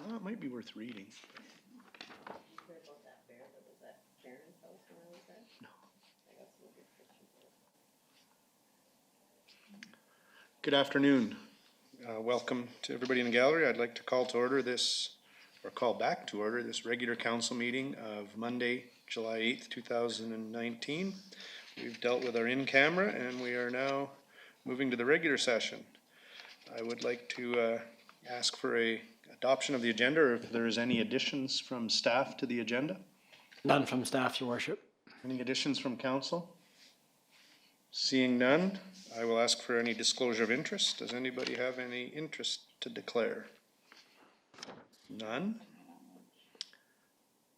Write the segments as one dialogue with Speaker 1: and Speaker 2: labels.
Speaker 1: Well, it might be worth reading.
Speaker 2: Heard about that bear that was at Sharon's house when I was there?
Speaker 1: No.
Speaker 2: I got some good pictures of it.
Speaker 1: Good afternoon. Welcome to everybody in the gallery. I'd like to call to order this, or call back to order this regular council meeting of Monday, July 8th, 2019. We've dealt with our in-camera and we are now moving to the regular session. I would like to ask for a adoption of the agenda, or if there is any additions from staff to the agenda.
Speaker 3: None from staff, Your Worship.
Speaker 1: Any additions from council? Seeing none, I will ask for any disclosure of interest. Does anybody have any interest to declare? None.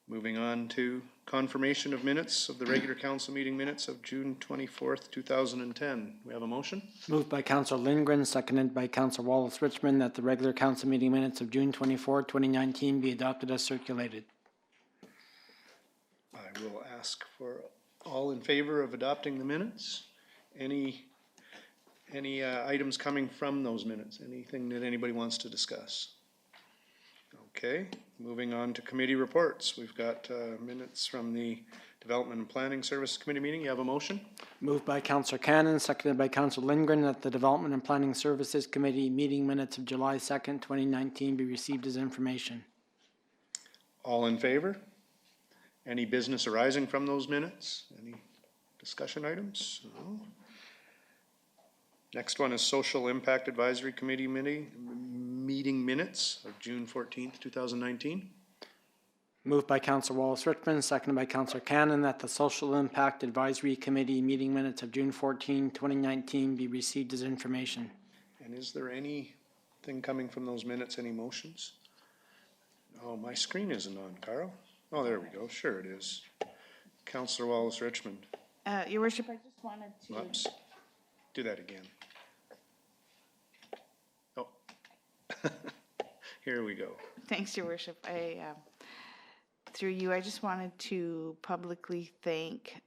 Speaker 1: Moving on to confirmation of minutes of the regular council meeting minutes of June 24th, 2010. We have a motion?
Speaker 3: Moved by Councillor Lindgren, seconded by Councillor Wallace Richmond, that the regular council meeting minutes of June 24, 2019 be adopted as circulated.
Speaker 1: I will ask for all in favor of adopting the minutes. Any items coming from those minutes? Anything that anybody wants to discuss? Okay, moving on to committee reports. We've got minutes from the Development and Planning Services Committee meeting. You have a motion?
Speaker 3: Moved by Councillor Cannon, seconded by Councillor Lindgren, that the Development and Planning Services Committee meeting minutes of July 2nd, 2019 be received as information.
Speaker 1: All in favor? Any business arising from those minutes? Any discussion items? No. Next one is Social Impact Advisory Committee meeting minutes of June 14th, 2019.
Speaker 3: Moved by Councillor Wallace Richmond, seconded by Councillor Cannon, that the Social Impact Advisory Committee meeting minutes of June 14, 2019 be received as information.
Speaker 1: And is there anything coming from those minutes, any motions? Oh, my screen isn't on, Carl. Oh, there we go. Sure it is. Councillor Wallace Richmond.
Speaker 2: Your Worship, I just wanted to.
Speaker 1: Whoops. Do that again. Oh. Here we go.
Speaker 2: Thanks, Your Worship. Through you, I just wanted to publicly thank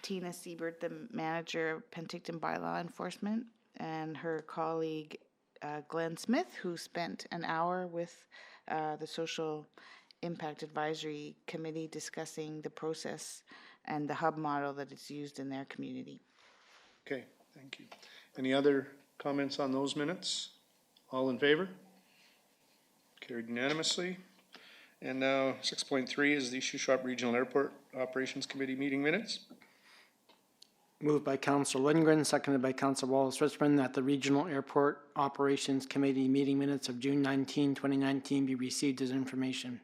Speaker 2: Tina Siebert, the manager of Penticton Bylaw Enforcement, and her colleague Glenn Smith, who spent an hour with the Social Impact Advisory Committee discussing the process and the hub model that is used in their community.
Speaker 1: Okay, thank you. Any other comments on those minutes? All in favor? Carried unanimously. And now 6.3 is the Shuswap Regional Airport Operations Committee meeting minutes.
Speaker 3: Moved by Councillor Lindgren, seconded by Councillor Wallace Richmond, that the Regional Airport Operations Committee meeting minutes of June 19, 2019 be received as information.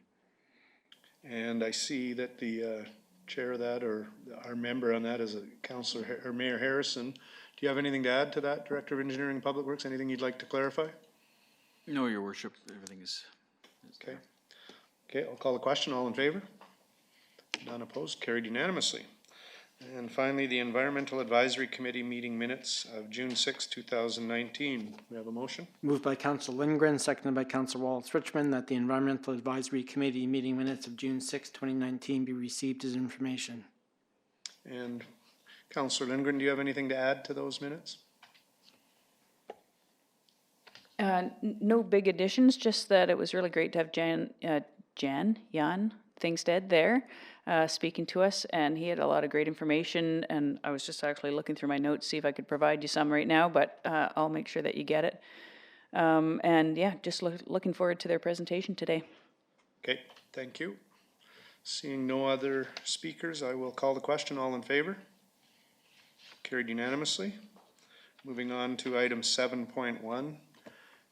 Speaker 1: And I see that the chair of that, or our member on that, is a Councillor or Mayor Harrison. Do you have anything to add to that, Director of Engineering and Public Works? Anything you'd like to clarify?
Speaker 4: No, Your Worship. Everything is
Speaker 1: okay. Okay, I'll call the question. All in favor? None opposed. Carried unanimously. And finally, the Environmental Advisory Committee meeting minutes of June 6, 2019. We have a motion?
Speaker 3: Moved by Councillor Lindgren, seconded by Councillor Wallace Richmond, that the Environmental Advisory Committee meeting minutes of June 6, 2019 be received as information.
Speaker 1: And Councillor Lindgren, do you have anything to add to those minutes?
Speaker 5: No big additions, just that it was really great to have Jan Thingstead there speaking to us, and he had a lot of great information, and I was just actually looking through my notes, see if I could provide you some right now, but I'll make sure that you get it. And yeah, just looking forward to their presentation today.
Speaker 1: Okay, thank you. Seeing no other speakers, I will call the question. All in favor? Carried unanimously. Moving on to item 7.1,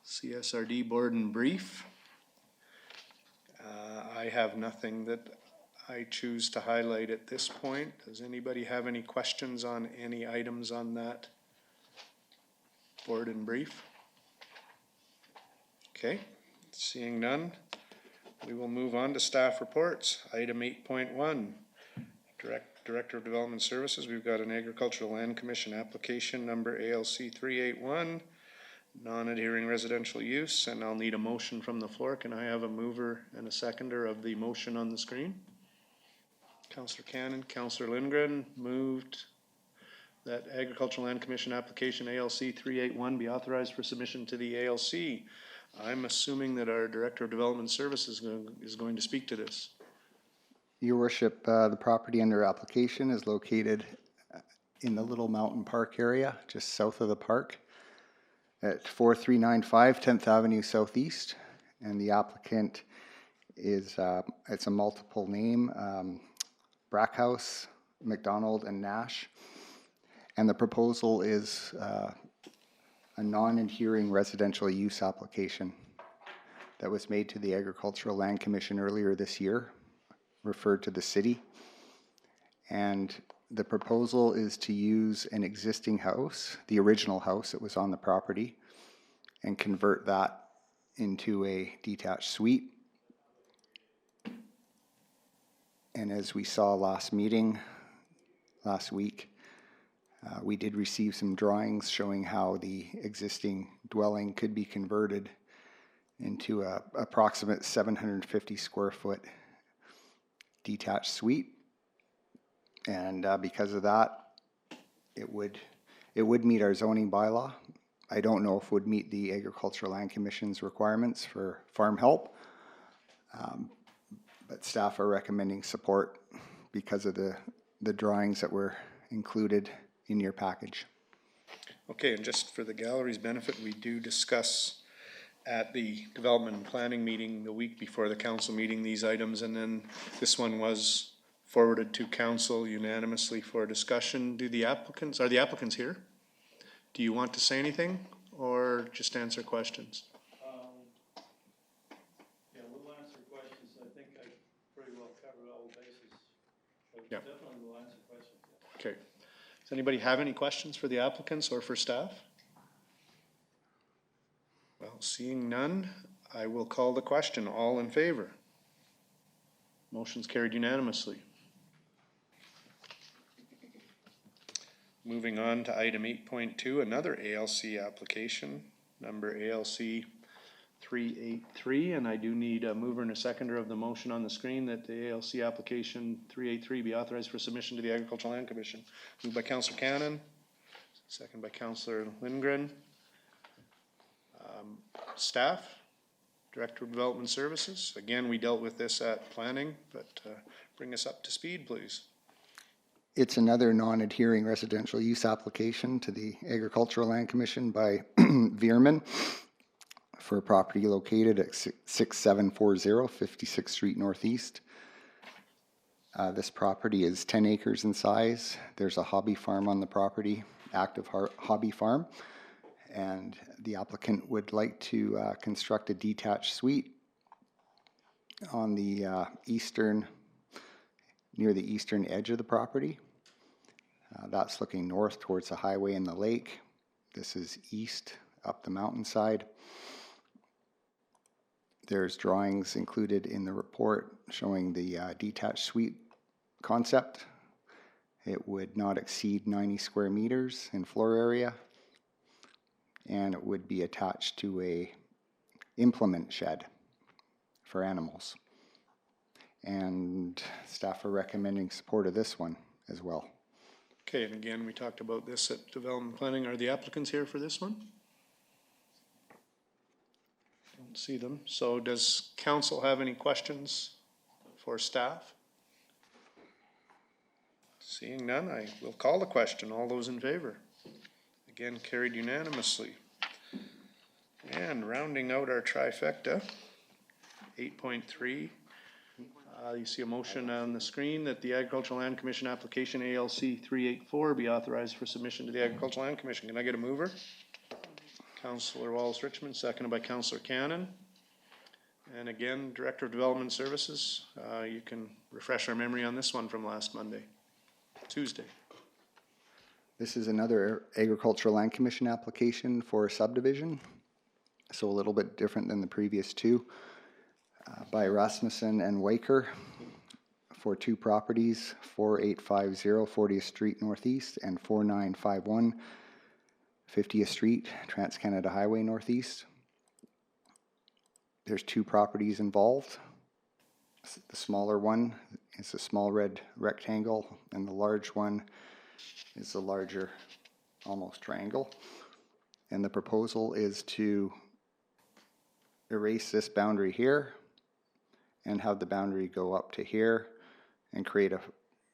Speaker 1: CSRD Board and Brief. I have nothing that I choose to highlight at this point. Does anybody have any questions on any items on that Board and Brief? Okay, seeing none, we will move on to staff reports. Item 8.1, Director of Development Services. We've got an Agricultural Land Commission application number ALC 381. Non-adhering residential use, and I'll need a motion from the floor. Can I have a mover and a seconder of the motion on the screen? Councillor Cannon, Councillor Lindgren moved that Agricultural Land Commission application ALC 381 be authorized for submission to the ALC. I'm assuming that our Director of Development Services is going to speak to this.
Speaker 6: Your worship, the property under application is located in the Little Mountain Park area, just south of the park, at 4395 10th Avenue Southeast. And the applicant is, it's a multiple name, Brackhouse, McDonald, and Nash. And the proposal is a non-adhering residential use application that was made to the Agricultural Land Commission earlier this year, referred to the city. And the proposal is to use an existing house, the original house that was on the property, and convert that into a detached suite. And as we saw last week, we did receive some drawings showing how the existing dwelling could be converted into a approximate 750 square foot detached suite. And because of that, it would meet our zoning bylaw. I don't know if it would meet the Agricultural Land Commission's requirements for farm help, but staff are recommending support because of the drawings that were included in your package.
Speaker 1: Okay, and just for the gallery's benefit, we do discuss at the development and planning meeting the week before the council meeting these items, and then this one was forwarded to council unanimously for discussion. Are the applicants here? Do you want to say anything or just answer questions?
Speaker 7: Yeah, we'll answer questions. I think I pretty well covered all the bases. But
Speaker 1: Yeah.
Speaker 7: definitely we'll answer questions. Yeah.
Speaker 1: Okay. Does anybody have any questions for the applicants or for staff? Well, seeing none, I will call the question. All in favor? Motion's carried unanimously. Moving on to item 8.2, another ALC application, number ALC 383, and I do need a mover and a seconder of the motion on the screen that the ALC application 383 be authorized for submission to the Agricultural Land Commission. Moved by Councillor Cannon, second by Councillor Lindgren. Staff, Director of Development Services. Again, we dealt with this at planning, but bring us up to speed, please.
Speaker 6: It's another non-adhering residential use application to the Agricultural Land Commission by Veerman for a property located at 6740 56th Street Northeast. This property is 10 acres in size. There's a hobby farm on the property, active hobby farm, and the applicant would like to construct a detached suite on the near the eastern edge of the property. That's looking north towards the highway and the lake. This is east up the mountainside. There's drawings included in the report showing the detached suite concept. It would not exceed 90 square meters in floor area, and it would be attached to a implement shed for animals. And staff are recommending support of this one as well.
Speaker 1: Okay, and again, we talked about this at development planning. Are the applicants here for this one? Don't see them. So does council have any questions for staff? Seeing none, I will call the question. All those in favor? Again, carried unanimously. And rounding out our trifecta, 8.3. You see a motion on the screen that the Agricultural Land Commission application ALC 384 be authorized for submission to the Agricultural Land Commission. Can I get a mover? Councillor Wallace-Richmond, seconded by Councillor Cannon. And again, Director of Development Services, you can refresh our memory on this one from last Tuesday.
Speaker 6: This is another Agricultural Land Commission application for a subdivision, so a little bit different than the previous two, by Rasmussen and Waker for two properties, 4850 40th Street Northeast and 4951 50th Street, Trans-Canada Highway Northeast. There's two properties involved. The smaller one is a small red rectangle, and the large one is a larger, almost triangle. And the proposal is to erase this boundary here and have the boundary go up to here and create a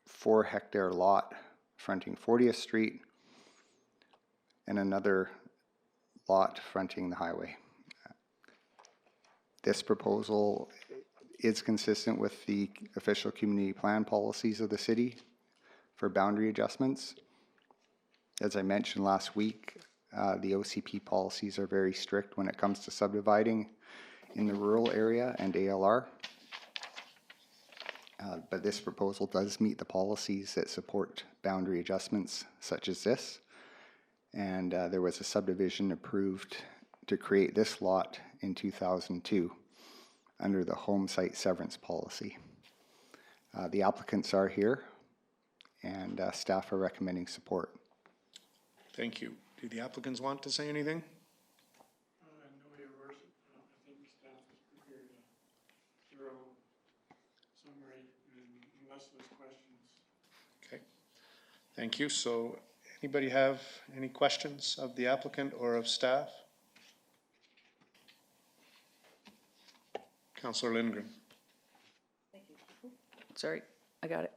Speaker 6: 4-hectare lot fronting 40th Street and another lot fronting the highway. This proposal is consistent with the official community plan policies of the city for boundary adjustments. As I mentioned last week, the OCP policies are very strict when it comes to subdividing in the rural area and ALR. But this proposal does meet the policies that support boundary adjustments such as this. And there was a subdivision approved to create this lot in 2002 under the home site severance policy. The applicants are here and staff are recommending support.
Speaker 1: Thank you. Do the applicants want to say anything?
Speaker 3: No, Your Worship. I think staff has prepared a thorough summary, unless there's questions.
Speaker 1: Okay, thank you. So anybody have any questions of the applicant or of staff? Councillor Lindgren.
Speaker 5: Sorry, I got it.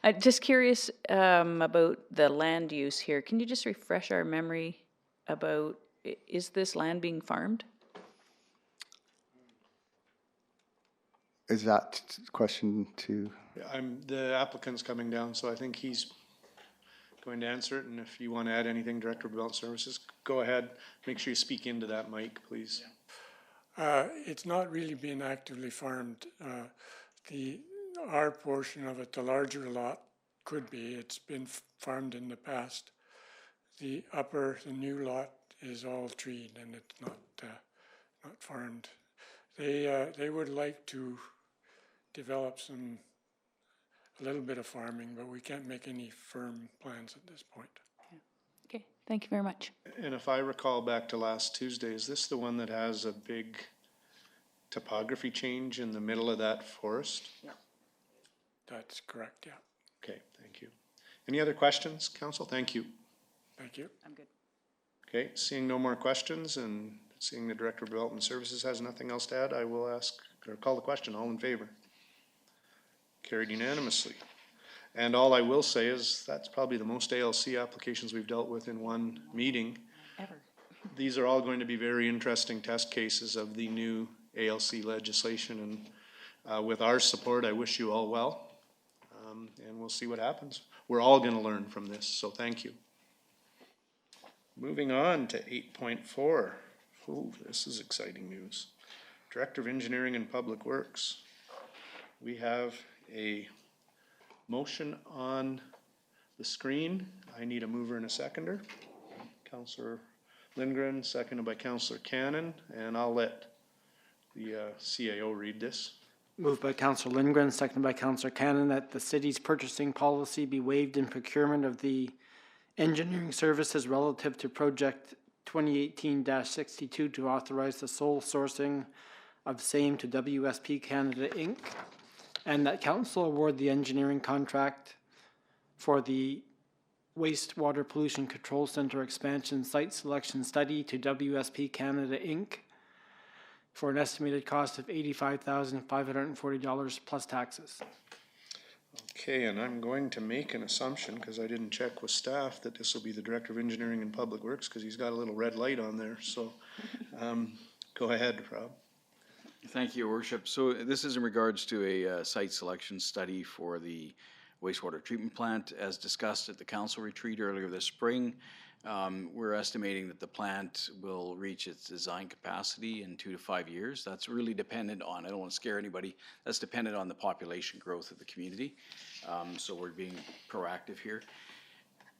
Speaker 5: I'm just curious about the land use here. Can you just refresh our memory about, is this land being farmed?
Speaker 6: Is that question to?
Speaker 1: The applicant's coming down, so I think he's going to answer it. And if you want to add anything, Director of Development Services, go ahead. Make sure you speak into that mic, please.
Speaker 8: It's not really being actively farmed. Our portion of it, the larger lot, could be. It's been farmed in the past. The new lot is all treed and it's not farmed. They would like to develop a little bit of farming, but we can't make any firm plans at this point.
Speaker 5: Okay, thank you very much.
Speaker 1: And if I recall back to last Tuesday, is this the one that has a big topography change in the middle of that forest?
Speaker 8: Yeah. That's correct, yeah.
Speaker 1: Okay, thank you. Any other questions, Council? Thank you.
Speaker 8: Thank you.
Speaker 5: I'm good.
Speaker 1: Okay, seeing no more questions and seeing the Director of Development Services has nothing else to add, I will ask or call the question. All in favor? Carried unanimously. And all I will say is that's probably the most ALC applications we've dealt with in one meeting.
Speaker 5: Ever.
Speaker 1: These are all going to be very interesting test cases of the new ALC legislation, and with our support, I wish you all well, and we'll see what happens. We're all going to learn from this, so thank you. Moving on to 8.4. Ooh, this is exciting news. Director of Engineering and Public Works. We have a motion on the screen. I need a mover and a seconder. Councillor Lindgren, seconded by Councillor Cannon, and I'll let the CAO read this.
Speaker 3: Moved by Councillor Lindgren, seconded by Councillor Cannon, that the city's purchasing policy be waived in procurement of the engineering services relative to project 2018-62 to authorize the sole sourcing of same to WSP Canada Inc. And that council award the engineering contract for the wastewater pollution control center expansion site selection study to WSP Canada Inc. for an estimated cost of $85,540 plus taxes.
Speaker 1: Okay, and I'm going to make an assumption, because I didn't check with staff, that this will be the Director of Engineering and Public Works, because he's got a little red light on there, so go ahead, Rob.
Speaker 4: Thank you, Your Worship. So this is in regards to a site selection study for the wastewater treatment plant. As discussed at the council retreat earlier this spring, we're estimating that the plant will reach its design capacity in 2 to 5 years. That's really dependent on, I don't want to scare anybody, that's dependent on the population growth of the community. So we're being proactive here.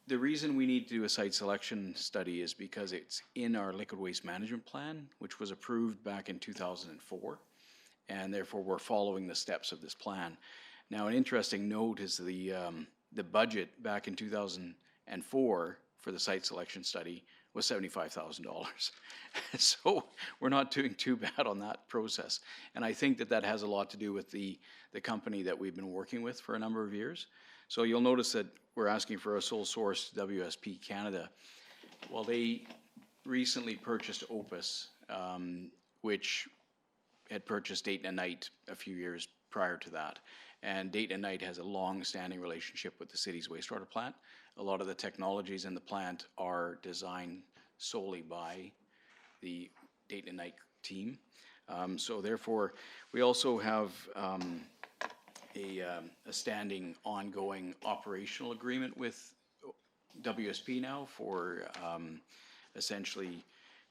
Speaker 4: The reason we need to do a site selection study is because it's in our liquid waste management plan, which was approved back in 2004, and therefore we're following the steps of this plan. Now, an interesting note is the budget back in 2004 for the site selection study was $75,000. So we're not doing too bad on that process. And I think that that has a lot to do with the company that we've been working with for a number of years. So you'll notice that we're asking for a sole source WSP Canada. Well, they recently purchased Opus which had purchased Dayton and Knight a few years prior to that. And Dayton and Knight has a long-standing relationship with the city's wastewater plant. A lot of the technologies in the plant are designed solely by the Dayton and Knight team. So therefore, we also have a standing ongoing operational agreement with WSP now for essentially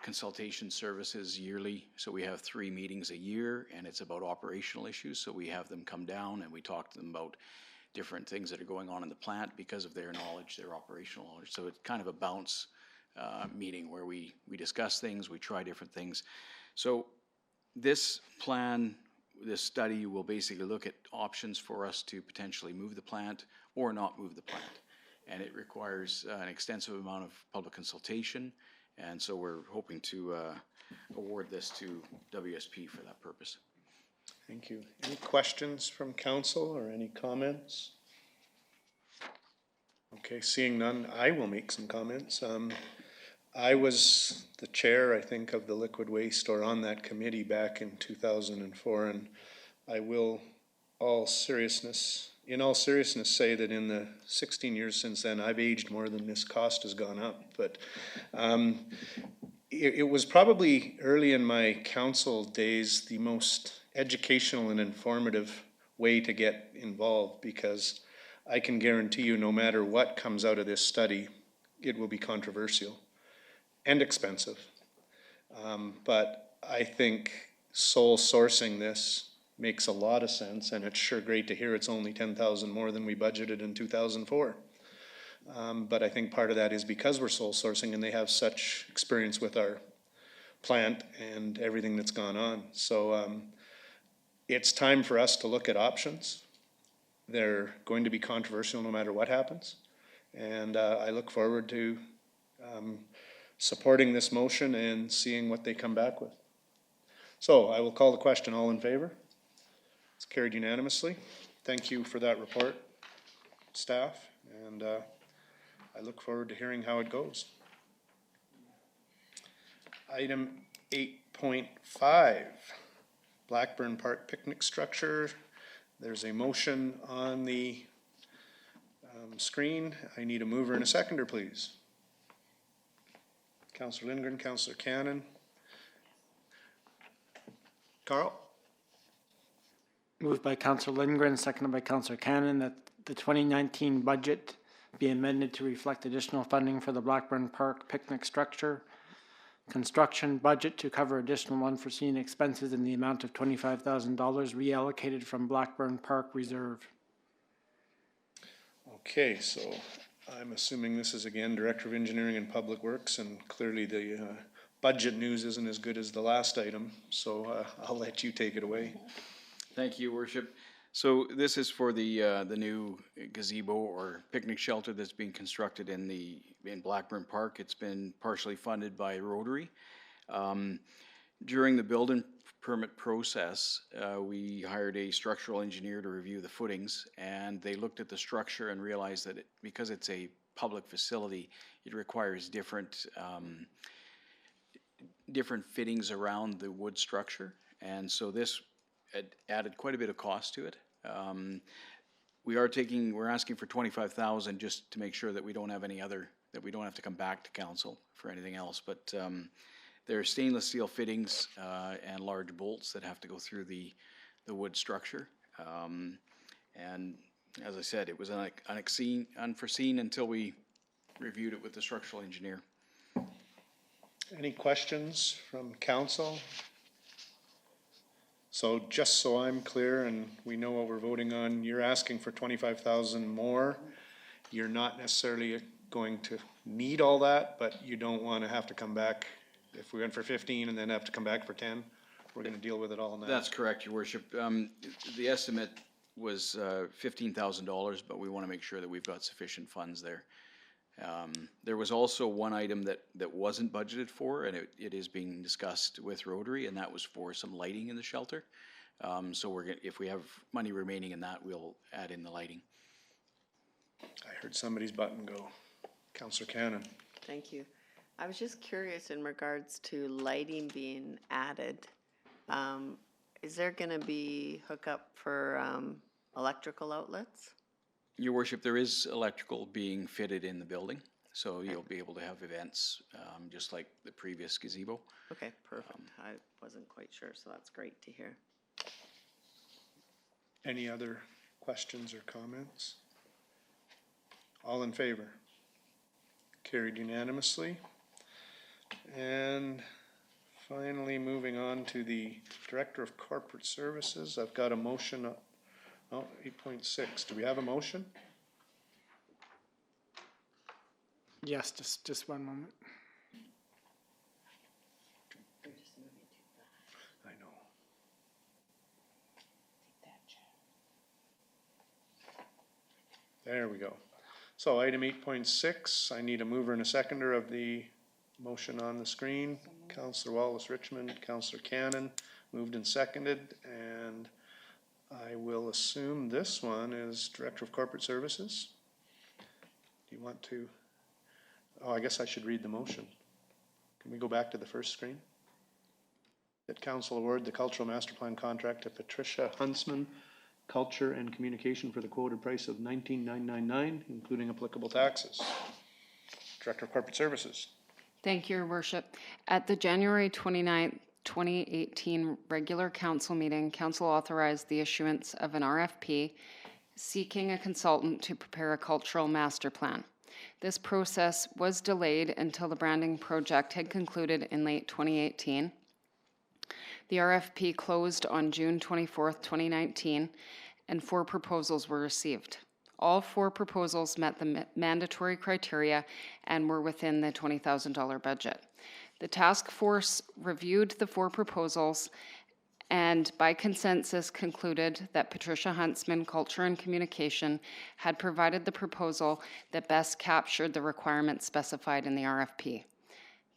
Speaker 4: consultation services yearly. So we have 3 meetings a year, and it's about operational issues. So we have them come down and we talk to them about different things that are going on in the plant because of their knowledge, their operational knowledge. So it's kind of a bounce meeting where we discuss things, we try different things. So this plan, this study will basically look at options for us to potentially move the plant or not move the plant. And it requires an extensive amount of public consultation. And so we're hoping to award this to WSP for that purpose.
Speaker 1: Thank you. Any questions from council or any comments? Okay, seeing none, I will make some comments. I was the chair, I think, of the liquid waste or on that committee back in 2004, and I will in all seriousness say that in the 16 years since then, I've aged more than this cost has gone up. But it was probably early in my council days the most educational and informative way to get involved, because I can guarantee you no matter what comes out of this study, it will be controversial and expensive. But I think sole sourcing this makes a lot of sense, and it's sure great to hear it's only 10,000 more than we budgeted in 2004. But I think part of that is because we're sole sourcing and they have such experience with our plant and everything that's gone on. So it's time for us to look at options. They're going to be controversial no matter what happens. And I look forward to supporting this motion and seeing what they come back with. So I will call the question. All in favor? It's carried unanimously. Thank you for that report, staff, and I look forward to hearing how it goes. Item 8.5, Blackburn Park picnic structure. There's a motion on the screen. I need a mover and a seconder, please. Councillor Lindgren, Councillor Cannon. Carl?
Speaker 3: Moved by Councillor Lindgren, seconded by Councillor Cannon, that the 2019 budget be amended to reflect additional funding for the Blackburn Park picnic structure. Construction budget to cover additional unforeseen expenses in the amount of $25,000 reallocated from Blackburn Park Reserve.
Speaker 1: Okay, so I'm assuming this is again Director of Engineering and Public Works, and clearly the budget news isn't as good as the last item, so I'll let you take it away.
Speaker 4: Thank you, Worship. So this is for the new gazebo or picnic shelter that's being constructed in Blackburn Park. It's been partially funded by Rotary. During the building permit process, we hired a structural engineer to review the footings, and they looked at the structure and realized that because it's a public facility, it requires different fittings around the wood structure, and so this added quite a bit of cost to it. We're asking for $25,000 just to make sure that we don't have that we don't have to come back to council for anything else. But there are stainless steel fittings and large bolts that have to go through the wood structure. And as I said, it was unforeseen until we reviewed it with the structural engineer.
Speaker 1: Any questions from council? So just so I'm clear and we know what we're voting on, you're asking for 25,000 more. You're not necessarily going to need all that, but you don't want to have to come back. If we went for 15 and then have to come back for 10, we're going to deal with it all now.
Speaker 4: That's correct, Your Worship. The estimate was $15,000, but we want to make sure that we've got sufficient funds there. There was also one item that wasn't budgeted for, and it is being discussed with Rotary, and that was for some lighting in the shelter. So if we have money remaining in that, we'll add in the lighting.
Speaker 1: I heard somebody's button go. Councillor Cannon.
Speaker 9: Thank you. I was just curious in regards to lighting being added. Is there gonna be hookup for, electrical outlets?
Speaker 4: Your worship, there is electrical being fitted in the building, so you'll be able to have events, just like the previous gazebo.
Speaker 9: Okay, perfect. I wasn't quite sure, so that's great to hear.
Speaker 1: Any other questions or comments? All in favor? Carried unanimously. And finally, moving on to the Director of Corporate Services, I've got a motion, 8.6. Do we have a motion?
Speaker 3: Yes, just one moment.
Speaker 1: I know. There we go. So item 8.6, I need a mover and a seconder of the motion on the screen. Councillor Wallace Richmond, Councillor Cannon, moved and seconded, and I will assume this one is Director of Corporate Services. Do you want to? Oh, I guess I should read the motion. Can we go back to the first screen? That council award the cultural master plan contract to Patricia Huntsman, Culture and Communication for the quoted price of $19,999, including applicable taxes. Director of Corporate Services.
Speaker 10: Thank you, Your Worship. At the January 29th, 2018 regular council meeting, council authorized the issuance of an RFP seeking a consultant to prepare a cultural master plan. This process was delayed until the branding project had concluded in late 2018. The RFP closed on June 24th, 2019, and 4 proposals were received. All 4 proposals met the mandatory criteria and were within the $20,000 budget. The task force reviewed the 4 proposals and by consensus concluded that Patricia Huntsman, Culture and Communication, had provided the proposal that best captured the requirements specified in the RFP.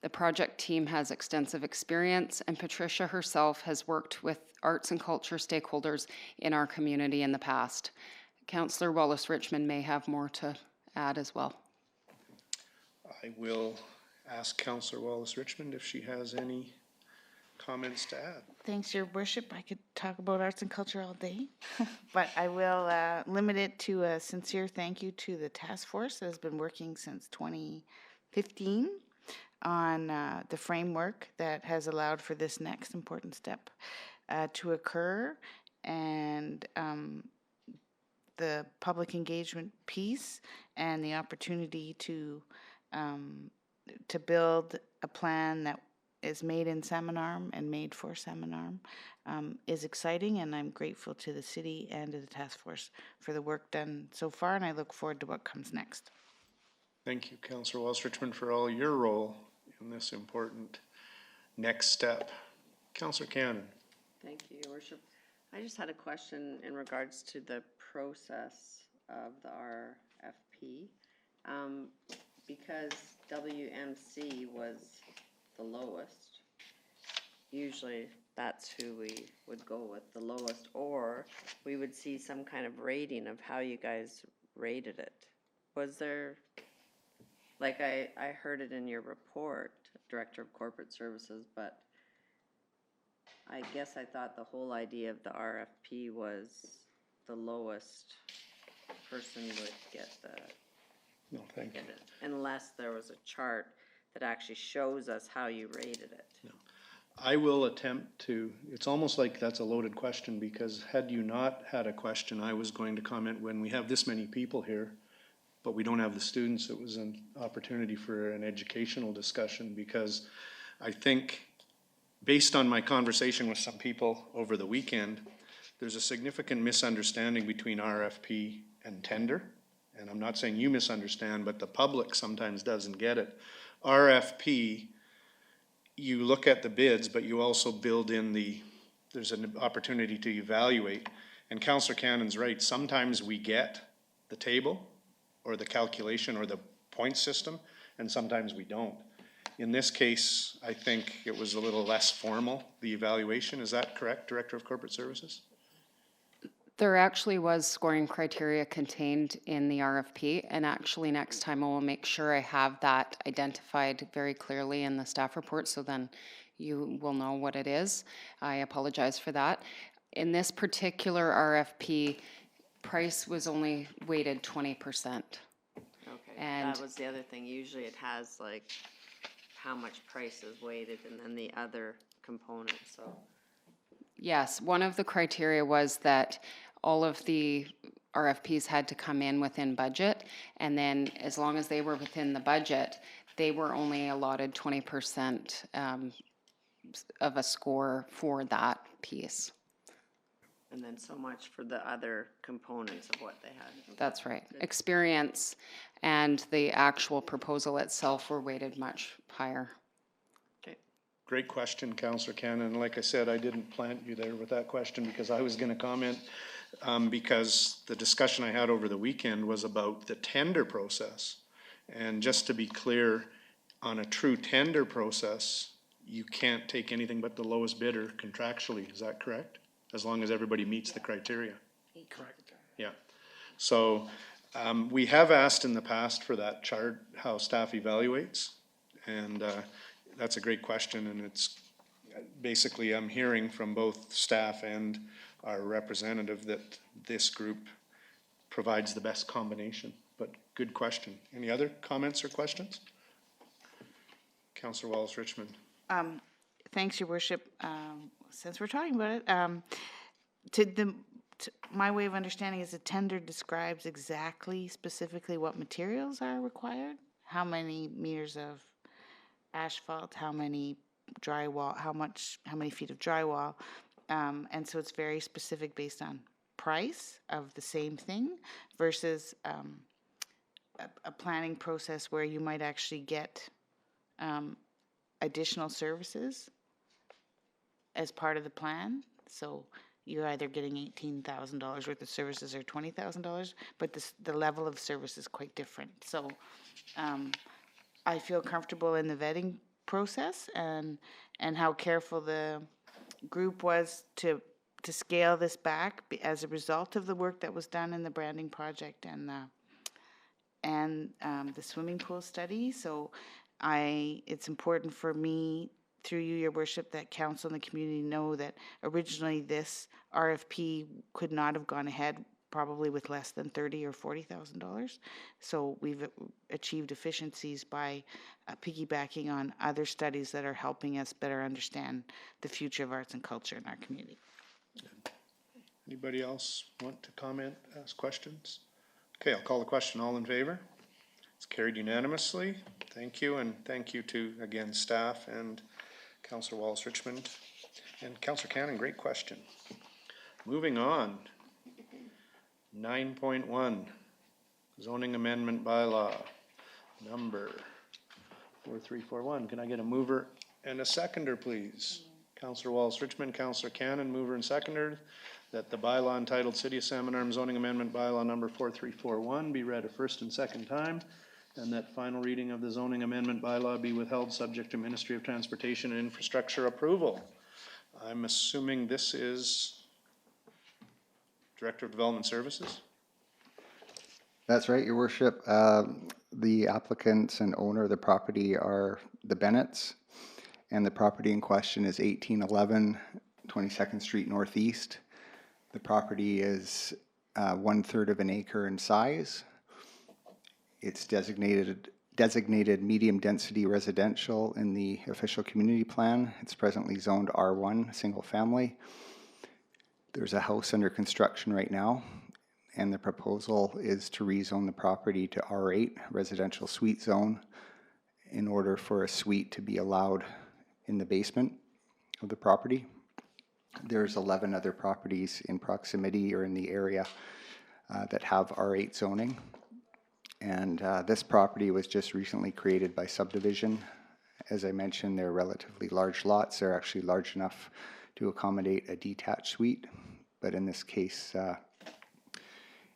Speaker 10: The project team has extensive experience, and Patricia herself has worked with arts and culture stakeholders in our community in the past. Councillor Wallace Richmond may have more to add as well.
Speaker 1: I will ask Councillor Wallace Richmond if she has any comments to add.
Speaker 2: Thanks, Your Worship. I could talk about arts and culture all day, but I will limit it to a sincere thank you to the task force that has been working since 2015 on the framework that has allowed for this next important step to occur, and the public engagement piece and the opportunity to build a plan that is made in Salmon Arm and made for Salmon Arm is exciting, and I'm grateful to the city and to the task force for the work done so far, and I look forward to what comes next.
Speaker 1: Thank you, Councillor Wallace Richmond, for all your role in this important next step. Councillor Cannon.
Speaker 9: Thank you, Your Worship. I just had a question in regards to the process of the RFP. Because WMC was the lowest, usually that's who we would go with, the lowest, or we would see some kind of rating of how you guys rated it. Was there, like I heard it in your report, Director of Corporate Services, but I guess I thought the whole idea of the RFP was the lowest person would get the,
Speaker 1: No, thank you.
Speaker 9: unless there was a chart that actually shows us how you rated it.
Speaker 1: No. I will attempt to, it's almost like that's a loaded question, because had you not had a question, I was going to comment when we have this many people here, but we don't have the students. It was an opportunity for an educational discussion, because I think based on my conversation with some people over the weekend, there's a significant misunderstanding between RFP and tender. And I'm not saying you misunderstand, but the public sometimes doesn't get it. RFP, you look at the bids, but you also build in there's an opportunity to evaluate. And Councillor Cannon's right, sometimes we get the table or the calculation or the point system, and sometimes we don't. In this case, I think it was a little less formal, the evaluation. Is that correct, Director of Corporate Services?
Speaker 10: There actually was scoring criteria contained in the RFP, and actually next time I will make sure I have that identified very clearly in the staff report, so then you will know what it is. I apologize for that. In this particular RFP, price was only weighted 20%.
Speaker 9: Okay,
Speaker 10: And-
Speaker 9: that was the other thing. Usually it has like how much price is weighted and then the other components, so.
Speaker 10: Yes, one of the criteria was that all of the RFPs had to come in within budget, and then as long as they were within the budget, they were only allotted 20% of a score for that piece.
Speaker 9: And then so much for the other components of what they had.
Speaker 10: That's right. Experience and the actual proposal itself were weighted much higher.
Speaker 9: Okay.
Speaker 1: Great question, Councillor Cannon. Like I said, I didn't plant you there with that question because I was gonna comment, because the discussion I had over the weekend was about the tender process. And just to be clear, on a true tender process, you can't take anything but the lowest bidder contractually, is that correct? As long as everybody meets the criteria.
Speaker 3: Correct.
Speaker 1: Yeah. So, we have asked in the past for that chart, how staff evaluates. And, that's a great question, and it's, basically, I'm hearing from both staff and our representative that this group provides the best combination, but good question. Any other comments or questions? Councillor Wallace Richmond.
Speaker 2: Thanks, Your Worship. Since we're talking about it, my way of understanding is a tender describes exactly, specifically what materials are required, how many meters of asphalt, how many drywall, how many feet of drywall, and so it's very specific based on price of the same thing versus a planning process where you might actually get additional services as part of the plan. So you're either getting $18,000 worth of services or $20,000, but the level of service is quite different. So I feel comfortable in the vetting process and how careful the group was to scale this back as a result of the work that was done in the branding project and the swimming pool study. So it's important for me, through you, Your Worship, that council and the community know that originally this RFP could not have gone ahead probably with less than $30,000 or $40,000. So we've achieved efficiencies by piggybacking on other studies that are helping us better understand the future of arts and culture in our community.
Speaker 1: Anybody else want to comment, ask questions? Okay, I'll call the question. All in favor? It's carried unanimously. Thank you, and thank you to, again, staff and Councillor Wallace Richmond. And Councillor Cannon, great question. Moving on. 9.1, zoning amendment bylaw, number 4341. Can I get a mover and a seconder, please? Councillor Wallace Richmond, Councillor Cannon, mover and seconder, that the bylaw entitled City of Salmon Arm Zoning Amendment Bylaw number 4341 be read a first and second time, and that final reading of the zoning amendment bylaw be withheld subject to Ministry of Transportation and Infrastructure approval. I'm assuming this is Director of Development Services?
Speaker 6: That's right, Your Worship. The applicants and owner of the property are the Bennetts, and the property in question is 1811 22nd Street Northeast. The property is 1/3 of an acre in size. It's designated medium density residential in the official community plan. It's presently zoned R1, single family. There's a house under construction right now, and the proposal is to rezone the property to R8, residential suite zone, in order for a suite to be allowed in the basement of the property. There's 11 other properties in proximity or in the area that have R8 zoning. And this property was just recently created by subdivision. As I mentioned, they're relatively large lots. They're actually large enough to accommodate a detached suite, but in this case,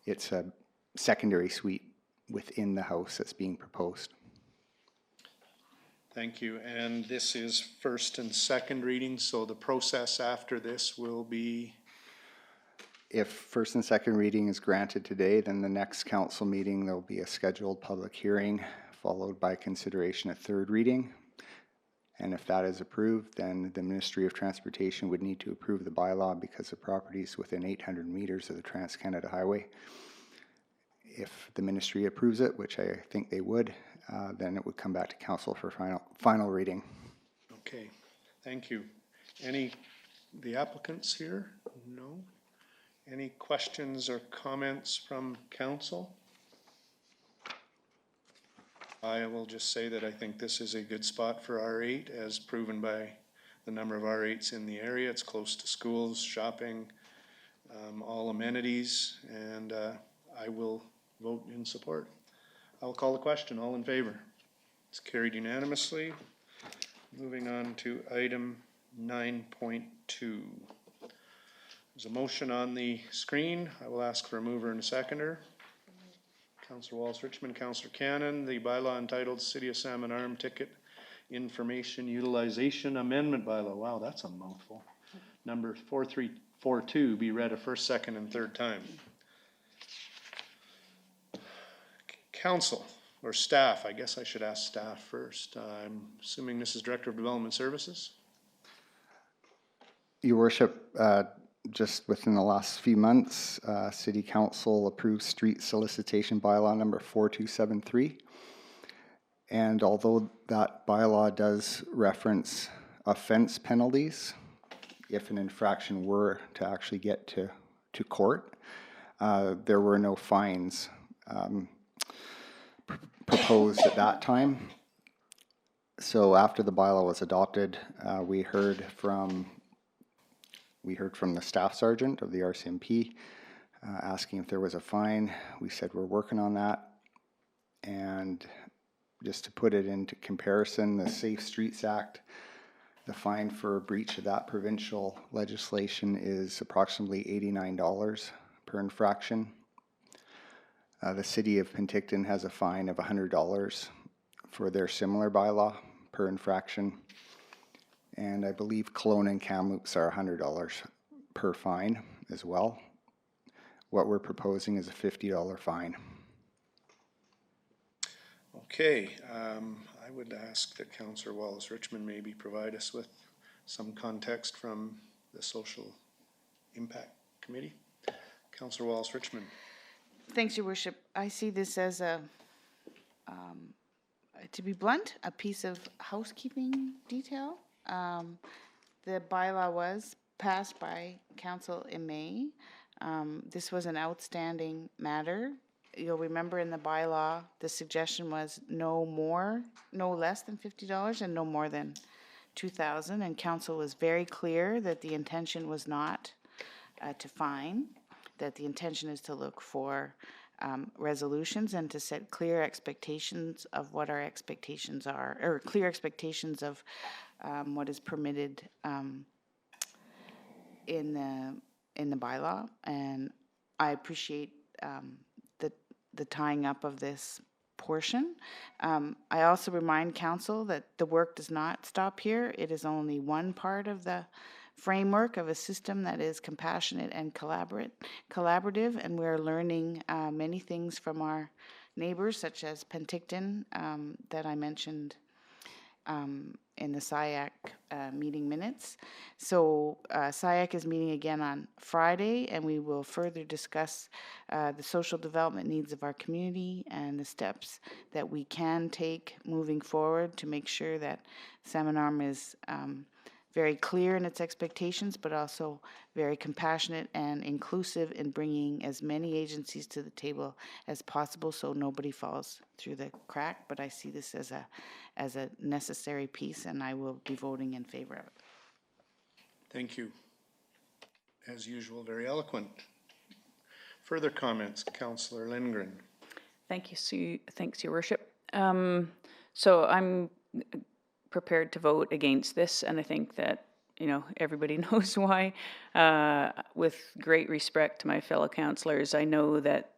Speaker 6: it's a secondary suite within the house that's being proposed.
Speaker 1: Thank you. And this is first and second reading, so the process after this will be?
Speaker 6: If first and second reading is granted today, then the next council meeting, there'll be a scheduled public hearing followed by consideration at third reading. And if that is approved, then the Ministry of Transportation would need to approve the bylaw because the property is within 800 meters of the Trans-Canada Highway. If the ministry approves it, which I think they would, then it would come back to council for final reading.
Speaker 1: Okay, thank you. The applicants here? No? Any questions or comments from council? I will just say that I think this is a good spot for R8 as proven by the number of R8s in the area. It's close to schools, shopping, all amenities, and I will vote in support. I'll call the question. All in favor? It's carried unanimously. Moving on to item 9.2. There's a motion on the screen. I will ask for a mover and a seconder. Councillor Wallace-Richmond, Councillor Cannon, the bylaw entitled City of Salmon Arm Ticket Information Utilization Amendment Bylaw. Wow, that's a mouthful. Number 4342 be read a first, second, and third time. Council or staff, I guess I should ask staff first. I'm assuming this is Director of Development Services.
Speaker 6: Your Worship, just within the last few months, City Council approved street solicitation bylaw number 4273. And although that bylaw does reference offense penalties, if an infraction were to actually get to court, there were no fines proposed at that time. So after the bylaw was adopted, we heard from the staff sergeant of the RCMP asking if there was a fine. We said we're working on that. And just to put it into comparison, the Safe Streets Act, the fine for a breach of that provincial legislation is approximately $89 per infraction. The city of Penticton has a fine of $100 for their similar bylaw per infraction. And I believe Kelowna and Kamloops are $100 per fine as well. What we're proposing is a $50 fine.
Speaker 1: Okay, I would ask that Councillor Wallace-Richmond maybe provide us with some context from the Social Impact Committee. Councillor Wallace-Richmond.
Speaker 2: Thanks, Your Worship. I see this as a, to be blunt, a piece of housekeeping detail. The bylaw was passed by council in May. This was an outstanding matter. You'll remember in the bylaw, the suggestion was no less than $50 and no more than $2,000. And council was very clear that the intention was not to fine, that the intention is to look for resolutions and to set clear expectations of what our expectations are, or clear expectations of what is permitted in the bylaw. And I appreciate the tying up of this portion. I also remind council that the work does not stop here. It is only one part of the framework of a system that is compassionate and collaborative, and we're learning many things from our neighbors, such as Penticton, that I mentioned in the SIAC meeting minutes. So SIAC is meeting again on Friday, and we will further discuss the social development needs of our community and the steps that we can take moving forward to make sure that Salmon Arm is very clear in its expectations, but also very compassionate and inclusive in bringing as many agencies to the table as possible so nobody falls through the crack. But I see this as a necessary piece, and I will be voting in favor of it.
Speaker 1: Thank you. As usual, very eloquent. Further comments, Councillor Lindgren.
Speaker 5: Thank you, Sue. Thanks, Your Worship. So I'm prepared to vote against this, and I think that, you know, everybody knows why. With great respect to my fellow councillors, I know that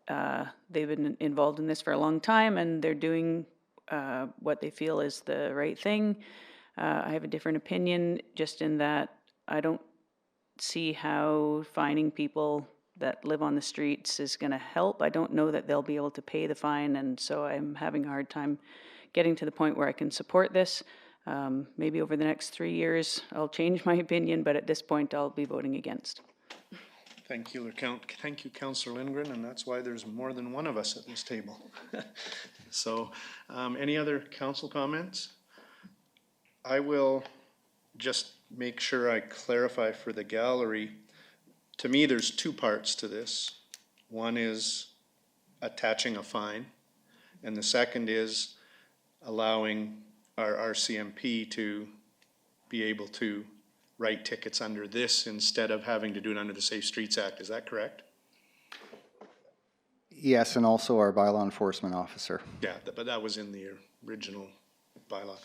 Speaker 5: they've been involved in this for a long time, and they're doing what they feel is the right thing. I have a different opinion, just in that I don't see how fining people that live on the streets is going to help. I don't know that they'll be able to pay the fine, and so I'm having a hard time getting to the point where I can support this. Maybe over the next 3 years, I'll change my opinion, but at this point, I'll be voting against.
Speaker 1: Thank you, Councillor Lindgren, and that's why there's more than one of us at this table. So, any other council comments? I will just make sure I clarify for the gallery. To me, there's two parts to this. One is attaching a fine, and the second is allowing our RCMP to be able to write tickets under this instead of having to do it under the Safe Streets Act. Is that correct?
Speaker 6: Yes, and also our bylaw enforcement officer.
Speaker 1: Yeah, but that was in the original bylaw.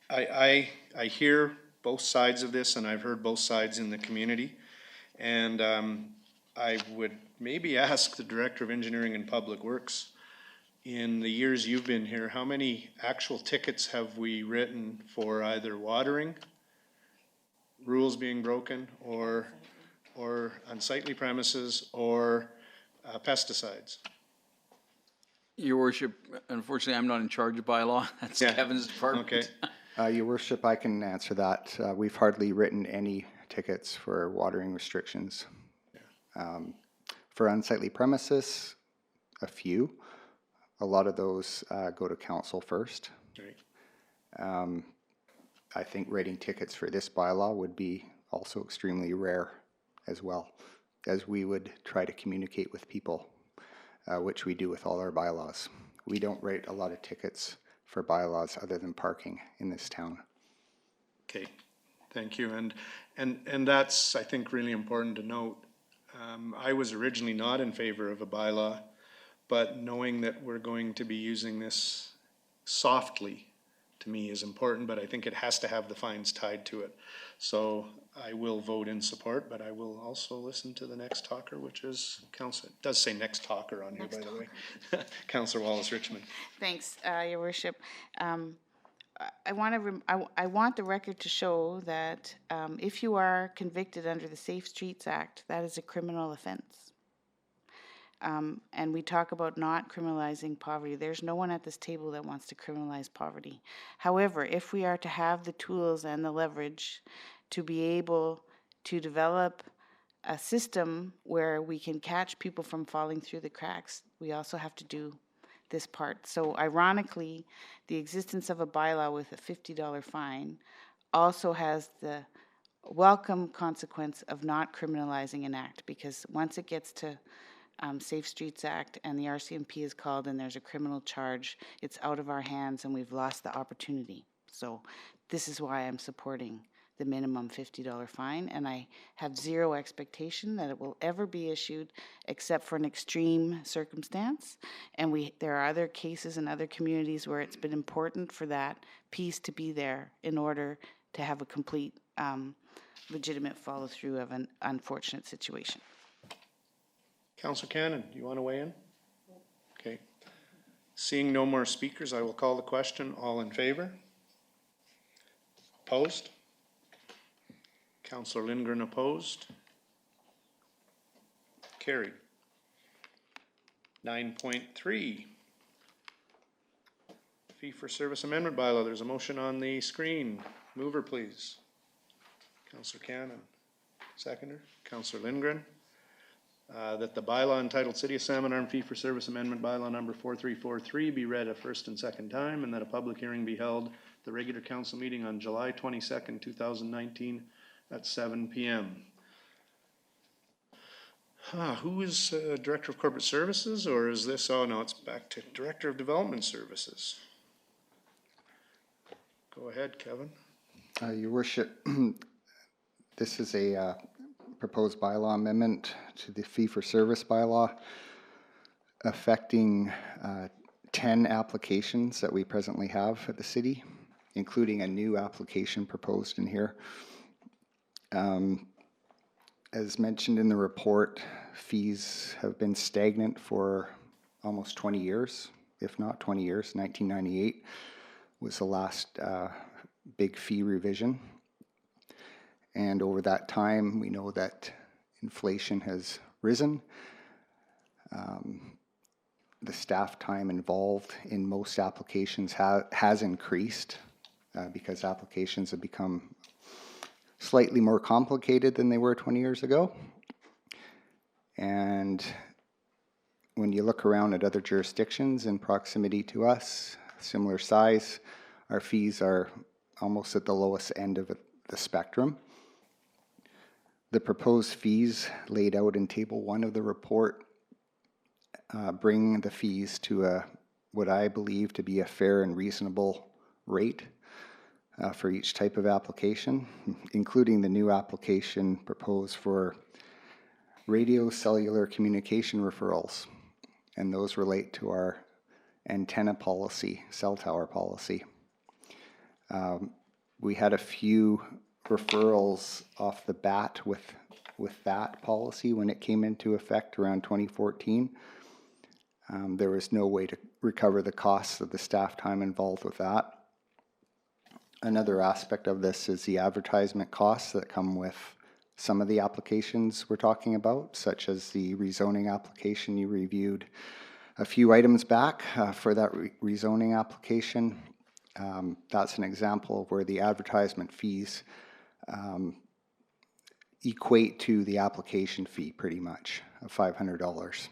Speaker 1: I hear both sides of this, and I've heard both sides in the community. And I would maybe ask the Director of Engineering and Public Works, in the years you've been here, how many actual tickets have we written for either watering, rules being broken, or unsightly premises, or pesticides?
Speaker 4: Your worship, unfortunately, I'm not in charge of bylaw. That's
Speaker 1: Yeah.
Speaker 4: Kevin's department.
Speaker 1: Okay.
Speaker 6: Your worship, I can answer that. We've hardly written any tickets for watering restrictions. For unsightly premises, a few. A lot of those go to council first.
Speaker 1: Right.
Speaker 6: I think writing tickets for this bylaw would be also extremely rare as well, as we would try to communicate with people, which we do with all our bylaws. We don't write a lot of tickets for bylaws other than parking in this town.
Speaker 1: Okay, thank you. And that's, I think, really important to note. I was originally not in favor of a bylaw, but knowing that we're going to be using this softly, to me, is important, but I think it has to have the fines tied to it. So I will vote in support, but I will also listen to the next talker, which is Council. It does say next talker on here, by the way. Councillor Wallace Richmond.
Speaker 2: Thanks, Your Worship. I want the record to show that if you are convicted under the Safe Streets Act, that is a criminal offense. And we talk about not criminalizing poverty. There's no one at this table that wants to criminalize poverty. However, if we are to have the tools and the leverage to be able to develop a system where we can catch people from falling through the cracks, we also have to do this part. So ironically, the existence of a bylaw with a $50 fine also has the welcome consequence of not criminalizing an act, because once it gets to Safe Streets Act and the RCMP is called and there's a criminal charge, it's out of our hands and we've lost the opportunity. So this is why I'm supporting the minimum $50 fine, and I have zero expectation that it will ever be issued except for an extreme circumstance. And there are other cases in other communities where it's been important for that piece to be there in order to have a complete legitimate follow through of an unfortunate situation.
Speaker 1: Councillor Cannon, do you want to weigh in? Okay. Seeing no more speakers, I will call the question. All in favor? Opposed? Councillor Lindgren opposed? Carried. 9.3. Fee for Service Amendment Bylaw. There's a motion on the screen. Mover, please. Councillor Cannon. Seconder. Councillor Lindgren. That the bylaw entitled City of Salmon Arm Fee for Service Amendment Bylaw number 4343 be read a first and second time, and that a public hearing be held the regular council meeting on July 22nd, 2019 at 7 p.m. Who is Director of Corporate Services, or is this, oh no, it's back to Director of Development Services. Go ahead, Kevin.
Speaker 6: Your Worship, this is a proposed bylaw amendment to the fee for service bylaw affecting 10 applications that we presently have at the city, including a new application proposed in here. As mentioned in the report, fees have been stagnant for almost 20 years, if not 20 years. 1998 was the last big fee revision. And over that time, we know that inflation has risen. The staff time involved in most applications has increased because applications have become slightly more complicated than they were 20 years ago. And when you look around at other jurisdictions in proximity to us, similar size, our fees are almost at the lowest end of the spectrum. The proposed fees laid out in Table 1 of the report bring the fees to what I believe to be a fair and reasonable rate for each type of application, including the new application proposed for radio cellular communication referrals. And those relate to our antenna policy, cell tower policy. We had a few referrals off the bat with that policy when it came into effect around 2014. There was no way to recover the costs of the staff time involved with that. Another aspect of this is the advertisement costs that come with some of the applications we're talking about, such as the rezoning application you reviewed a few items back for that rezoning application. That's an example of where the advertisement fees equate to the application fee pretty much of $500.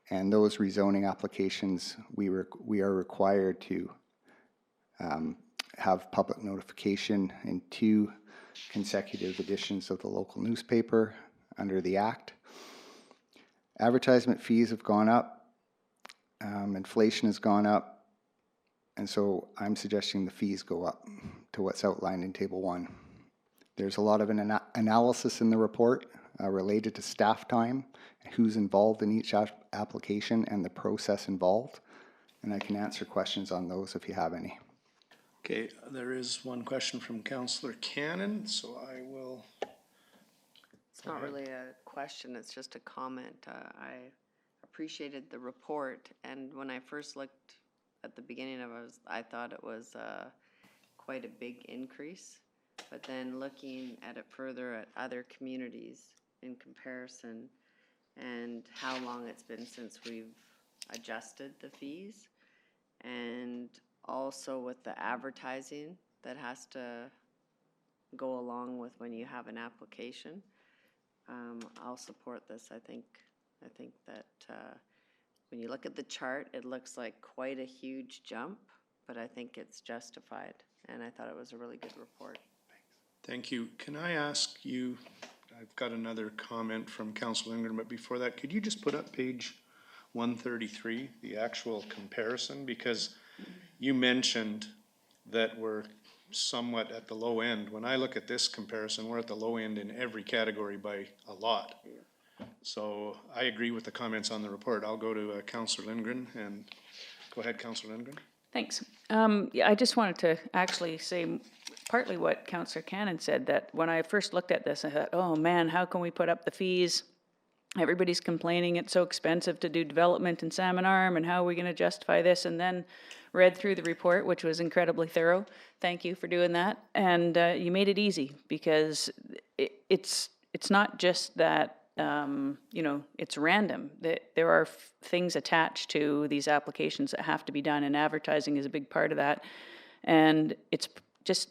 Speaker 6: And those rezoning applications, we are required to have public notification in 2 consecutive editions of the local newspaper under the Act. Advertisement fees have gone up, inflation has gone up, and so I'm suggesting the fees go up to what's outlined in Table 1. There's a lot of analysis in the report related to staff time, who's involved in each application, and the process involved, and I can answer questions on those if you have any.
Speaker 1: Okay, there is one question from Councillor Cannon, so I will.
Speaker 9: It's not really a question, it's just a comment. I appreciated the report, and when I first looked at the beginning of it, I thought it was quite a big increase. But then looking at it further at other communities in comparison and how long it's been since we've adjusted the fees, and also with the advertising that has to go along with when you have an application, I'll support this. I think that when you look at the chart, it looks like quite a huge jump, but I think it's justified, and I thought it was a really good report.
Speaker 1: Thank you. Can I ask you, I've got another comment from Councillor Lindgren, but before that, could you just put up page 133, the actual comparison? Because you mentioned that we're somewhat at the low end. When I look at this comparison, we're at the low end in every category by a lot. So I agree with the comments on the report. I'll go to Councillor Lindgren, and go ahead, Councillor Lindgren.
Speaker 5: Thanks. Yeah, I just wanted to actually say partly what Councillor Cannon said, that when I first looked at this, I thought, oh man, how can we put up the fees? Everybody's complaining it's so expensive to do development in Salmon Arm, and how are we going to justify this? And then read through the report, which was incredibly thorough. Thank you for doing that. And you made it easy, because it's not just that, you know, it's random. There are things attached to these applications that have to be done, and advertising is a big part of that. And it's just,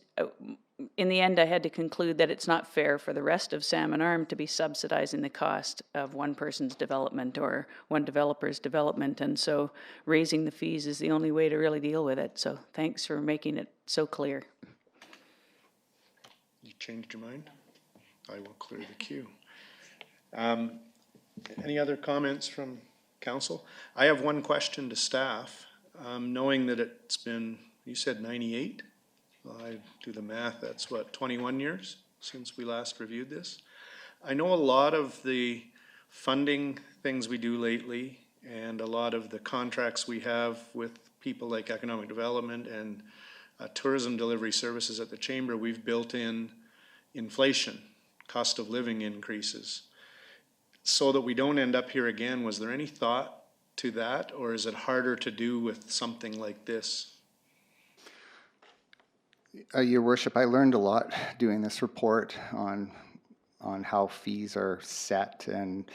Speaker 5: in the end, I had to conclude that it's not fair for the rest of Salmon Arm to be subsidizing the cost of one person's development or one developer's development. And so raising the fees is the only way to really deal with it. So thanks for making it so clear.
Speaker 1: You changed your mind? I will clear the queue. Any other comments from council? I have one question to staff. Knowing that it's been, you said 98? Well, I do the math, that's what, 21 years since we last reviewed this? I know a lot of the funding things we do lately, and a lot of the contracts we have with people like economic development and tourism delivery services at the chamber, we've built in inflation, cost of living increases, so that we don't end up here again. Was there any thought to that, or is it harder to do with something like this?
Speaker 6: Your Worship, I learned a lot doing this report on how fees are set, and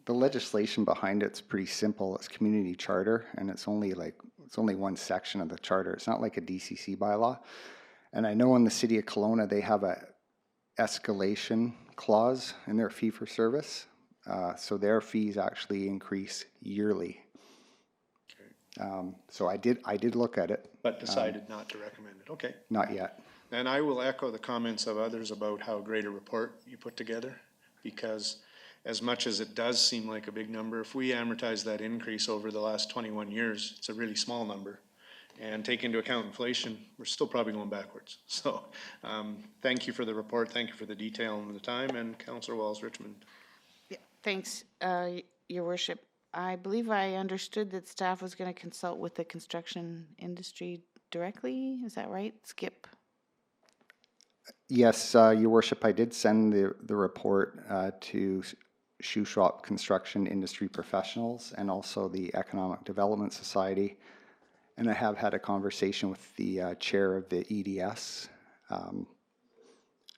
Speaker 6: the legislation behind it's pretty simple. It's community charter, and it's only like it's only one section of the charter. It's not like a DCC bylaw. And I know in the city of Kelowna, they have a escalation clause in their fee for service. So their fees actually increase yearly. So I did look at it,
Speaker 1: But decided not to recommend it, okay.
Speaker 6: not yet.
Speaker 1: And I will echo the comments of others about how great a report you put together, because as much as it does seem like a big number, if we amortize that increase over the last 21 years, it's a really small number. And take into account inflation, we're still probably going backwards. So thank you for the report, thank you for the detail and the time, and Councillor Walls-Richmond.
Speaker 2: Yeah, thanks, Your Worship. I believe I understood that staff was going to consult with the construction industry directly. Is that right? Skip?
Speaker 6: Yes, Your Worship, I did send the report to Shoe Shop Construction Industry Professionals and also the Economic Development Society. And I have had a conversation with the chair of the EDS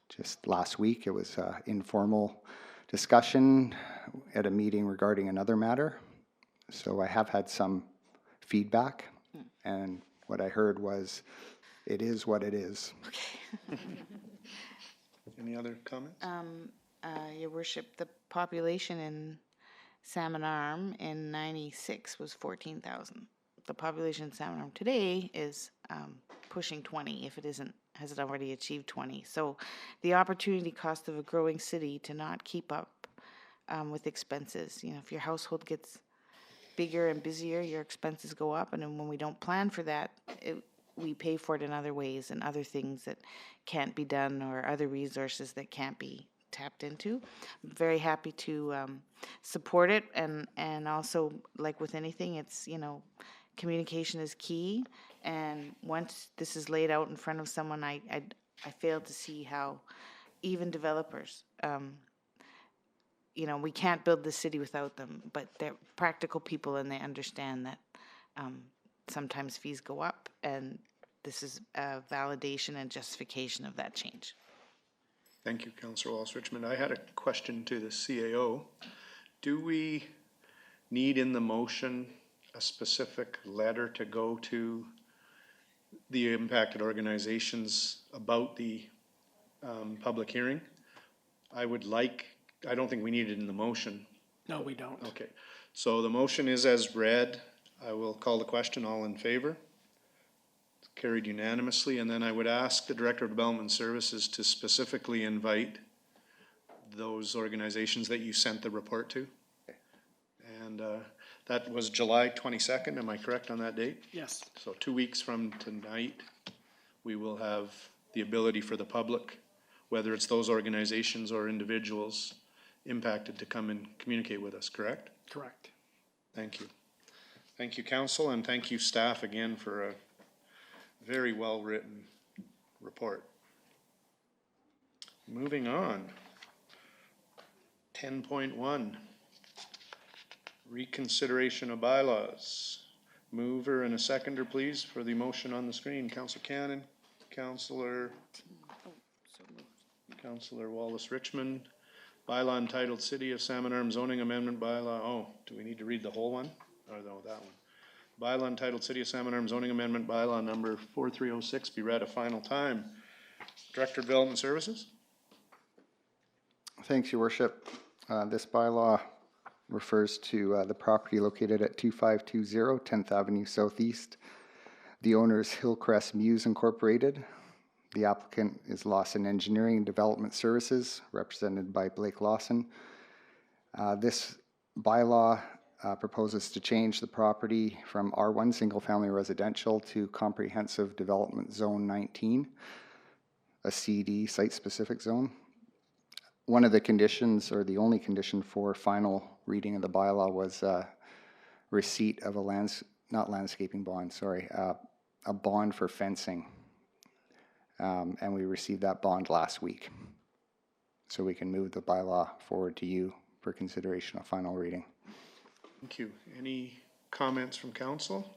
Speaker 6: just last week. It was an informal discussion at a meeting regarding another matter. So I have had some feedback, and what I heard was, it is what it is.
Speaker 1: Any other comments?
Speaker 2: Your Worship, the population in Salmon Arm in 96 was 14,000. The population in Salmon Arm today is pushing 20, if it hasn't already achieved 20. So the opportunity cost of a growing city to not keep up with expenses. You know, if your household gets bigger and busier, your expenses go up, and then when we don't plan for that, we pay for it in other ways and other things that can't be done, or other resources that can't be tapped into. I'm very happy to support it, and also, like with anything, it's, you know, communication is key, and once this is laid out in front of someone, I fail to see how even developers, you know, we can't build the city without them, but they're practical people and they understand that sometimes fees go up, and this is a validation and justification of that change.
Speaker 1: Thank you, Councillor Walls-Richmond. I had a question to the CAO. Do we need in the motion a specific letter to go to the impacted organizations about the public hearing? I don't think we need it in the motion.
Speaker 3: No, we don't.
Speaker 1: Okay, so the motion is as read. I will call the question. All in favor? It's carried unanimously. And then I would ask the Director of Development Services to specifically invite those organizations that you sent the report to. And that was July 22nd. Am I correct on that date?
Speaker 3: Yes.
Speaker 1: So 2 weeks from tonight, we will have the ability for the public, whether it's those organizations or individuals impacted, to come and communicate with us, correct?
Speaker 3: Correct.
Speaker 1: Thank you. Thank you, council, and thank you, staff, again for a very well-written report. Moving on. 10.1, reconsideration of bylaws. Mover and a seconder, please, for the motion on the screen. Councillor Cannon, Councillor Wallace-Richmond. Bylaw entitled City of Salmon Arm Zoning Amendment Bylaw. Oh, do we need to read the whole one? Or no, that one. Bylaw entitled City of Salmon Arm Zoning Amendment Bylaw number 4306 be read a final time. Director of Development Services.
Speaker 6: Thanks, Your Worship. This bylaw refers to the property located at 2520 10th Avenue Southeast. The owner is Hillcrest Muse Incorporated. The applicant is Lawson Engineering and Development Services, represented by Blake Lawson. This bylaw proposes to change the property from R1 Single Family Residential to Comprehensive Development Zone 19, a CD, Site-Specific Zone. One of the conditions, or the only condition for final reading of the bylaw, was receipt of a bond for fencing. And we received that bond last week. So we can move the bylaw forward to you for consideration of final reading.
Speaker 1: Thank you. Any comments from council?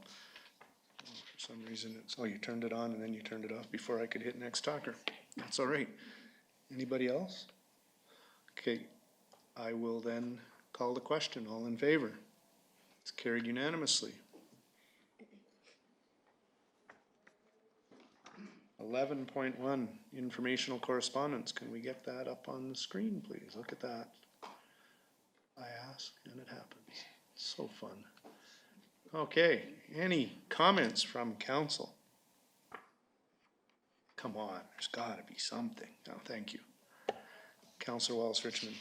Speaker 1: Oh, for some reason you turned it on and then you turned it off before I could hit next talker. That's all right. Anybody else? Okay, I will then call the question. All in favor? It's carried unanimously. 11.1, informational correspondence. Can we get that up on the screen, please? Look at that. I ask and it happens. It's so fun. Okay, any comments from council? Come on, there's gotta be something. No, thank you. Councilor Wallace Richmond.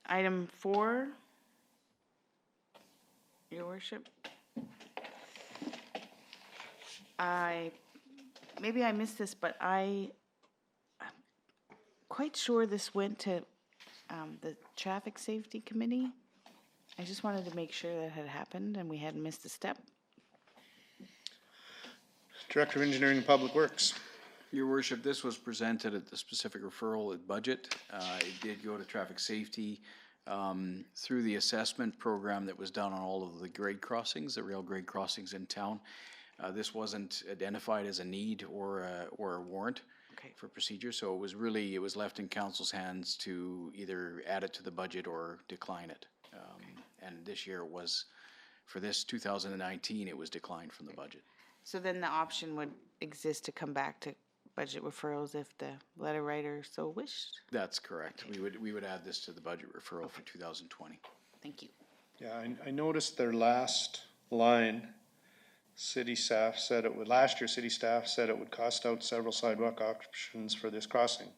Speaker 2: Item 4, Your Worship. Maybe I missed this, but I'm quite sure this went to the Traffic Safety Committee. I just wanted to make sure that had happened and we hadn't missed a step.
Speaker 1: Director of Engineering and Public Works.
Speaker 4: Your worship, this was presented at the specific referral at budget. It did go to traffic safety through the assessment program that was done on all of the grade crossings, the rail grade crossings in town. This wasn't identified as a need or a warrant for procedure, so it was left in council's hands to either add it to the budget or decline it. And this year for this 2019, it was declined from the budget.
Speaker 2: So then the option would exist to come back to budget referrals if the letter writer so wished?
Speaker 4: That's correct. We would add this to the budget referral for 2020.
Speaker 2: Thank you.
Speaker 1: Yeah, I noticed their last line, city staff said last year city staff said it would cost out several sidewalk options for this crossing.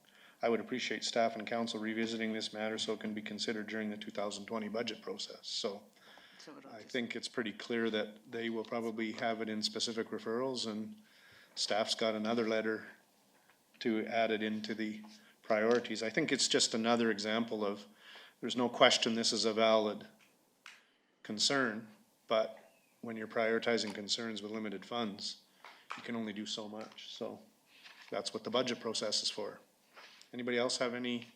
Speaker 1: I would appreciate staff and council revisiting this matter so it can be considered during the 2020 budget process. So I think it's pretty clear that they will probably have it in specific referrals, and staff's got another letter to add it into the priorities. I think it's just another example of, there's no question this is a valid concern, but when you're prioritizing concerns with limited funds, you can only do so much. So that's what the budget process is for. Anybody else have any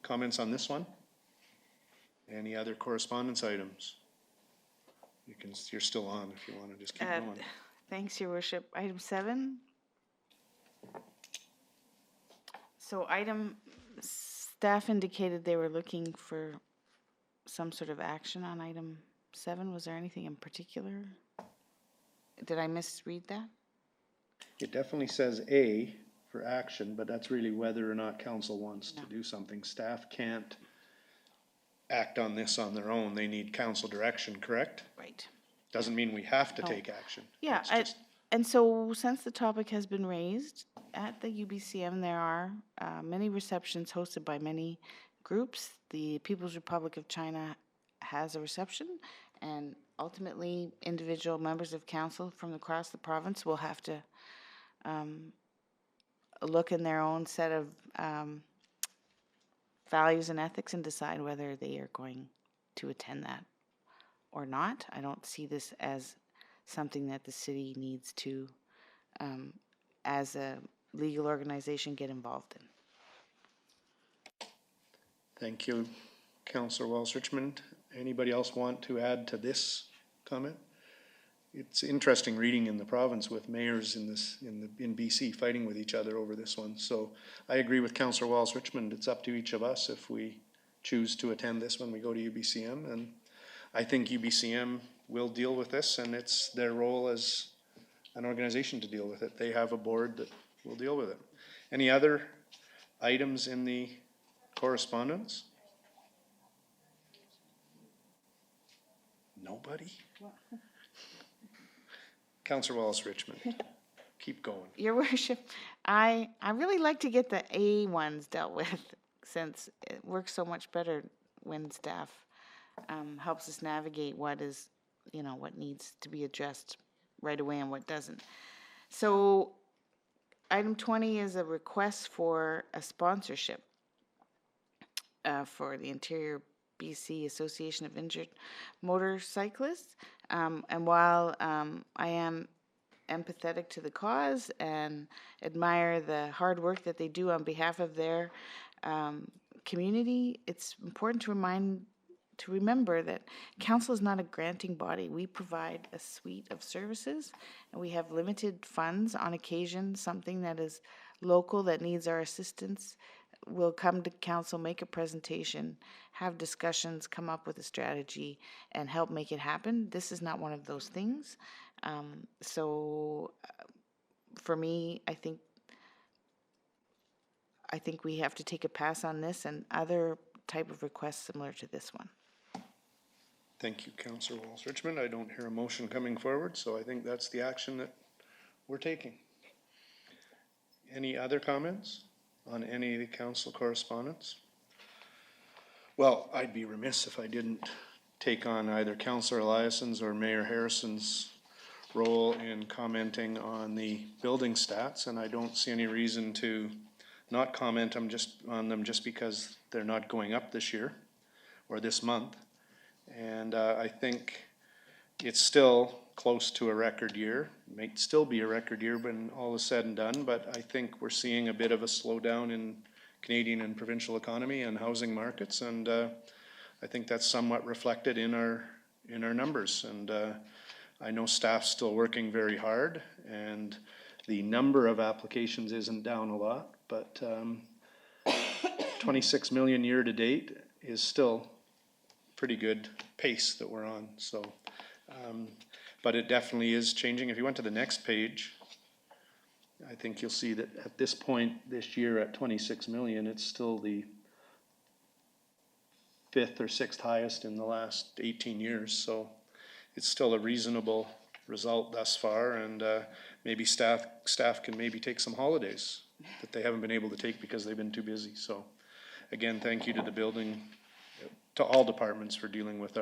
Speaker 1: comments on this one? Any other correspondence items? You're still on if you want to just keep going.
Speaker 2: Thanks, Your Worship. Item 7. So staff indicated they were looking for some sort of action on item 7. Was there anything in particular? Did I misread that?
Speaker 1: It definitely says A for action, but that's really whether or not council wants to do something. Staff can't act on this on their own. They need council direction, correct?
Speaker 2: Right.
Speaker 1: Doesn't mean we have to take action.
Speaker 2: Yeah,
Speaker 1: It's just-
Speaker 2: and so since the topic has been raised at the UBCM, there are many receptions hosted by many groups. The People's Republic of China has a reception, and ultimately individual members of council from across the province will have to look in their own set of values and ethics and decide whether they are going to attend that or not. I don't see this as something that the city needs to, as a legal organization, get involved in.
Speaker 1: Thank you, Councillor Wallace Richmond. Anybody else want to add to this comment? It's interesting reading in the province with mayors in BC fighting with each other over this one. So I agree with Councillor Wallace Richmond. It's up to each of us if we choose to attend this when we go to UBCM, and I think UBCM will deal with this, and it's their role as an organization to deal with it. They have a board that will deal with it. Any other items in the correspondence? Nobody? Councillor Wallace Richmond, keep going.
Speaker 2: Your Worship, I really like to get the A ones dealt with, since it works so much better when staff helps us navigate what is, what needs to be addressed right away and what doesn't. So item 20 is a request for a sponsorship for the Interior BC Association of Injured Motorcyclists. And while I am empathetic to the cause and admire the hard work that they do on behalf of their community, it's important to remember that council is not a granting body. We provide a suite of services, and we have limited funds. On occasion, something that is local that needs our assistance will come to council, make a presentation, have discussions, come up with a strategy, and help make it happen. This is not one of those things. So for me, I think we have to take a pass on this and other type of requests similar to this one.
Speaker 1: Thank you, Councillor Walsh-Richmond. I don't hear a motion coming forward, so I think that's the action that we're taking. Any other comments on any of the council correspondence? Well, I'd be remiss if I didn't take on either Councillor Eliasson's or Mayor Harrison's role in commenting on the building stats, and I don't see any reason to not comment on them just because they're not going up this year or this month. And I think it's still close to a record year. It might still be a record year when all is said and done, but I think we're seeing a bit of a slowdown in Canadian and provincial economy and housing markets, and I think that's somewhat reflected in our numbers. And I know staff's still working very hard, and the number of applications isn't down a lot, but 26 million year to date is still pretty good pace that we're on. So, but it definitely is changing. If you went to the next page, I think you'll see that at this point this year at 26 million, it's still the 5th or 6th highest in the last 18 years. So it's still a reasonable result thus far, and maybe staff can maybe take some holidays that they haven't been able to take because they've been too busy. So again, thank you to the building, to all departments for dealing with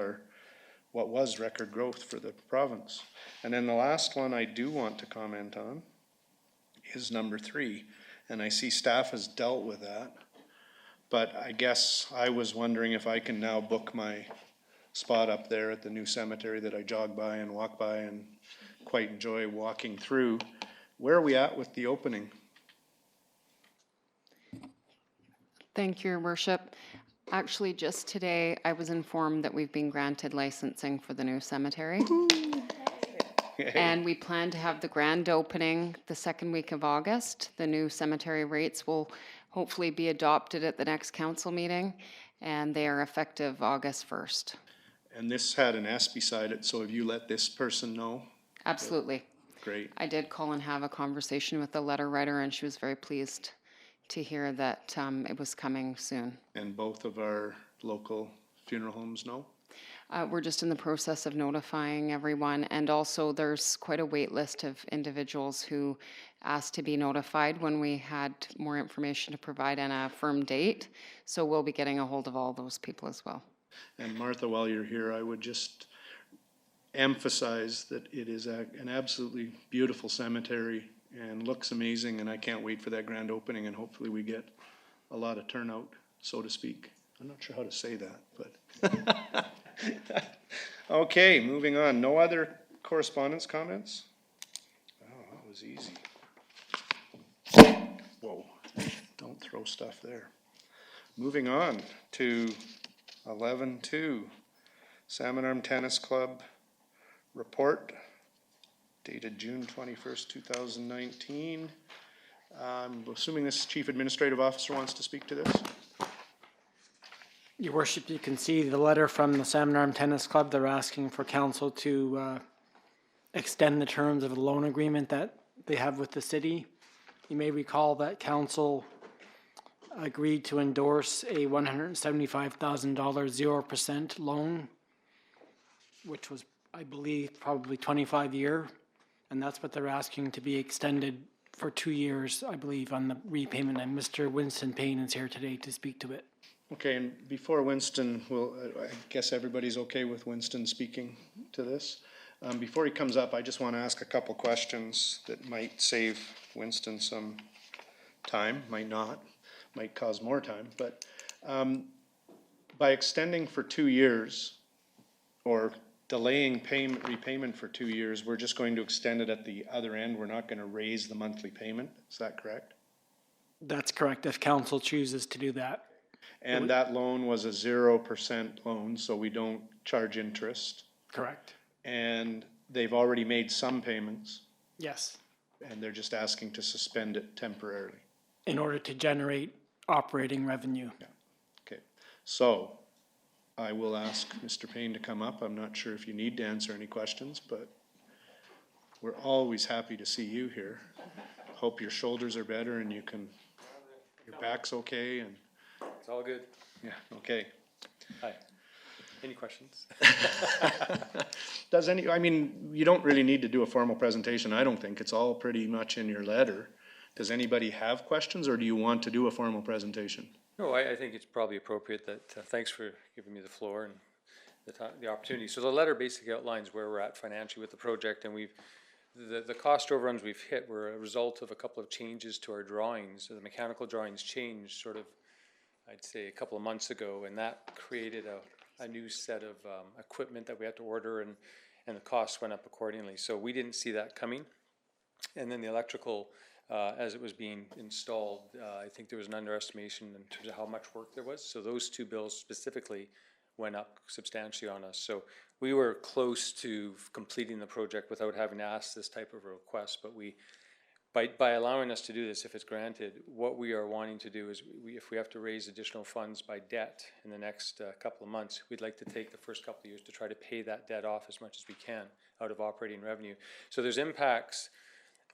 Speaker 1: what was record growth for the province. And then the last one I do want to comment on is number 3, and I see staff has dealt with that, but I guess I was wondering if I can now book my spot up there at the new cemetery that I jog by and walk by and quite enjoy walking through. Where are we at with the opening?
Speaker 10: Thank you, Your Worship. Actually, just today, I was informed that we've been granted licensing for the new cemetery. And we plan to have the grand opening the second week of August. The new cemetery rates will hopefully be adopted at the next council meeting, and they are effective August 1st.
Speaker 1: And this had an S beside it, so have you let this person know?
Speaker 10: Absolutely.
Speaker 1: Great.
Speaker 10: I did call and have a conversation with the letter writer, and she was very pleased to hear that it was coming soon.
Speaker 1: And both of our local funeral homes know?
Speaker 10: We're just in the process of notifying everyone, and also there's quite a wait list of individuals who asked to be notified when we had more information to provide and a firm date. So we'll be getting a hold of all those people as well.
Speaker 1: And Martha, while you're here, I would just emphasize that it is an absolutely beautiful cemetery and looks amazing, and I can't wait for that grand opening, and hopefully we get a lot of turnout, so to speak. I'm not sure how to say that, but okay, moving on. No other correspondence comments? Oh, that was easy. Whoa, don't throw stuff there. Moving on to 11.2, Salmon Arm Tennis Club report dated June 21st, 2019. I'm assuming this Chief Administrative Officer wants to speak to this.
Speaker 3: Your Worship, you can see the letter from the Salmon Arm Tennis Club. They're asking for council to extend the terms of the loan agreement that they have with the city. You may recall that council agreed to endorse a $175,000 0% loan, which was, I believe, probably 25-year, and that's what they're asking to be extended for 2 years, I believe, on the repayment. And Mr. Winston Payne is here today to speak to it.
Speaker 1: Okay, and before Winston, I guess everybody's okay with Winston speaking to this. Before he comes up, I just want to ask a couple questions that might save Winston some time, might not, might cause more time. But by extending for 2 years or delaying repayment for 2 years, we're just going to extend it at the other end. We're not going to raise the monthly payment. Is that correct?
Speaker 3: That's correct, if council chooses to do that.
Speaker 1: And that loan was a 0% loan, so we don't charge interest.
Speaker 3: Correct.
Speaker 1: And they've already made some payments,
Speaker 3: Yes.
Speaker 1: and they're just asking to suspend it temporarily.
Speaker 3: In order to generate operating revenue.
Speaker 1: Yeah. Okay, so I will ask Mr. Payne to come up. I'm not sure if you need to answer any questions, but we're always happy to see you here. Hope your shoulders are better and you can, your back's okay and,
Speaker 11: It's all good.
Speaker 1: yeah, okay.
Speaker 11: Hi. Any questions?
Speaker 1: Does any, I mean, you don't really need to do a formal presentation, I don't think. It's all pretty much in your letter. Does anybody have questions, or do you want to do a formal presentation?
Speaker 11: No, I think it's probably appropriate that, thanks for giving me the floor and the opportunity. So the letter basically outlines where we're at financially with the project, and the cost overruns we've hit were a result of a couple of changes to our drawings. So the mechanical drawings changed sort of, I'd say, a couple of months ago, and that created a new set of equipment that we had to order, and the costs went up accordingly. So we didn't see that coming. And then the electrical, as it was being installed, I think there was an underestimation in terms of how much work there was. So those two bills specifically went up substantially on us. So we were close to completing the project without having to ask this type of a request, but by allowing us to do this, if it's granted, what we are wanting to do is, if we have to raise additional funds by debt in the next couple of months, we'd like to take the first couple of years to try to pay that debt off as much as we can out of operating revenue. So there's impacts.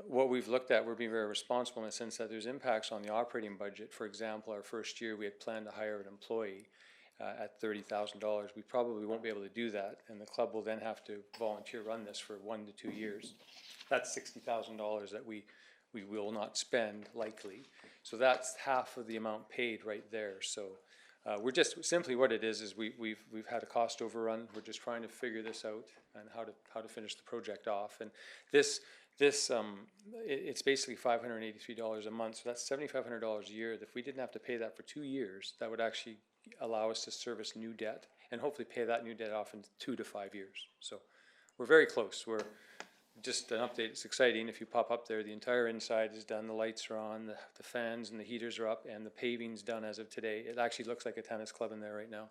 Speaker 11: What we've looked at, we're being very responsible in the sense that there's impacts on the operating budget. For example, our first year we had planned to hire an employee at $30,000. We probably won't be able to do that, and the club will then have to volunteer run this for 1 to 2 years. That's $60,000 that we will not spend likely. So that's half of the amount paid right there. So we're just simply, what it is we've had a cost overrun. We're just trying to figure this out and how to finish the project off. And it's basically $583 a month. So that's $7,500 a year. If we didn't have to pay that for 2 years, that would actually allow us to service new debt and hopefully pay that new debt off in 2 to 5 years. So we're very close. We're just an update. It's exciting. If you pop up there, the entire inside is done. The lights are on, the fans and the heaters are up, and the paving's done as of today. It actually looks like a tennis club in there right now.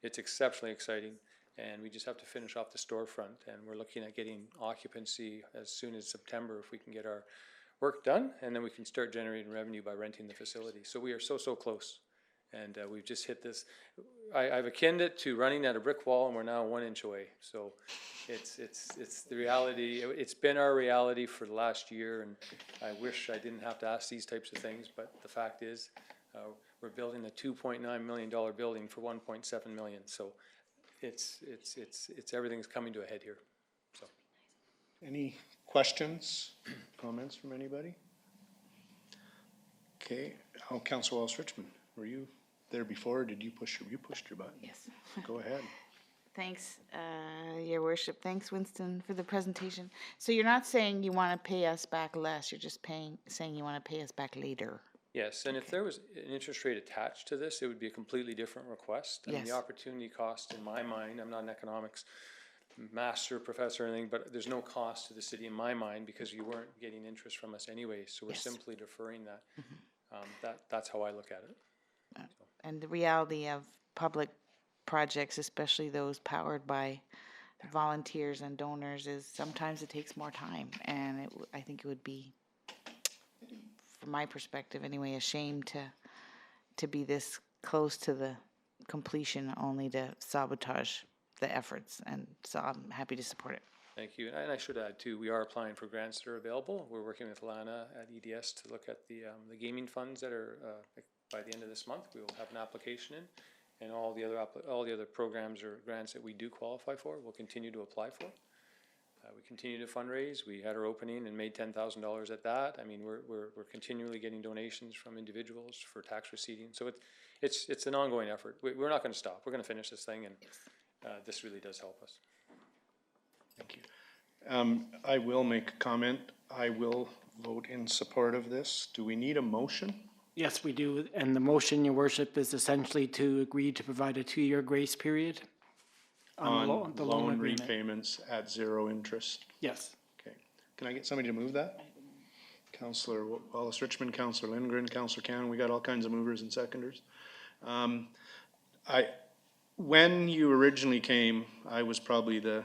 Speaker 11: It's exceptionally exciting, and we just have to finish off the storefront, and we're looking at getting occupancy as soon as September if we can get our work done, and then we can start generating revenue by renting the facility. So we are so close, and we've just hit this. I've akined it to running at a brick wall, and we're now 1 inch away. So it's the reality. It's been our reality for the last year, and I wish I didn't have to ask these types of things, but the fact is we're building a $2.9 million building for $1.7 million. So it's everything's coming to a head here. So
Speaker 1: Any questions, comments from anybody? Okay, Councilor Wallace-Richmond, were you there before, or did you pushed your button?
Speaker 2: Yes.
Speaker 1: Go ahead.
Speaker 2: Thanks, Your Worship. Thanks, Winston, for the presentation. So you're not saying you want to pay us back less, you're just saying you want to pay us back later.
Speaker 11: yes, and if there was an interest rate attached to this, it would be a completely different request. I mean, the
Speaker 2: Yes.
Speaker 11: opportunity cost, in my mind, I'm not an economics master, professor, or anything, but there's no cost to the city in my mind because you weren't getting interest from us anyway, so we're
Speaker 2: Yes.
Speaker 11: simply deferring that. That's how I look at it.
Speaker 2: And the reality of public projects, especially those powered by volunteers and donors, is sometimes it takes more time. And I think it would be, from my perspective anyway, a shame to be this close to the completion only to sabotage the efforts. And so I'm happy to support it.
Speaker 11: Thank you, and I should add too, we are applying for grants that are available. We're working with Lana at EDS to look at the gaming funds that are, by the end of this month, we will have an application in. And all the other programs or grants that we do qualify for, we'll continue to apply for. We continue to fundraise. We had our opening and made $10,000 at that. I mean, we're continually getting donations from individuals for tax receipting. So it's an ongoing effort. We're not going to stop. We're going to finish this thing, and this really does help us.
Speaker 1: Thank you. I will make a comment. I will vote in support of this. Do we need a motion?
Speaker 3: Yes, we do, and the motion, Your Worship, is essentially to agree to provide a 2-year grace period
Speaker 1: On
Speaker 3: the
Speaker 1: loan
Speaker 3: agreement.
Speaker 1: repayments at 0 interest?
Speaker 3: Yes.
Speaker 1: Okay. Can I get somebody to move that? Councillor Wallace-Richmond, Councillor Lindgren, Councillor Cannon, we got all kinds of movers and seconders. When you originally came, I was probably the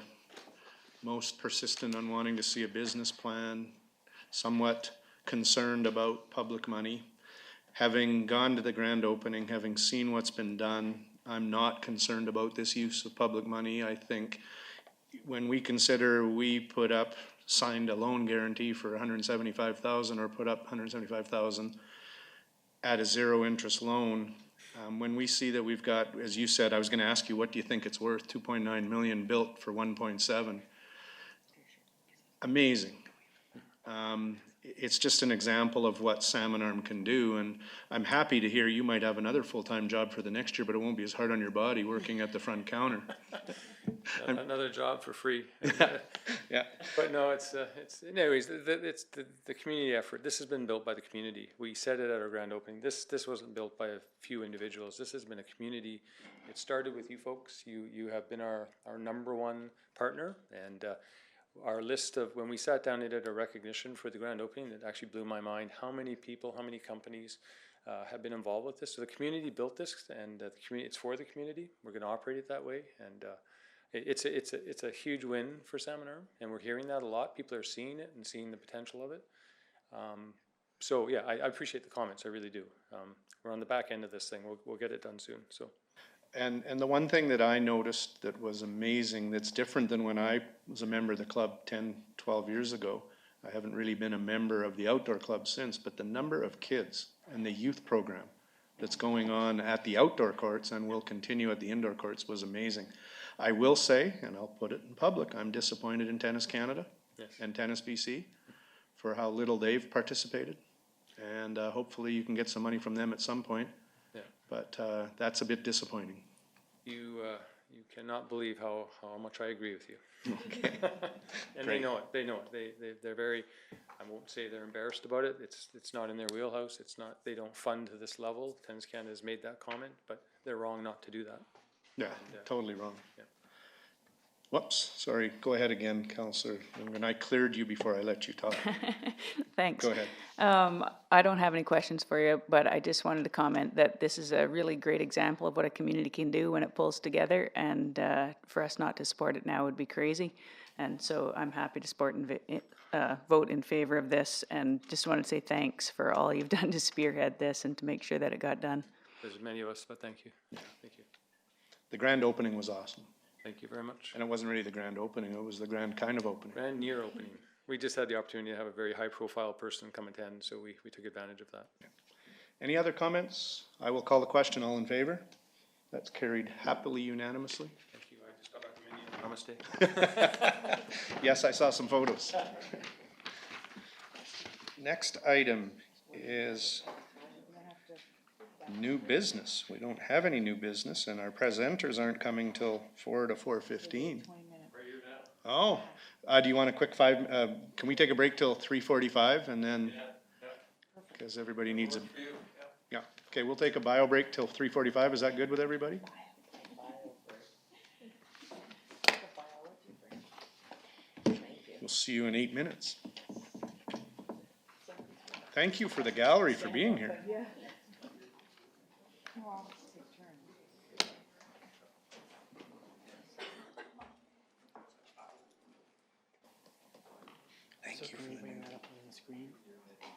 Speaker 1: most persistent on wanting to see a business plan, somewhat concerned about public money. Having gone to the grand opening, having seen what's been done, I'm not concerned about this use of public money. I think when we consider we put up signed a loan guarantee for $175,000 or put up $175,000 at a zero interest loan. When we see that we've got, as you said, I was gonna ask you, what do you think it's worth? 2.9 million built for 1.7. Amazing. It's just an example of what Salmon Arm can do, and I'm happy to hear you might have another full-time job for the next year, but it won't be as hard on your body working at the front counter.
Speaker 11: Another job for free.
Speaker 1: Yeah.
Speaker 11: But no, it's anyways, it's the community effort. This has been built by the community. We said it at our grand opening. This wasn't built by a few individuals. This has been a community. It started with you folks. You have been our number one partner, and our list of, when we sat down and did a recognition for the grand opening, it actually blew my mind how many people, how many companies have been involved with this. So the community built this, and the community, it's for the community. We're going to operate it that way, and it's a huge win for Salmon Arm, and we're hearing that a lot. People are seeing it and seeing the potential of it. So yeah, I appreciate the comments. I really do. We're on the back end of this thing. We'll get it done soon. So.
Speaker 1: And the one thing that I noticed that was amazing, that's different than when I was a member of the club 10, 12 years ago. I haven't really been a member of the outdoor club since, but the number of kids and the youth program that's going on at the outdoor courts and will continue at the indoor courts was amazing. I will say, and I'll put it in public, I'm disappointed in Tennis Canada and Tennis BC for how little they've participated. And hopefully you can get some money from them at some point. Yeah. But that's a bit disappointing.
Speaker 11: You cannot believe how much I agree with you.
Speaker 1: Okay.
Speaker 11: And
Speaker 1: Great.
Speaker 11: they know it. They know it. They're very. I won't say they're embarrassed about it. It's not in their wheelhouse. It's not. They don't fund to this level. Tennis Canada has made that comment, but they're wrong not to do that.
Speaker 1: Yeah, totally wrong.
Speaker 11: Yeah.
Speaker 1: Whoops, sorry. Go ahead again, Councillor. And I cleared you before I let you talk.
Speaker 5: Thanks.
Speaker 1: Go ahead.
Speaker 5: I don't have any questions for you, but I just wanted to comment that this is a really great example of what a community can do when it pulls together, and for us not to support it now would be crazy. And so I'm happy to support and vote in favor of this, and just want to say thanks for all you've done to spearhead this and to make sure that it got done.
Speaker 11: There's many of us, but thank you. Yeah. Thank you.
Speaker 1: The grand opening was awesome.
Speaker 11: Thank you very much.
Speaker 1: And it wasn't really the grand opening, it was the grand kind of opening.
Speaker 11: Grand near opening. We just had the opportunity to have a very high-profile person come attend, so we took advantage of that.
Speaker 1: Yeah. Any other comments? I will call the question. All in favor? That's carried happily unanimously.
Speaker 11: Thank you. I just got back from India. Namaste.
Speaker 1: Yes, I saw some photos. Next item is new business. We don't have any new business, and our presenters aren't coming till 4 to 4:15. Oh, do you want a quick can we take a break till 3:45 and then, because everybody needs a, yeah, okay, we'll take a bio break till 3:45. Is that good with everybody? We'll see you in 8 minutes. Thank you for the gallery for being here. Thank you for the new.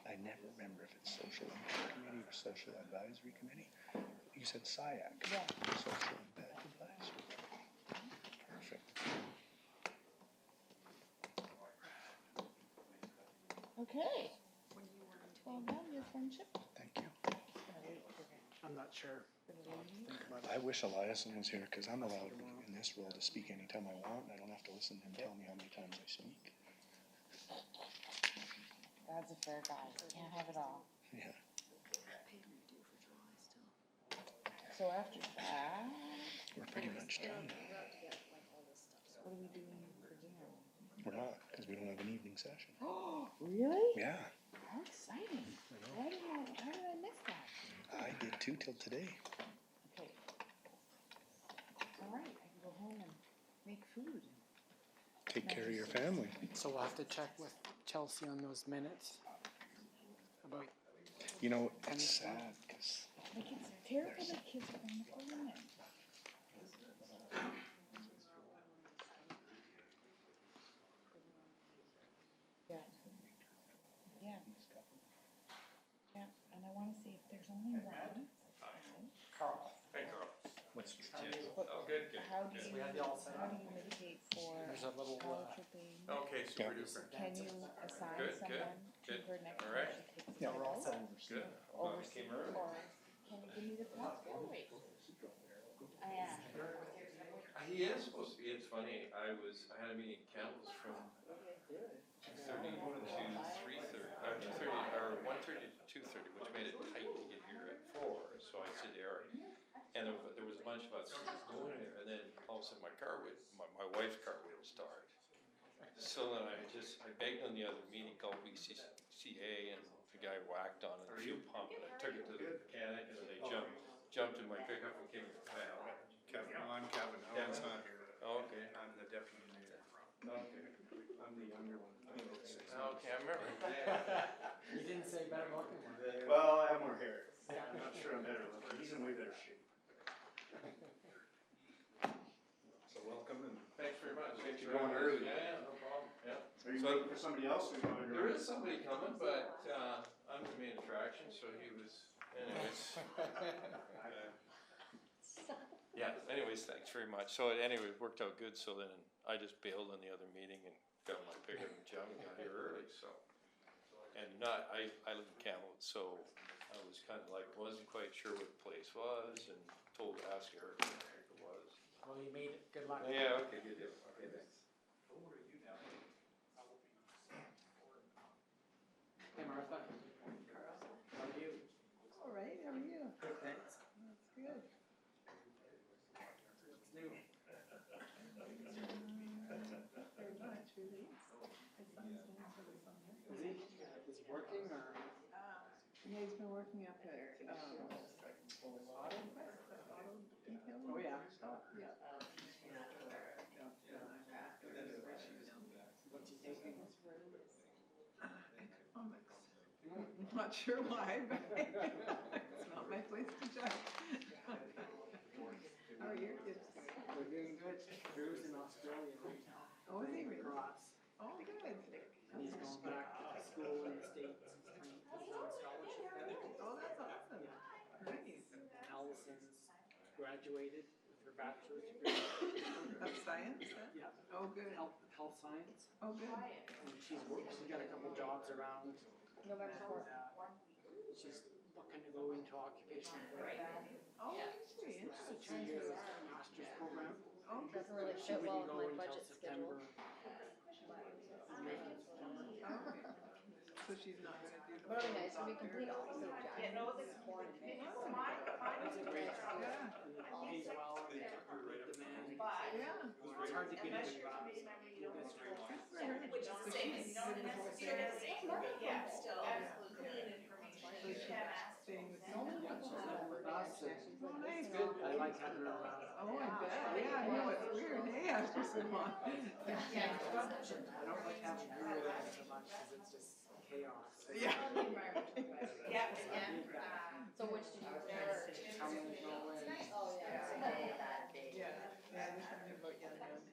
Speaker 1: I never remember if it's social impact committee or social advisory committee. You said SIAC. Yeah. Social impact advisory. Perfect.
Speaker 2: Okay. Well done, your friendship.
Speaker 1: Thank you.
Speaker 3: I'm not sure.
Speaker 1: I wish Eliason was here because I'm allowed in this role to speak anytime I want. I don't have to listen to him tell me how many times I speak.
Speaker 2: God's a fair guy. Can't have it all.
Speaker 1: Yeah.
Speaker 2: So after that,
Speaker 1: We're pretty much done.
Speaker 2: what are we doing for dinner?
Speaker 1: We're not, because we don't have an evening session.
Speaker 2: Oh, really?
Speaker 1: Yeah,
Speaker 2: How exciting. How did I miss that?
Speaker 1: I did too till today.
Speaker 2: Okay. All right, I can go home and make food.
Speaker 1: Take care of your family.
Speaker 3: So we'll have to check with Chelsea on those minutes about.
Speaker 1: You know, it's sad because
Speaker 2: My kids are terrible. The kids are on the phone. Yeah. Yeah. Yeah, and I want to see if there's only one.
Speaker 11: Carl. Hey, Carl.
Speaker 1: what's
Speaker 2: But how do you mitigate for
Speaker 3: There's a little,
Speaker 2: tripping.
Speaker 11: Okay,
Speaker 1: Yeah.
Speaker 11: super duper.
Speaker 2: Can you assign
Speaker 11: Good,
Speaker 2: someone to
Speaker 11: good.
Speaker 2: her next
Speaker 11: All
Speaker 2: time
Speaker 11: right.
Speaker 2: she takes
Speaker 3: yeah,
Speaker 2: the
Speaker 3: we're all
Speaker 2: vote?
Speaker 3: set over.
Speaker 11: Good. Well, we came early.
Speaker 2: Or can you give me the passport? I am.
Speaker 11: He is supposed to be, it's funny, I had a meeting in Campbell's from 2:30 to 3:30, 1:30 to 2:30, which made it tight to get here at 4, so I said to Eric, and there was a bunch of us going there, and then all of a sudden my wife's car wouldn't start. So then I begged on the other meeting, called BCCA, and the guy whacked on a fuel pump, and I took it to the mechanic, and they jumped in my pickup and came, well,
Speaker 1: Kevin, Alan's not here.
Speaker 11: okay.
Speaker 1: I'm the deputy mayor.
Speaker 11: Okay.
Speaker 1: I'm the younger one.
Speaker 11: Okay, I remember.
Speaker 3: You didn't say better looking one.
Speaker 1: Well, I have more hair. I'm not sure I'm better looking. He's in way better shape. So welcome and
Speaker 11: Thanks very much.
Speaker 1: Thanks for going early.
Speaker 11: Yeah, no problem, yeah.
Speaker 1: are you
Speaker 11: So-
Speaker 1: waiting for somebody else? Or you want to go?
Speaker 11: There is somebody coming, but, I'm the main attraction, so he was, anyways. Yeah, anyways, thanks very much. So anyway, it worked out good, so then I just bailed on the other meeting and got my pickup and job and got here early, so. And I live in Kamloops, so I was kind of like, wasn't quite sure what the place was, and asked Eric what it was.
Speaker 3: Well, you made it. Good luck.
Speaker 11: Yeah, okay, good deal, okay, thanks.
Speaker 3: Hey, Martha. How are you?
Speaker 12: All right, how are you?
Speaker 3: Good, thanks.
Speaker 12: That's good.
Speaker 3: What's new?
Speaker 12: Very much, really. My son's doing for the summer.
Speaker 3: Is he working or?
Speaker 12: Yeah, he's been working up at, Auto detailing.
Speaker 3: Oh, yeah.
Speaker 12: Oh, yeah.
Speaker 3: What's he taking?
Speaker 12: Economics. I'm not sure why, but it's not my place to judge. How are your kids?
Speaker 3: We're doing good. Drew's in Australia right now.
Speaker 12: Oh, is he really?
Speaker 3: Cross.
Speaker 12: Oh, good.
Speaker 3: And he's going back to school in the States. He's on scholarship there.
Speaker 12: Oh, that's awesome. Nice.
Speaker 3: Allison's graduated with her bachelor's degree.
Speaker 12: Of science, huh?
Speaker 3: Yeah.
Speaker 12: Oh, good.
Speaker 3: Health science.
Speaker 12: Oh, good.
Speaker 3: And she's got a couple jobs around. And, she's looking to go into occupational therapy.
Speaker 12: Oh, that's very
Speaker 3: So
Speaker 12: interesting.
Speaker 3: 2 years master's program.
Speaker 12: Oh, good.
Speaker 13: Doesn't really
Speaker 3: She
Speaker 13: fit well
Speaker 3: wouldn't
Speaker 13: with
Speaker 3: go
Speaker 13: my
Speaker 3: until
Speaker 13: budget
Speaker 3: September.
Speaker 13: schedule.
Speaker 12: Okay. So she's not gonna do the.
Speaker 13: But I mean, it's gonna be complete opposite of Jack.
Speaker 3: It's a great job.
Speaker 12: Yeah.
Speaker 3: And it pays well and it's a good demand.
Speaker 12: Yeah.
Speaker 3: It's hard to get into jobs.
Speaker 12: Which is the same as
Speaker 13: Yeah, still.
Speaker 12: staying with
Speaker 3: Yeah,
Speaker 12: you.
Speaker 3: she's living with us and
Speaker 12: Oh, nice.
Speaker 3: it's good. I like having her around.
Speaker 12: Oh, I bet. Yeah, I know, it's weird, hey, after so long.
Speaker 3: I don't like having her around so much because it's just chaos.
Speaker 12: Yeah.
Speaker 13: So which did you prefer?
Speaker 3: Come and go and
Speaker 13: Oh, yeah.
Speaker 12: Yeah, there's something about young thing.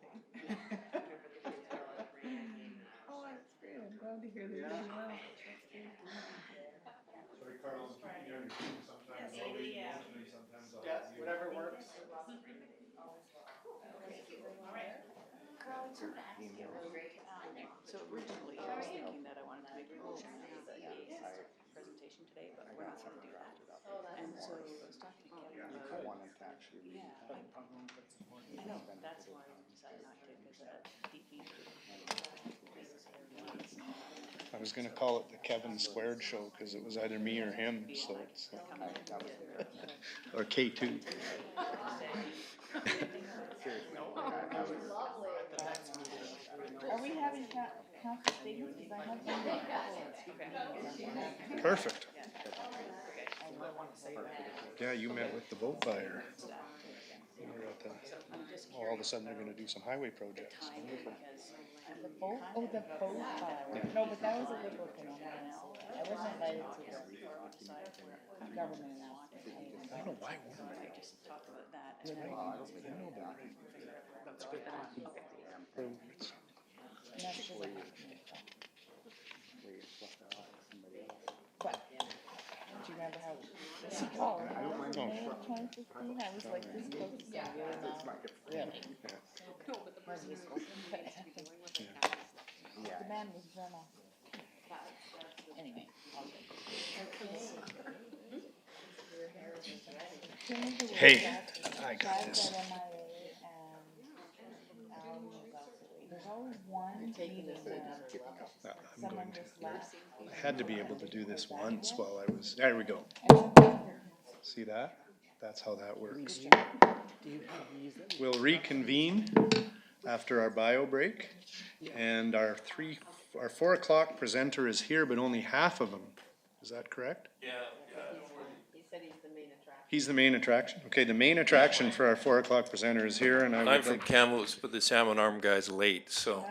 Speaker 12: Oh, that's great, I'm glad to hear they're doing well. That's good.
Speaker 1: Sorry, Carl, I'm keeping you on your feet. Sometimes I'll read emotionally, sometimes I'll.
Speaker 3: yeah, whatever works.
Speaker 5: So originally, I was thinking that I wanted to make a motion for the presentation today, but we're not gonna do that. And so I was talking to Kevin
Speaker 6: I
Speaker 5: about,
Speaker 6: wanted to actually read
Speaker 5: yeah, I know, that's why I decided not to, because that DP.
Speaker 1: I was gonna call it the Kevin Squared Show, cause it was either me or him, so it's, or K2.
Speaker 2: Are we having council statements? Because I have them.
Speaker 1: Perfect. Yeah, you met with the boat buyer. You were at the- All of a sudden, they're gonna do some highway projects.
Speaker 2: The boat, oh, the boat fire. No, but that was a liberal phenomenon. I wasn't invited to the government announcement.
Speaker 1: I don't know why we're.
Speaker 5: I just talked about that. And then
Speaker 3: That's a good point.
Speaker 1: It's-
Speaker 2: And that's just like- But, do you remember how Oh, May of 2015, I was like this close to saying, really not, really. When he's open, but the man was run off. Anyway, all good.
Speaker 1: Hey, I got this.
Speaker 2: Chad's at MIA and Alan was out away. There's always one meeting where someone just left.
Speaker 1: I had to be able to do this once while I was, there we go. See that? That's how that works. We'll reconvene after our bio break, and our 4 o'clock presenter is here, but only half of them. Is that correct?
Speaker 9: He said he's the main attraction.
Speaker 1: He's the main attraction? Okay, the main attraction for our 4 o'clock presenter is here, and I
Speaker 7: I'm
Speaker 1: would
Speaker 7: from
Speaker 1: like,
Speaker 7: Kamloops, but the Salmon Arm guy's late, so.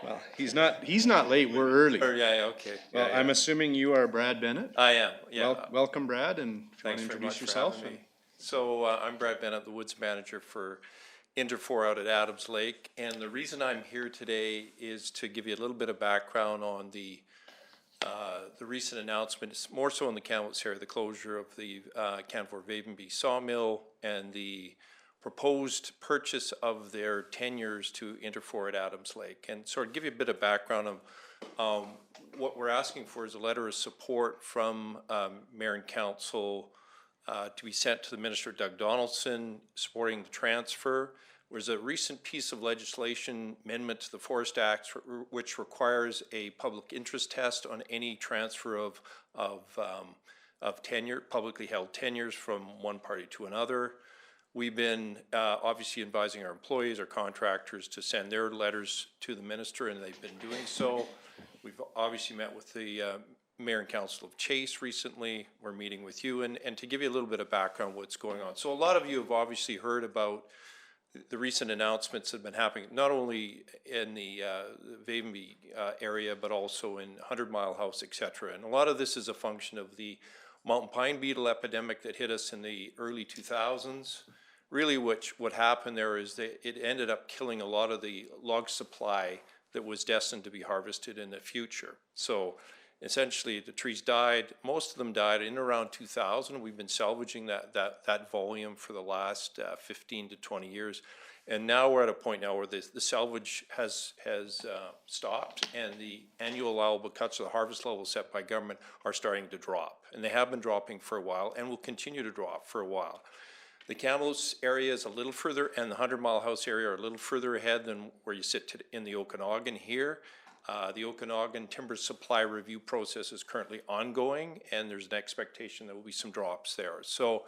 Speaker 1: well, he's not late, we're early.
Speaker 7: Or, yeah, okay.
Speaker 1: Well,
Speaker 7: Yeah,
Speaker 1: I'm
Speaker 7: yeah.
Speaker 1: assuming you are Brad Bennett?
Speaker 7: I am, yeah.
Speaker 1: Welcome, Brad, and if you want
Speaker 7: Thanks
Speaker 1: to
Speaker 7: very
Speaker 1: introduce
Speaker 7: much for
Speaker 1: yourself.
Speaker 7: having me. So, I'm Brad Bennett, the Woods Manager for Inter4 out at Adams Lake. And the reason I'm here today is to give you a little bit of background on the recent announcements, more so in the Kamloops area, the closure of the Canfor Vavenby sawmill and the proposed purchase of their tenures to Inter4 at Adams Lake. And sort of give you a bit of background of what we're asking for is a letter of support from Mayor and Council to be sent to the Minister Doug Donaldson supporting the transfer. There's a recent piece of legislation, amendment to the Forest Act, which requires a public interest test on any transfer of tenure, publicly held tenures from one party to another. We've been obviously advising our employees, our contractors to send their letters to the minister, and they've been doing so. We've obviously met with the Mayor and Council of Chase recently. We're meeting with you, and to give you a little bit of background on what's going on. So a lot of you have obviously heard about the recent announcements that have been happening, not only in the Vavenby area, but also in 100 Mile House, et cetera. And a lot of this is a function of the mountain pine beetle epidemic that hit us in the early 2000s. Really what happened there is that it ended up killing a lot of the log supply that was destined to be harvested in the future. So essentially the trees died, most of them died in around 2000. We've been salvaging that volume for the last 15 to 20 years. And now we're at a point now where the salvage has stopped, and the annual allowable cuts of the harvest level set by government are starting to drop. And they have been dropping for a while and will continue to drop for a while. The Kamloops area is a little further, and the 100 Mile House area are a little further ahead than where you sit in the Okanagan here. The Okanagan timber supply review process is currently ongoing, and there's an expectation there will be some drops there. So,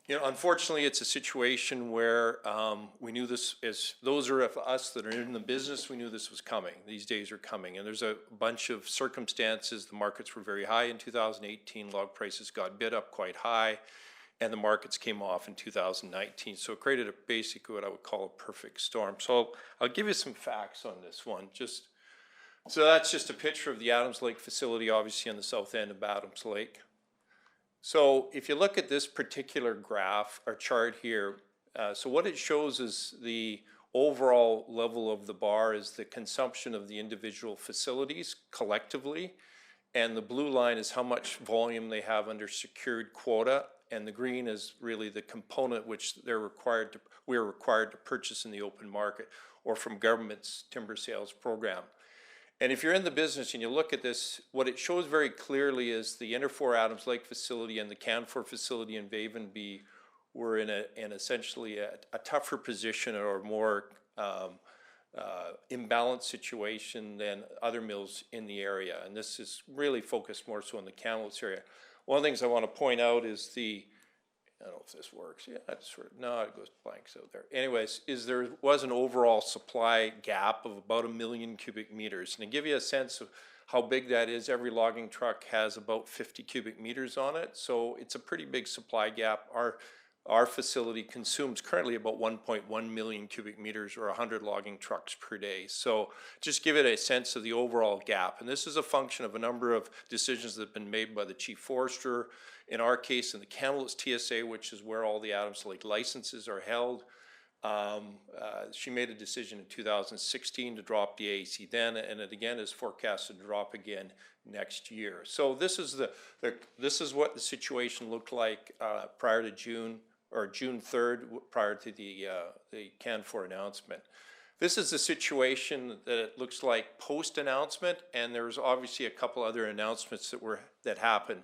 Speaker 7: you know, unfortunately, it's a situation where we knew this, as those of us that are in the business, we knew this was coming. These days are coming, and there's a bunch of circumstances. The markets were very high in 2018. Log prices got bid up quite high, and the markets came off in 2019. So it created basically what I would call a perfect storm. So I'll give you some facts on this one. So that's just a picture of the Adams Lake facility, obviously on the south end of Adams Lake. So if you look at this particular graph or chart here, so what it shows is the overall level of the bar is the consumption of the individual facilities collectively, and the blue line is how much volume they have under secured quota, and the green is really the component which we're required to purchase in the open market or from government's timber sales program. And if you're in the business and you look at this, what it shows very clearly is the Inter4 Adams Lake facility and the Canfor facility in Vavenby were in essentially a tougher position or more imbalanced situation than other mills in the area. And this is really focused more so in the Kamloops area. One of the things I want to point out is I don't know if this works. Yeah, that's no, it goes blanks out there. Anyways, there was an overall supply gap of about 1 million cubic meters. And to give you a sense of how big that is, every logging truck has about 50 cubic meters on it. So it's a pretty big supply gap. Our facility consumes currently about 1.1 million cubic meters or 100 logging trucks per day. So just give it a sense of the overall gap. And this is a function of a number of decisions that have been made by the Chief Forester. In our case, in the Kamloops TSA, which is where all the Adams Lake licenses are held, She made a decision in 2016 to drop the AAC then, and it again is forecasted to drop again next year. So this is this is what the situation looked like prior to June 3rd, prior to the CAN4 announcement. This is the situation that it looks like post-announcement, and there's obviously a couple other announcements that happened.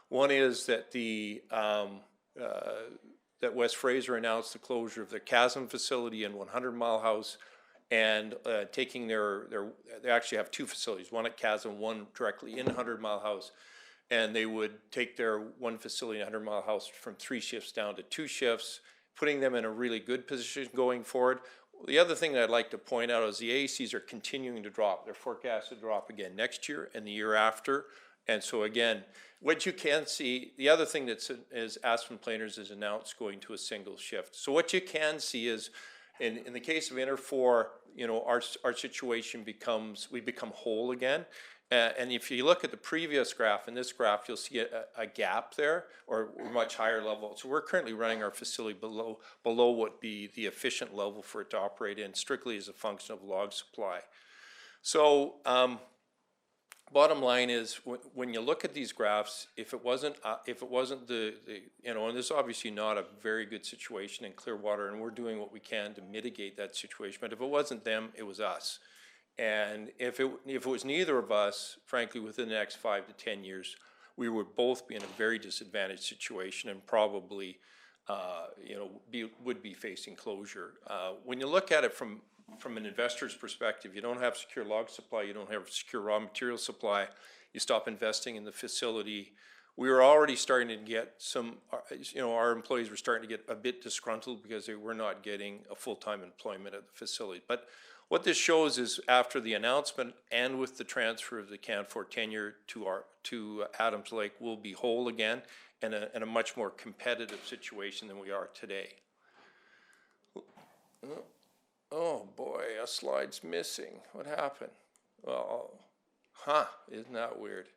Speaker 7: One is that that West Fraser announced the closure of their Chasm facility in 100 Mile House, and taking they actually have two facilities, one at Chasm, one directly in 100 Mile House, and they would take their one facility in 100 Mile House from 3 shifts down to 2 shifts, putting them in a really good position going forward. The other thing that I'd like to point out is the AACs are continuing to drop. They're forecast to drop again next year and the year after. And so again, what you can see, the other thing is Aspen Planers is announced going to a single shift. So what you can see is, in the case of Inter4, you know, our situation we become whole again. And if you look at the previous graph, in this graph, you'll see a gap there, or a much higher level. So we're currently running our facility below what would be the efficient level for it to operate in, strictly as a function of log supply. So bottom line is, when you look at these graphs, if it wasn't the you know, and this is obviously not a very good situation in Clearwater, and we're doing what we can to mitigate that situation, but if it wasn't them, it was us. And if it was neither of us, frankly, within the next 5 to 10 years, we would both be in a very disadvantaged situation and probably, you know, would be facing closure. When you look at it from an investor's perspective, you don't have secure log supply, you don't have secure raw material supply, you stop investing in the facility. We were already starting to get some, you know, our employees were starting to get a bit disgruntled because they were not getting a full-time employment at the facility. But what this shows is, after the announcement and with the transfer of the CAN4 tenure to Adams Lake, we'll be whole again and in a much more competitive situation than we are today. Oh boy, a slide's missing. What happened? Well, isn't that weird?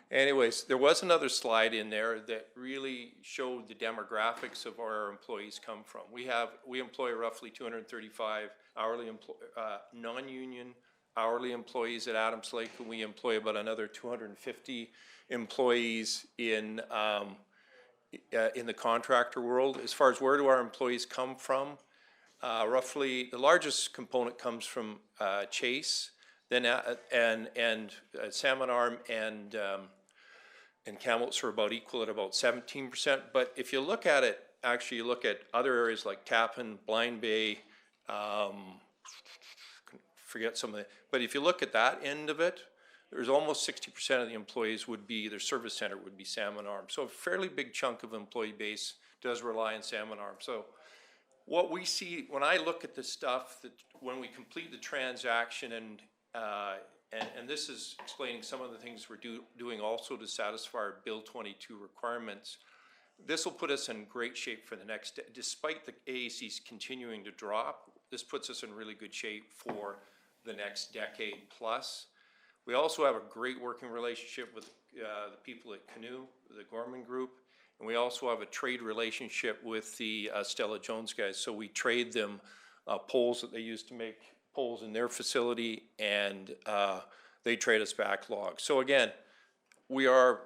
Speaker 7: Anyways, there was another slide in there that really showed the demographics of where our employees come from. We employ roughly 235 hourly non-union hourly employees at Adams Lake, and we employ about another 250 employees in the contractor world. As far as where do our employees come from, roughly the largest component comes from Chase, then and Salmon Arm and Kamloops are about equal at about 17%. But if you look at it, actually you look at other areas like Tappan, Blind Bay, forget some of the, but if you look at that end of it, there's almost 60% of the employees would be, their service center would be Salmon Arm. So a fairly big chunk of employee base does rely on Salmon Arm. So what we see, when I look at the stuff that when we complete the transaction, and this is explaining some of the things we're doing also to satisfy our Bill 22 requirements, this will put us in great shape for the next, despite the AACs continuing to drop, this puts us in really good shape for the next decade plus. We also have a great working relationship with the people at Canoe, the Gorman Group, and we also have a trade relationship with the Stella Jones guys. So we trade them poles that they use to make poles in their facility, and they trade us back logs. So again, we are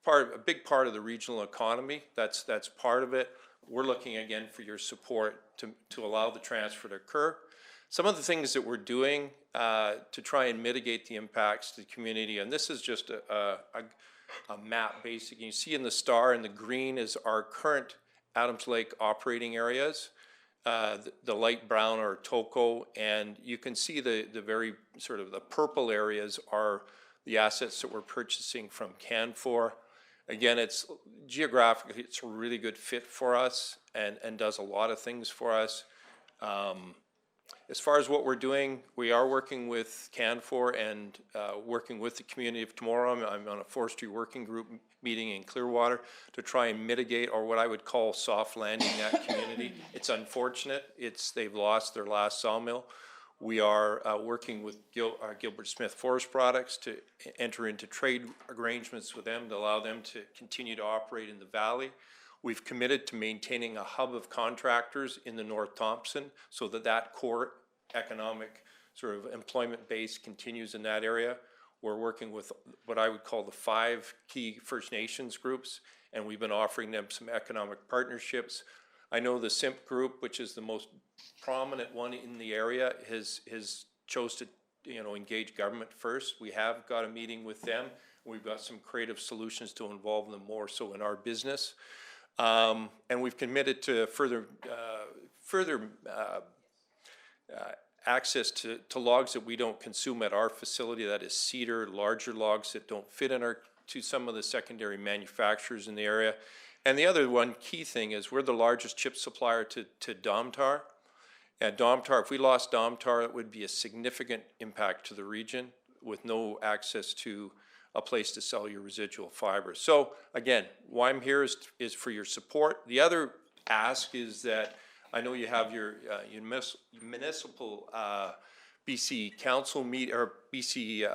Speaker 7: a big part of the regional economy. That's part of it. We're looking again for your support to allow the transfer to occur. Some of the things that we're doing to try and mitigate the impacts to the community, and this is just a map basically. You see in the star in the green is our current Adams Lake operating areas. The light brown are Toco, and you can see the very sort of the purple areas are the assets that we're purchasing from CAN4. Again, it's geographically, it's a really good fit for us and does a lot of things for us. As far as what we're doing, we are working with CAN4 and working with the community of tomorrow. I'm on a forestry working group meeting in Clearwater to try and mitigate, or what I would call soft landing, that community. It's unfortunate. They've lost their last sawmill. We are working with Gilbert Smith Forest Products to enter into trade arrangements with them to allow them to continue to operate in the valley. We've committed to maintaining a hub of contractors in the North Thompson so that that core economic sort of employment base continues in that area. We're working with what I would call the 5 key First Nations groups, and we've been offering them some economic partnerships. I know the SIMP group, which is the most prominent one in the area, has chose to, engage government first. We have got a meeting with them. We've got some creative solutions to involve them more so in our business. And we've committed to further access to logs that we don't consume at our facility, that is cedar, larger logs that don't fit to some of the secondary manufacturers in the area. And the other one key thing is we're the largest chip supplier to Domtar. And Domtar, if we lost Domtar, it would be a significant impact to the region with no access to a place to sell your residual fiber. So again, why I'm here is for your support. The other ask is that I know you have your municipal BC council BC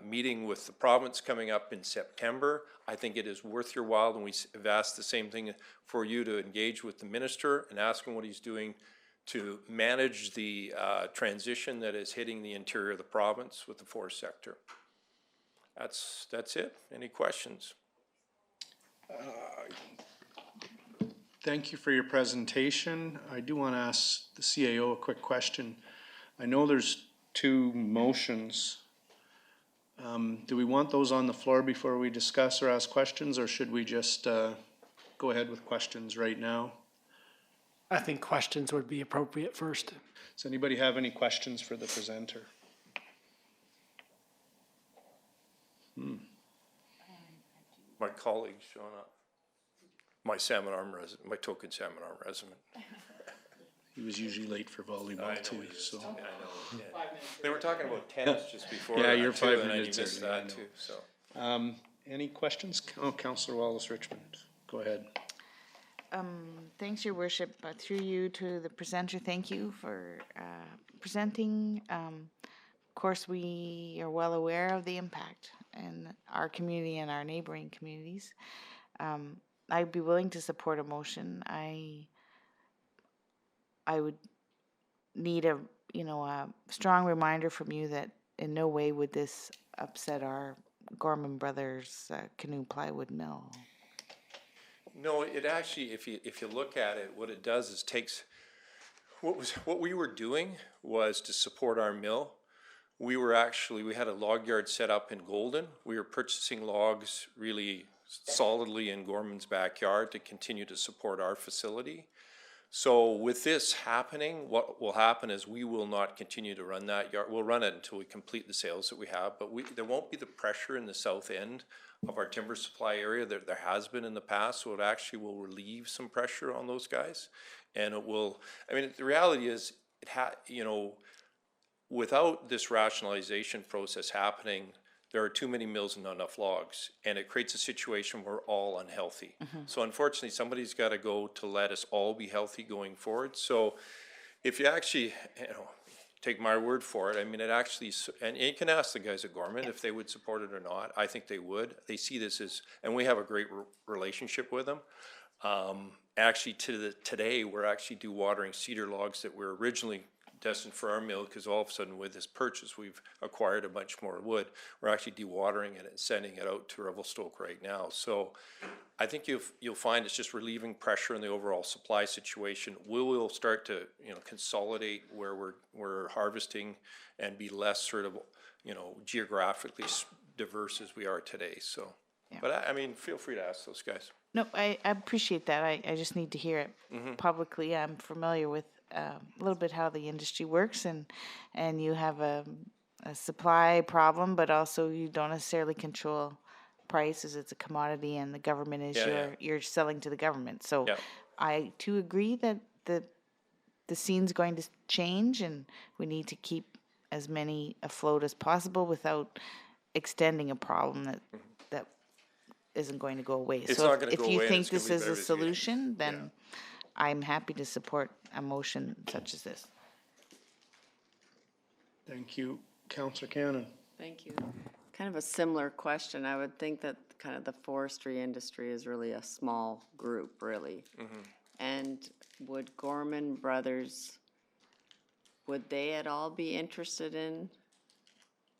Speaker 7: meeting with the province coming up in September. I think it is worth your while, and we have asked the same thing for you to engage with the minister and ask him what he's doing to manage the transition that is hitting the interior of the province with the forest sector. That's it. Any questions?
Speaker 1: Thank you for your presentation. I do want to ask the CAO a quick question. I know there's 2 motions. Do we want those on the floor before we discuss or ask questions, or should we just go ahead with questions right now?
Speaker 3: I think questions would be appropriate first.
Speaker 1: Does anybody have any questions for the presenter?
Speaker 7: My colleague's showing up. My token salmon arm resident.
Speaker 1: He was usually late for volleyball too, so.
Speaker 7: I know, yeah. They were talking about tennis just before.
Speaker 1: Yeah,
Speaker 7: that,
Speaker 1: you're
Speaker 7: too,
Speaker 1: 5
Speaker 7: and then you
Speaker 1: minutes
Speaker 7: missed
Speaker 1: early, I
Speaker 7: that
Speaker 1: know.
Speaker 7: too, so.
Speaker 1: Any questions? Oh, Councillor Wallace-Richmond, go ahead.
Speaker 2: Thanks, Your Worship. Through you to the presenter, thank you for presenting. Of course, we are well aware of the impact in our community and our neighboring communities. I'd be willing to support a motion. I would need a strong reminder from you that in no way would this upset our Gorman Brothers canoe plywood mill.
Speaker 7: No, it actually, if you look at it, what it does is takes, what we were doing was to support our mill. We had a log yard set up in Golden. We were purchasing logs really solidly in Gorman's backyard to continue to support our facility. So with this happening, what will happen is we will not continue to run that yard. We'll run it until we complete the sales that we have, but there won't be the pressure in the south end of our timber supply area that there has been in the past, so it actually will relieve some pressure on those guys. And it will, the reality is, without this rationalization process happening, there are too many mills and not enough logs, and it creates a situation where we're all unhealthy. So unfortunately, somebody's got to go to let us all be healthy going forward. So if you actually, take my word for it, it actually, and you can ask the guys at Gorman if they would support it or not. I think they would. They see this as, and we have a great relationship with them. Actually, today, we're actually dewatering cedar logs that were originally destined for our mill, because all of a sudden with this purchase, we've acquired a bunch more wood. We're actually dewatering it and sending it out to Revelstoke right now. So I think you'll find it's just relieving pressure in the overall supply situation. We will start to, consolidate where we're harvesting and be less sort of, geographically diverse as we are today. So, yeah. But feel free to ask those guys.
Speaker 2: No, I appreciate that. I just need to hear it publicly. I'm familiar with a little bit how the industry works, and you have a supply problem, but also you don't necessarily control prices. It's a commodity, and the government is you're selling to the government. So I too agree that the scene's going to change, and we need to keep as many afloat as possible without extending a problem that isn't going to go away.
Speaker 7: It's
Speaker 2: so
Speaker 7: not going to go away.
Speaker 2: If you think this is a solution, then I'm happy to support a motion such as this.
Speaker 1: Thank you. Councillor Cannon.
Speaker 9: Thank you. Kind of a similar question. I would think that kind of the forestry industry is really a small group, really. And would Gorman Brothers, would they at all be interested in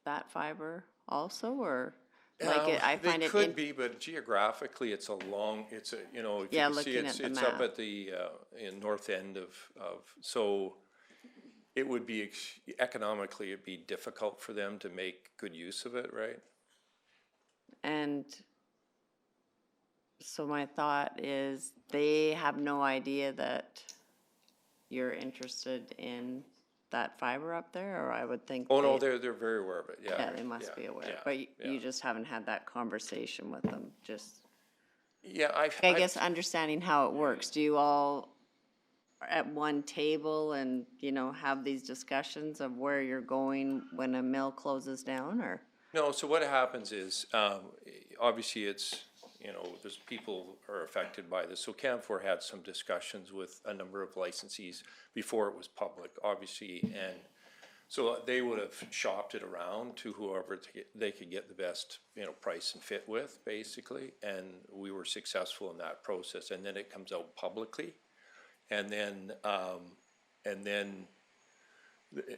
Speaker 9: that fiber also, or? Like, I find
Speaker 7: They
Speaker 9: it,
Speaker 7: could be, but geographically, it's a, you know, if you
Speaker 9: Yeah,
Speaker 7: can see,
Speaker 9: looking at the
Speaker 7: it's up
Speaker 9: map.
Speaker 7: at the, in north end of, so it would be, economically, it'd be difficult for them to make good use of it, right?
Speaker 9: and so my thought is, they have no idea that you're interested in that fiber up there, or I would think.
Speaker 7: Oh, no,
Speaker 9: they-
Speaker 7: they're very aware of it, yeah.
Speaker 9: Yeah, they must be aware, but you just haven't had that conversation with them, just,
Speaker 7: Yeah,
Speaker 9: I guess understanding how it works. Do you all are at one table and, you know, have these discussions of where you're going when a mill closes down, or?
Speaker 7: No, so what happens is, obviously it's, you know, there's people are affected by this. So Canfor had some discussions with a number of licensees before it was public, obviously, and so they would have shopped it around to whoever they could get the best, you know, price and fit with, basically, and we were successful in that process, and then it comes out publicly, and then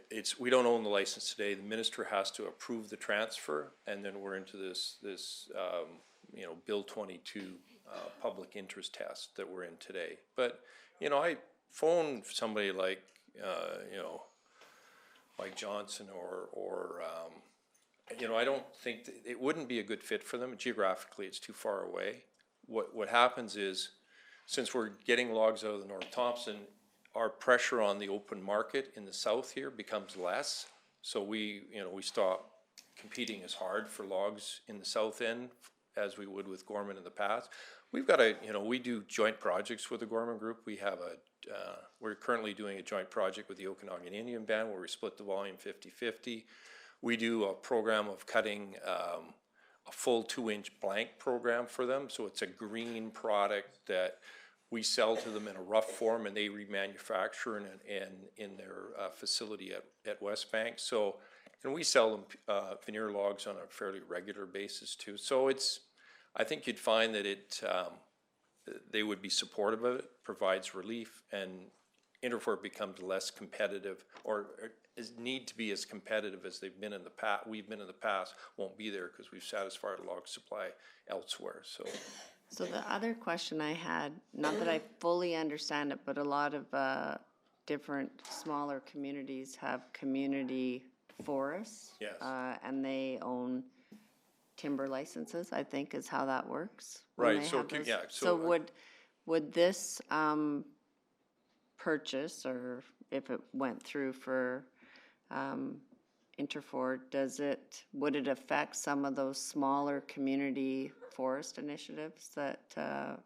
Speaker 7: it's, we don't own the license today. The minister has to approve the transfer, and then we're into this you know, Bill 22 public interest test that we're in today. But, you know, I phoned somebody like, you know, Mike Johnson or you know, I don't think, it wouldn't be a good fit for them. Geographically, it's too far away. What happens is, since we're getting logs out of the North Thompson, our pressure on the open market in the south here becomes less. So we, you know, we stop competing as hard for logs in the south end as we would with Gorman in the past. We've got you know, we do joint projects with the Gorman Group. We have we're currently doing a joint project with the Okanagan Indian Band where we split the volume 50-50. We do a program of cutting a full 2-inch blank program for them. So it's a green product that we sell to them in a rough form, and they remanufacture in their facility at West Bank. So, and we sell them veneer logs on a fairly regular basis too. So it's, I think you'd find that they would be supportive of it, provides relief, and Interfor becomes less competitive, or need to be as competitive as they've been in the past. We've been in the past, won't be there because we've satisfied a log supply elsewhere.
Speaker 9: So the other question I had, not that I fully understand it, but a lot of different smaller communities have community forests.
Speaker 7: Yes.
Speaker 9: And they own timber licenses, I think is how that works.
Speaker 7: Right, so, yeah.
Speaker 9: So would this purchase, or if it went through for Interfor, would it affect some of those smaller community forest initiatives that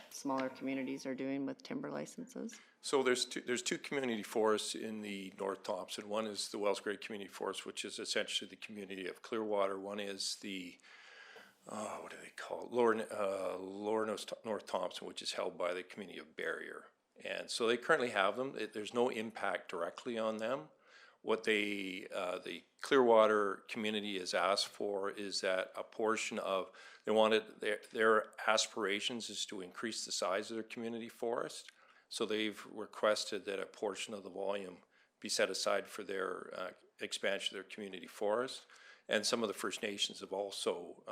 Speaker 9: smaller communities are doing with timber licenses?
Speaker 7: So there's two community forests in the North Thompson. One is the Wells Grade Community Forest, which is essentially the community of Clearwater. One is the what do they call it? Lower North Thompson, which is held by the community of Barrier. And so they currently have them. There's no impact directly on them. What the Clearwater community has asked for is that a portion of, they wanted, their aspirations is to increase the size of their community forest. So they've requested that a portion of the volume be set aside for their expansion of their community forest. And some of the First Nations have also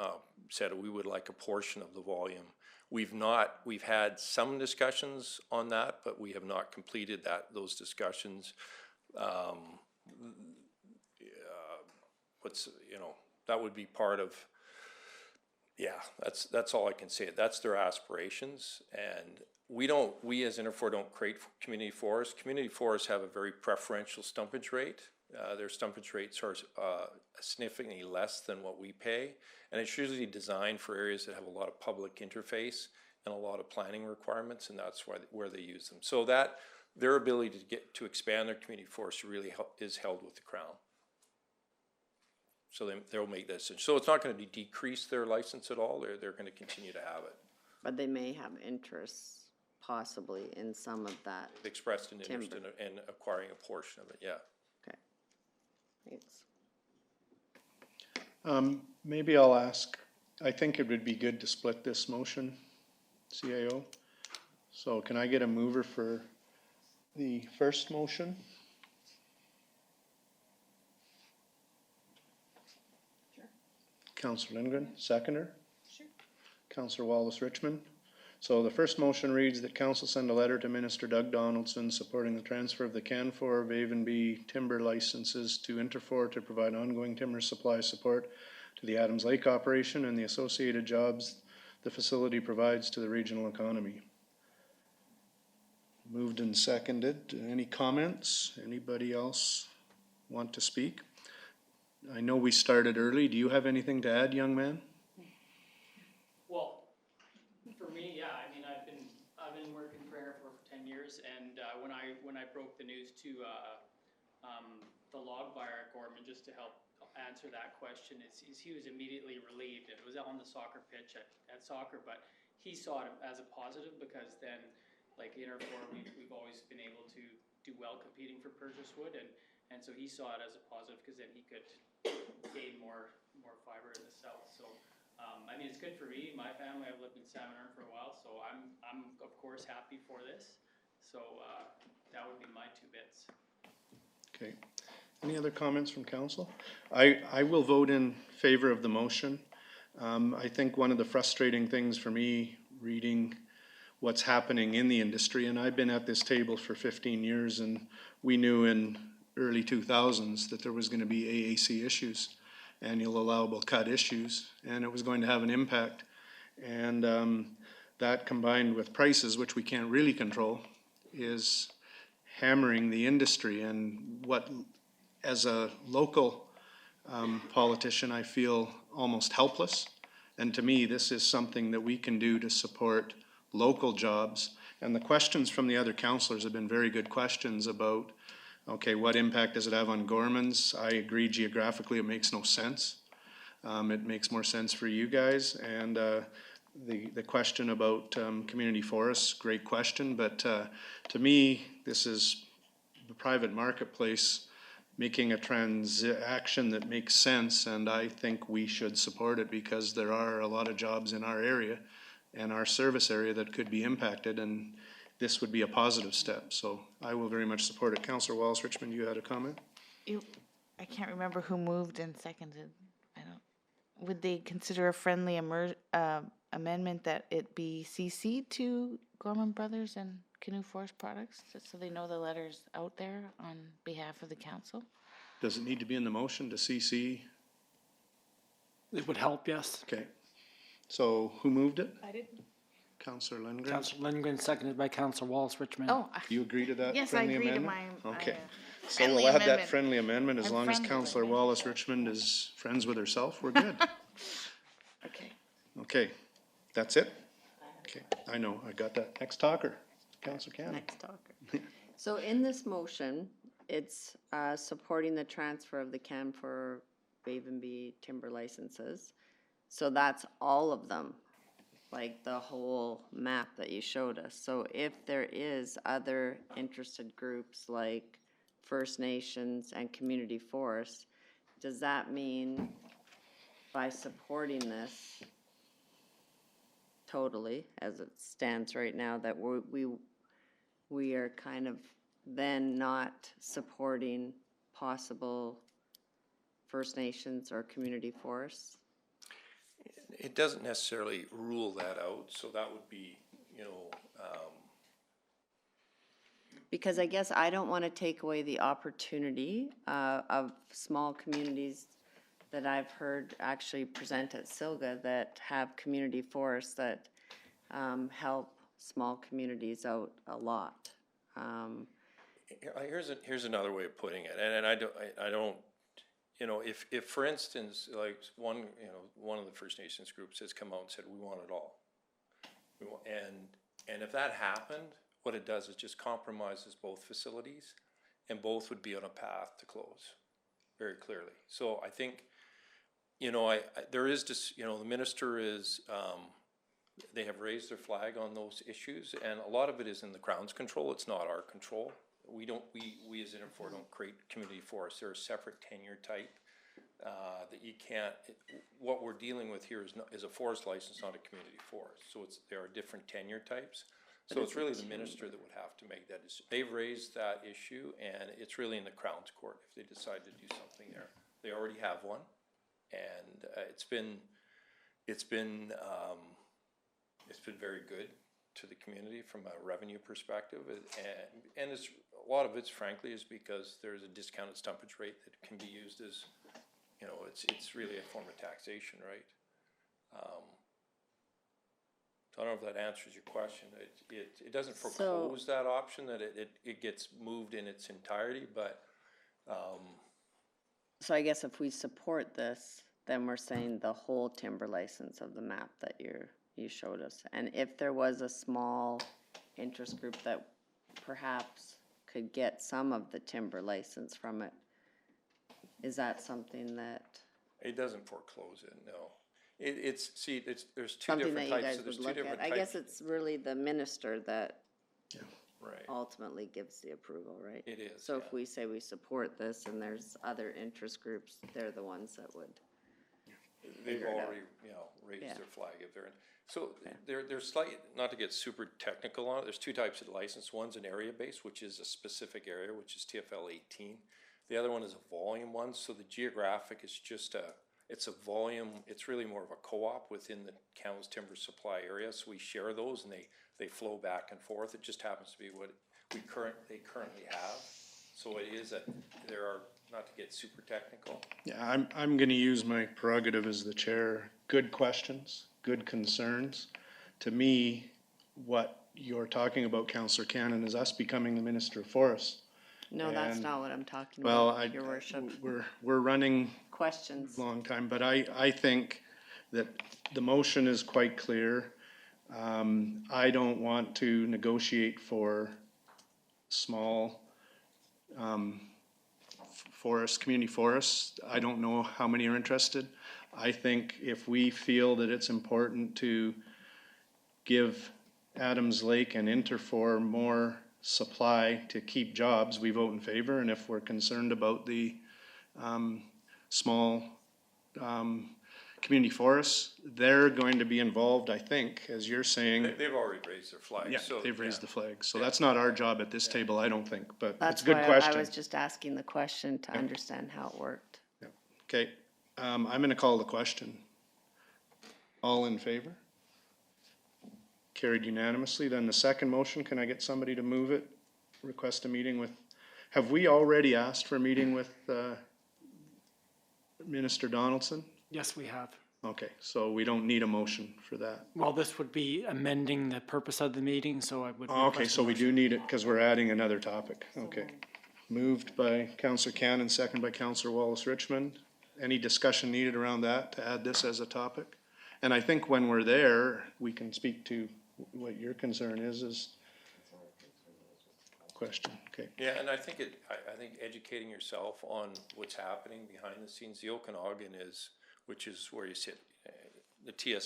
Speaker 7: said we would like a portion of the volume. We've had some discussions on that, but we have not completed those discussions. That would be part of, yeah, that's all I can say. That's their aspirations, and we as Interfor don't create community forests. Community forests have a very preferential stumpage rate. Their stumpage rates are significantly less than what we pay, and it's usually designed for areas that have a lot of public interface and a lot of planning requirements, and that's where they use them. So that their ability to expand their community forest really is held with the Crown. So they'll make that decision. So it's not going to decrease their license at all. They're going to continue to have it.
Speaker 9: But they may have interests possibly in some of that.
Speaker 7: They've expressed an interest
Speaker 9: timber.
Speaker 7: in acquiring a portion of it, yeah.
Speaker 9: Okay, thanks.
Speaker 1: Maybe I'll ask I think it would be good to split this motion, CAO. So can I get a mover for the first motion?
Speaker 9: Sure.
Speaker 1: Councillor Lindgren, seconder? Sure. Councillor Wallace Richmond. So the first motion reads that council send a letter to Minister Doug Donaldson supporting the transfer of the Canfor Vavenby timber licenses to Interfor to provide ongoing timber supply support to the Adams Lake operation and the associated jobs the facility provides to the regional economy. Moved and seconded. Any comments? Anybody else want to speak? I know we started early. Do you have anything to add, young man?
Speaker 14: Well, for me, yeah, I mean, I've been working for Interfor for 10 years, and when I broke the news to the log buyer at Gorman, just to help answer that question, he was immediately relieved. It was on the soccer pitch at soccer, but he saw it as a positive because then, like Interfor, we've always been able to do well competing for purchase wood, and so he saw it as a positive because then he could gain more fiber in the south. So. I mean, it's good for me, my family. I've lived in Salmon for a while, so I'm of course happy for this. So that would be my 2 bits.
Speaker 1: Okay. Any other comments from council? I will vote in favor of the motion. I think one of the frustrating things for me reading what's happening in the industry, and I've been at this table for 15 years, and we knew in early 2000s that there was going to be AAC issues, annual allowable cut issues, and it was going to have an impact. And that combined with prices, which we can't really control, is hammering the industry. And what, as a local politician, I feel almost helpless. And to me, this is something that we can do to support local jobs. And the questions from the other councillors have been very good questions about, okay, what impact does it have on Gormans? I agree geographically it makes no sense. It makes more sense for you guys. And the question about community forests, great question. But to me, this is the private marketplace making a transaction that makes sense. And I think we should support it because there are a lot of jobs in our area and our service area that could be impacted. And this would be a positive step. So I will very much support it. Councillor Wallace Richmond, you had a comment?
Speaker 2: I can't remember who moved and seconded. Would they consider a friendly amendment that it be CC'd to Gorman Brothers and Canoe Forest Products, just so they know the letter's out there on behalf of the council?
Speaker 1: Does it need to be in the motion to CC?
Speaker 3: It would help, yes.
Speaker 1: Okay. So who moved it?
Speaker 2: I did.
Speaker 1: Councillor Lindgren?
Speaker 3: Councillor Lindgren, seconded by Councillor Wallace Richmond.
Speaker 2: Oh.
Speaker 1: Do you agree to that
Speaker 2: Yes, I
Speaker 1: friendly
Speaker 2: agree to
Speaker 1: amendment?
Speaker 2: my
Speaker 1: Okay. So
Speaker 2: friendly
Speaker 1: we'll add that
Speaker 2: amendment.
Speaker 1: friendly amendment as
Speaker 2: I'm
Speaker 1: long as
Speaker 2: friendly,
Speaker 1: Councillor
Speaker 2: but-
Speaker 1: Wallace Richmond is friends with herself, we're good.
Speaker 2: Okay.
Speaker 1: Okay, that's it? Okay, I know, I got that. Next talker, Councillor Cannon.
Speaker 9: Next talker. So in this motion, it's supporting the transfer of the Canfor Vavenby timber licenses. So that's all of them, like the whole map that you showed us. So if there is other interested groups like First Nations and community forests, does that mean by supporting this totally, as it stands right now, that we are kind of then not supporting possible First Nations or community forests?
Speaker 7: It doesn't necessarily rule that out, so that would be,
Speaker 9: Because I guess I don't want to take away the opportunity of small communities that I've heard actually present at Silga that have community forests that help small communities out a lot.
Speaker 7: Here's another way of putting it, and I don't, if for instance, like one of the First Nations groups has come out and said, we want it all. And if that happened, what it does is just compromises both facilities, and both would be on a path to close, very clearly. So I think, there is just, the minister is, they have raised their flag on those issues, and a lot of it is in the Crown's control. It's not our control. We as Interfor don't create community forests. They're a separate tenure type that you can't, what we're dealing with here is a forest license, not a community forest. So there are different tenure types. So it's really the minister that would have to make that decision. They've raised that issue, and it's really in the Crown's court if they decide to do something there. They already have one, and it's been very good to the community from a revenue perspective, and it's, a lot of it's frankly is because there's a discounted stumpage rate that can be used as, you know, it's really a form of taxation, right? So I don't know if that answers your question. It doesn't foreclose that option, that it gets moved in its entirety, but.
Speaker 9: So I guess if we support this, then we're saying the whole timber license of the map that you showed us. And if there was a small interest group that perhaps could get some of the timber license from it, is that something that?
Speaker 7: It doesn't foreclose it, no. There's two
Speaker 9: Something
Speaker 7: different
Speaker 9: that you
Speaker 7: types.
Speaker 9: guys
Speaker 7: There's
Speaker 9: would
Speaker 7: two
Speaker 9: look
Speaker 7: different
Speaker 9: at. I
Speaker 7: types.
Speaker 9: guess it's really the minister that
Speaker 7: Right.
Speaker 9: ultimately gives the approval, right?
Speaker 7: It is,
Speaker 9: So
Speaker 7: yeah.
Speaker 9: if we say we support this and there's other interest groups, they're the ones that would.
Speaker 7: They've
Speaker 9: figure it out.
Speaker 7: already, raised
Speaker 9: Yeah.
Speaker 7: their flag if they're in. So there's slight, not to get super technical on it, there's two types of license. One's an area base, which is a specific area, which is TFL 18. The other one is a volume one, so the geographic is just it's a volume, it's really more of a co-op within the County's timber supply area, so we share those and they flow back and forth. It just happens to be what they currently have. So it is there are, not to get super technical.
Speaker 1: Yeah, I'm gonna use my prerogative as the chair. Good questions, good concerns. To me, what you're talking about, Councillor Cannon, is us becoming the Minister of Forests.
Speaker 9: No, that's
Speaker 1: And-
Speaker 9: not what I'm talking
Speaker 1: Well,
Speaker 9: about, Your Worship.
Speaker 1: we're running
Speaker 9: Questions.
Speaker 1: long time, but I think that the motion is quite clear. I don't want to negotiate for small, community forests. I don't know how many are interested. I think if we feel that it's important to give Adams Lake and Interfor more supply to keep jobs, we vote in favor. And if we're concerned about the small community forests, they're going to be involved, I think, as you're saying.
Speaker 7: They've already raised their flag,
Speaker 1: Yeah,
Speaker 7: so.
Speaker 1: they've raised the flag. So that's not our job at this table, I don't think, but it's
Speaker 9: That's
Speaker 1: a good
Speaker 9: why I
Speaker 1: question.
Speaker 9: was just asking the question to understand how it worked.
Speaker 1: Okay, I'm gonna call the question. All in favor? Carried unanimously. Then the second motion, can I get somebody to move it? Request a meeting with, have we already asked for a meeting with Minister Donaldson?
Speaker 3: Yes, we have.
Speaker 1: Okay, so we don't need a motion for that.
Speaker 3: Well, this would be amending the purpose of the meeting, so I would.
Speaker 1: Okay,
Speaker 3: request a
Speaker 1: so we
Speaker 3: motion.
Speaker 1: do need it because we're adding another topic. Okay. Moved by Councillor Cannon, second by Councillor Wallace Richmond. Any discussion needed around that to add this as a topic? And I think when we're there, we can speak to what your concern is question, okay.
Speaker 7: Yeah, and I think I think educating yourself on what's happening behind the scenes, the Okanagan which is where you sit,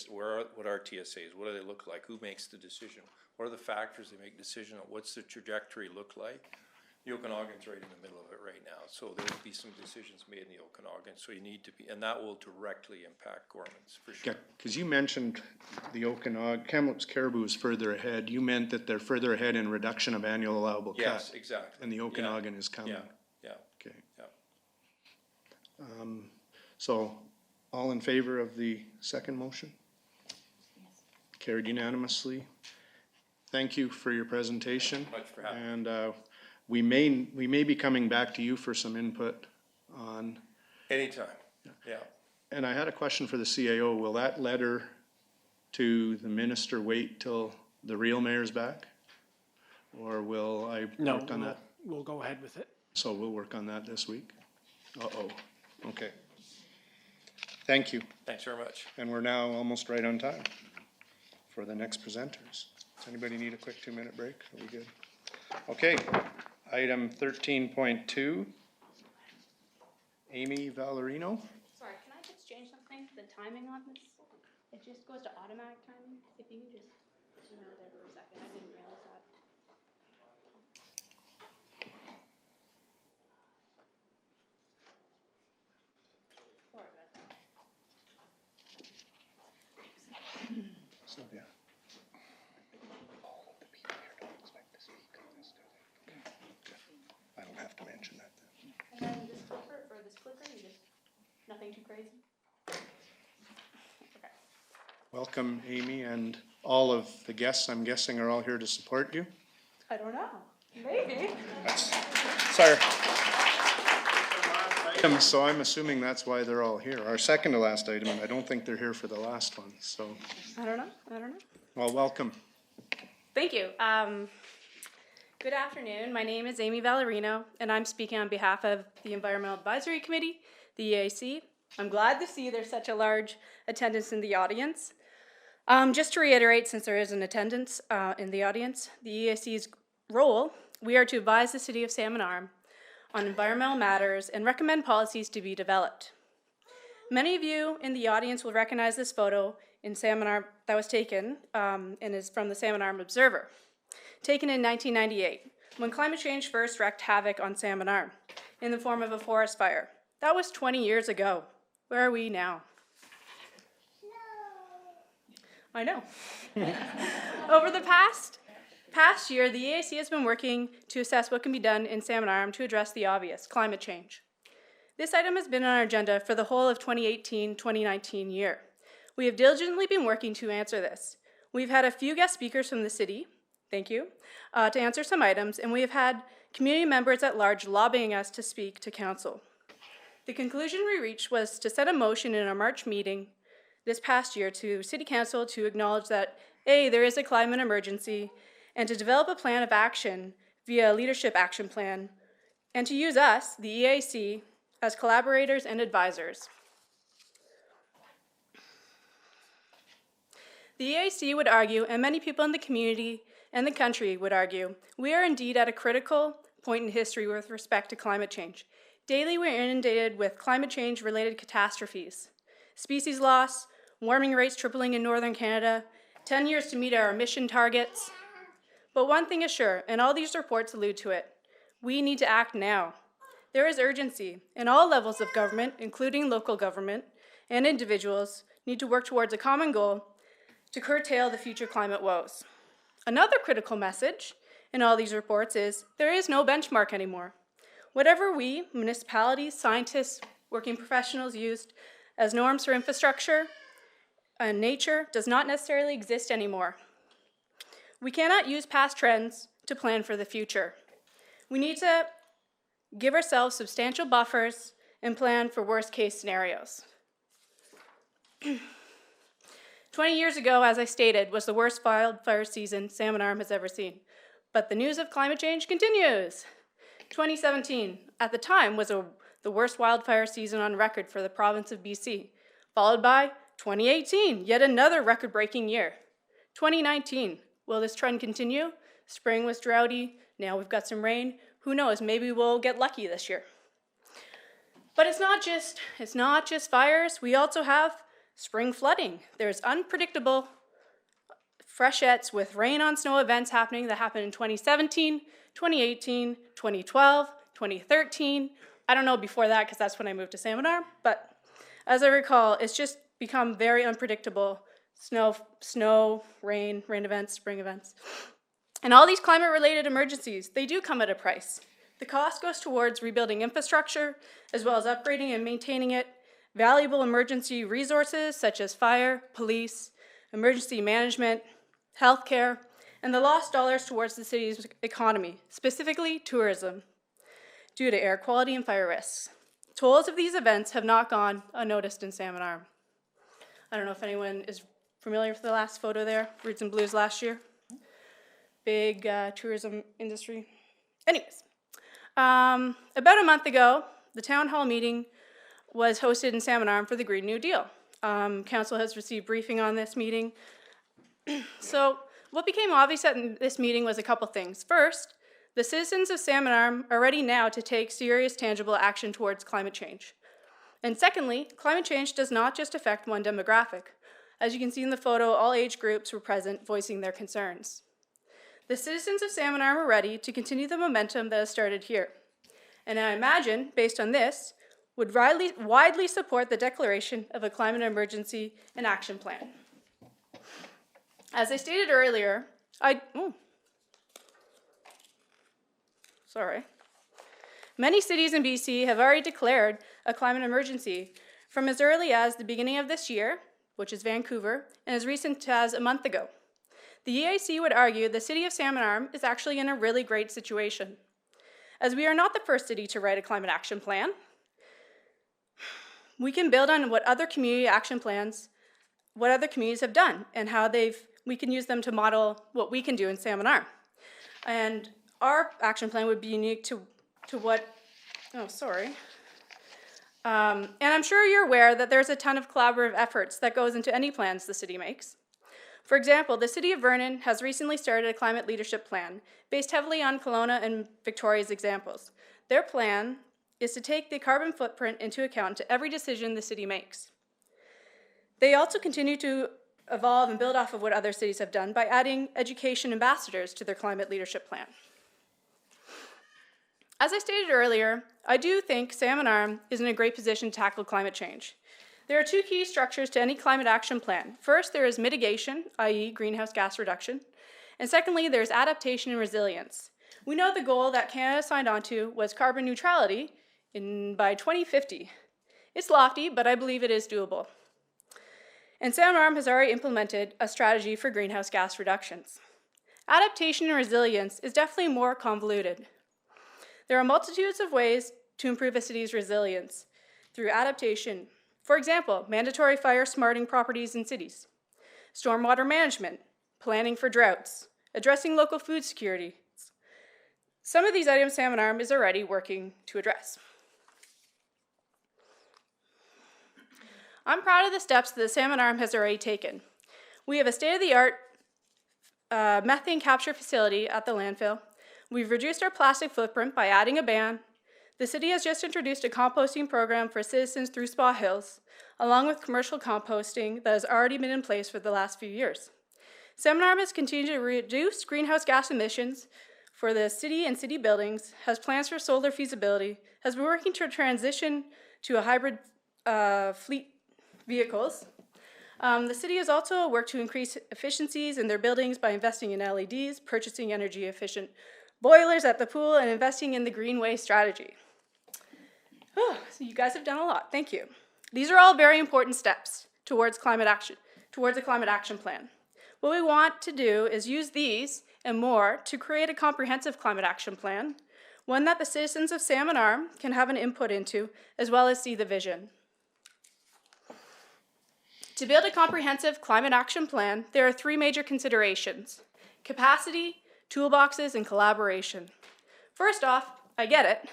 Speaker 7: what are TSAs, what do they look like, who makes the decision, what are the factors they make decision on, what's the trajectory look like? The Okanagan's right in the middle of it right now, so there will be some decisions made in the Okanagan, so you need to be, and that will directly impact Gorman's for sure.
Speaker 1: Because you mentioned the Okanagan, Kamloops Caribou is further ahead. You meant that they're further ahead in reduction of annual allowable cut.
Speaker 7: Yes, exactly.
Speaker 1: And the Okanagan is coming.
Speaker 7: Yeah,
Speaker 1: Okay.
Speaker 7: yeah.
Speaker 1: So, all in favor of the second motion? Carried unanimously. Thank you for your presentation.
Speaker 7: Much for having me.
Speaker 1: And we may be coming back to you for some input on.
Speaker 7: Anytime, yeah.
Speaker 1: And I had a question for the CAO. Will that letter to the minister wait till the real mayor's back? Or will I
Speaker 3: No,
Speaker 1: work on that?
Speaker 3: we'll go ahead with it.
Speaker 1: So we'll work on that this week? Uh-oh, okay. Thank you.
Speaker 7: Thanks very much.
Speaker 1: And we're now almost right on time for the next presenters. Does anybody need a quick 2-minute break? Are we good? Okay, item 13.2. Amy Valerino.
Speaker 15: Sorry, can I just change something? The timing on this, it just goes to automatic timing. If you can just email there for a second, I didn't realize that.
Speaker 1: have to mention that.
Speaker 15: And then this clicker, or this clicker, you just, nothing too crazy? Okay.
Speaker 1: Welcome, Amy, and all of the guests, I'm guessing, are all here to support you.
Speaker 15: I don't know, maybe.
Speaker 1: It's our item, so I'm assuming that's why they're all here. Our second to last item, and I don't think they're here for the last one, so,
Speaker 15: I don't know.
Speaker 1: well, welcome.
Speaker 15: Thank you. Good afternoon. My name is Amy Valerino, and I'm speaking on behalf of the Environmental Advisory Committee, the EAC. I'm glad to see there's such a large attendance in the audience. Just to reiterate, since there is an attendance in the audience, the EAC's role, we are to advise the City of Salmon Arm on environmental matters and recommend policies to be developed. Many of you in the audience will recognize this photo in Salmon Arm that was taken and is from the Salmon Arm Observer, taken in 1998, when climate change first wreaked havoc on Salmon Arm in the form of a forest fire. That was 20 years ago. Where are we now? I know. Over the past year, the EAC has been working to assess what can be done in Salmon Arm to address the obvious, climate change. This item has been on our agenda for the whole of 2018-2019 year. We have diligently been working to answer this. We've had a few guest speakers from the city, thank you, to answer some items, and we have had community members at large lobbying us to speak to council. The conclusion we reached was to set a motion in our March meeting this past year to City Council to acknowledge that A, there is a climate emergency, and to develop a plan of action via a leadership action plan, and to use us, the EAC, as collaborators and advisors. The EAC would argue, and many people in the community and the country would argue, we are indeed at a critical point in history with respect to climate change. Daily, we're inundated with climate change-related catastrophes. Species loss, warming rates tripling in northern Canada, 10 years to meet our emission targets. But one thing is sure, and all these reports allude to it, we need to act now. There is urgency, and all levels of government, including local government, and individuals need to work towards a common goal to curtail the future climate woes. Another critical message in all these reports is there is no benchmark anymore. Whatever we, municipalities, scientists, working professionals used as norms for infrastructure and nature does not necessarily exist anymore. We cannot use past trends to plan for the future. We need to give ourselves substantial buffers and plan for worst case scenarios. 20 years ago, as I stated, was the worst wildfire season Salmon Arm has ever seen. But the news of climate change continues. 2017, at the time, was the worst wildfire season on record for the province of BC, followed by 2018, yet another record-breaking year. 2019, will this trend continue? Spring was droughty, now we've got some rain. Who knows, maybe we'll get lucky this year. But it's not just fires, we also have spring flooding. There's unpredictable freshets with rain on snow events happening that happened in 2017, 2018, 2012, 2013. I don't know before that because that's when I moved to Salmon Arm, but as I recall, it's just become very unpredictable. Snow, rain events, spring events. And all these climate-related emergencies, they do come at a price. The cost goes towards rebuilding infrastructure, as well as upgrading and maintaining it, valuable emergency resources such as fire, police, emergency management, healthcare, and the lost dollars towards the city's economy, specifically tourism, due to air quality and fire risks. Tolls of these events have not gone unnoticed in Salmon Arm. I don't know if anyone is familiar with the last photo there, Roots and Blues last year. Big tourism industry. Anyways, about a month ago, the town hall meeting was hosted in Salmon Arm for the Green New Deal. Council has received briefing on this meeting. So what became obvious at this meeting was a couple things. First, the citizens of Salmon Arm are ready now to take serious, tangible action towards climate change. And secondly, climate change does not just affect one demographic. As you can see in the photo, all age groups were present voicing their concerns. The citizens of Salmon Arm are ready to continue the momentum that has started here. And I imagine, based on this, would widely support the declaration of a climate emergency and action plan. As I stated earlier, Many cities in BC have already declared a climate emergency from as early as the beginning of this year, which is Vancouver, and as recent as a month ago. The EIC would argue the city of Salmon Arm is actually in a really great situation, as we are not the first city to write a climate action plan. We can build on what other community action plans, what other communities have done, and how we can use them to model what we can do in Salmon Arm. And our action plan would be unique to what, and I'm sure you're aware that there's a ton of collaborative efforts that goes into any plans the city makes. For example, the City of Vernon has recently started a climate leadership plan based heavily on Kelowna and Victoria's examples. Their plan is to take the carbon footprint into account to every decision the city makes. They also continue to evolve and build off of what other cities have done by adding education ambassadors to their climate leadership plan. As I stated earlier, I do think Salmon Arm is in a great position to tackle climate change. There are two key structures to any climate action plan. First, there is mitigation, i.e. greenhouse gas reduction. And secondly, there's adaptation and resilience. We know the goal that Canada signed on to was carbon neutrality by 2050. It's lofty, but I believe it is doable. And Salmon Arm has already implemented a strategy for greenhouse gas reductions. Adaptation and resilience is definitely more convoluted. There are multitudes of ways to improve a city's resilience through adaptation. For example, mandatory fire smarting properties in cities, stormwater management, planning for droughts, addressing local food security. Some of these items Salmon Arm is already working to address. I'm proud of the steps that the Salmon Arm has already taken. We have a state-of-the-art methane capture facility at the landfill. We've reduced our plastic footprint by adding a ban. The city has just introduced a composting program for citizens through Spa Hills, along with commercial composting that has already been in place for the last few years. Salmon Arm has continued to reduce greenhouse gas emissions for the city and city buildings, has plans for solar feasibility, has been working to transition to a hybrid fleet vehicles. The city has also worked to increase efficiencies in their buildings by investing in LEDs, purchasing energy efficient boilers at the pool, and investing in the Greenway strategy. So you guys have done a lot, thank you. These are all very important steps towards a climate action plan. What we want to do is use these and more to create a comprehensive climate action plan, one that the citizens of Salmon Arm can have an input into, as well as see the vision. To build a comprehensive climate action plan, there are three major considerations: capacity, toolboxes, and collaboration. First off, I get it.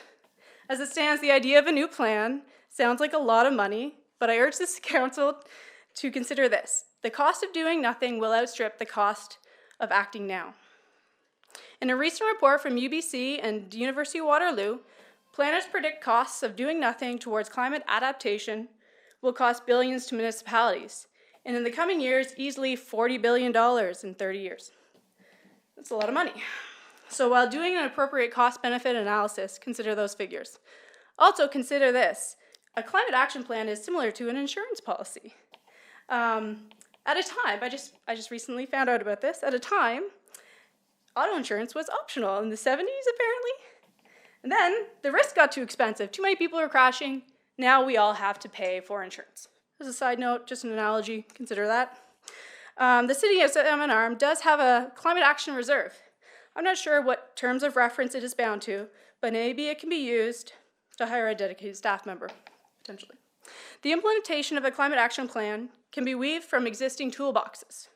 Speaker 15: As it stands, the idea of a new plan sounds like a lot of money, but I urge this council to consider this. The cost of doing nothing will outstrip the cost of acting now. In a recent report from UBC and University of Waterloo, planners predict costs of doing nothing towards climate adaptation will cost billions to municipalities, and in the coming years, easily $40 billion in 30 years. That's a lot of money. So while doing an appropriate cost-benefit analysis, consider those figures. Also consider this: a climate action plan is similar to an insurance policy. At a time, I just recently found out about this, at a time, auto insurance was optional in the 70s apparently. And then the risk got too expensive. Too many people are crashing. Now we all have to pay for insurance. As a side note, just an analogy, consider that. The city of Salmon Arm does have a climate action reserve. I'm not sure what terms of reference it is bound to, but maybe it can be used to hire a dedicated staff member, potentially. The implementation of a climate action plan can be weaved from existing toolboxes,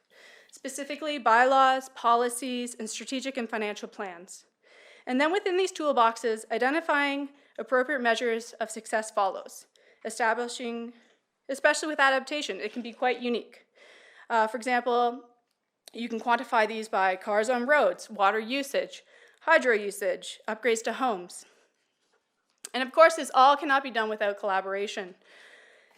Speaker 15: specifically bylaws, policies, and strategic and financial plans. And then within these toolboxes, identifying appropriate measures of success follows, establishing, especially with adaptation, it can be quite unique. For example, you can quantify these by cars on roads, water usage, hydro usage, upgrades to homes. And of course, this all cannot be done without collaboration.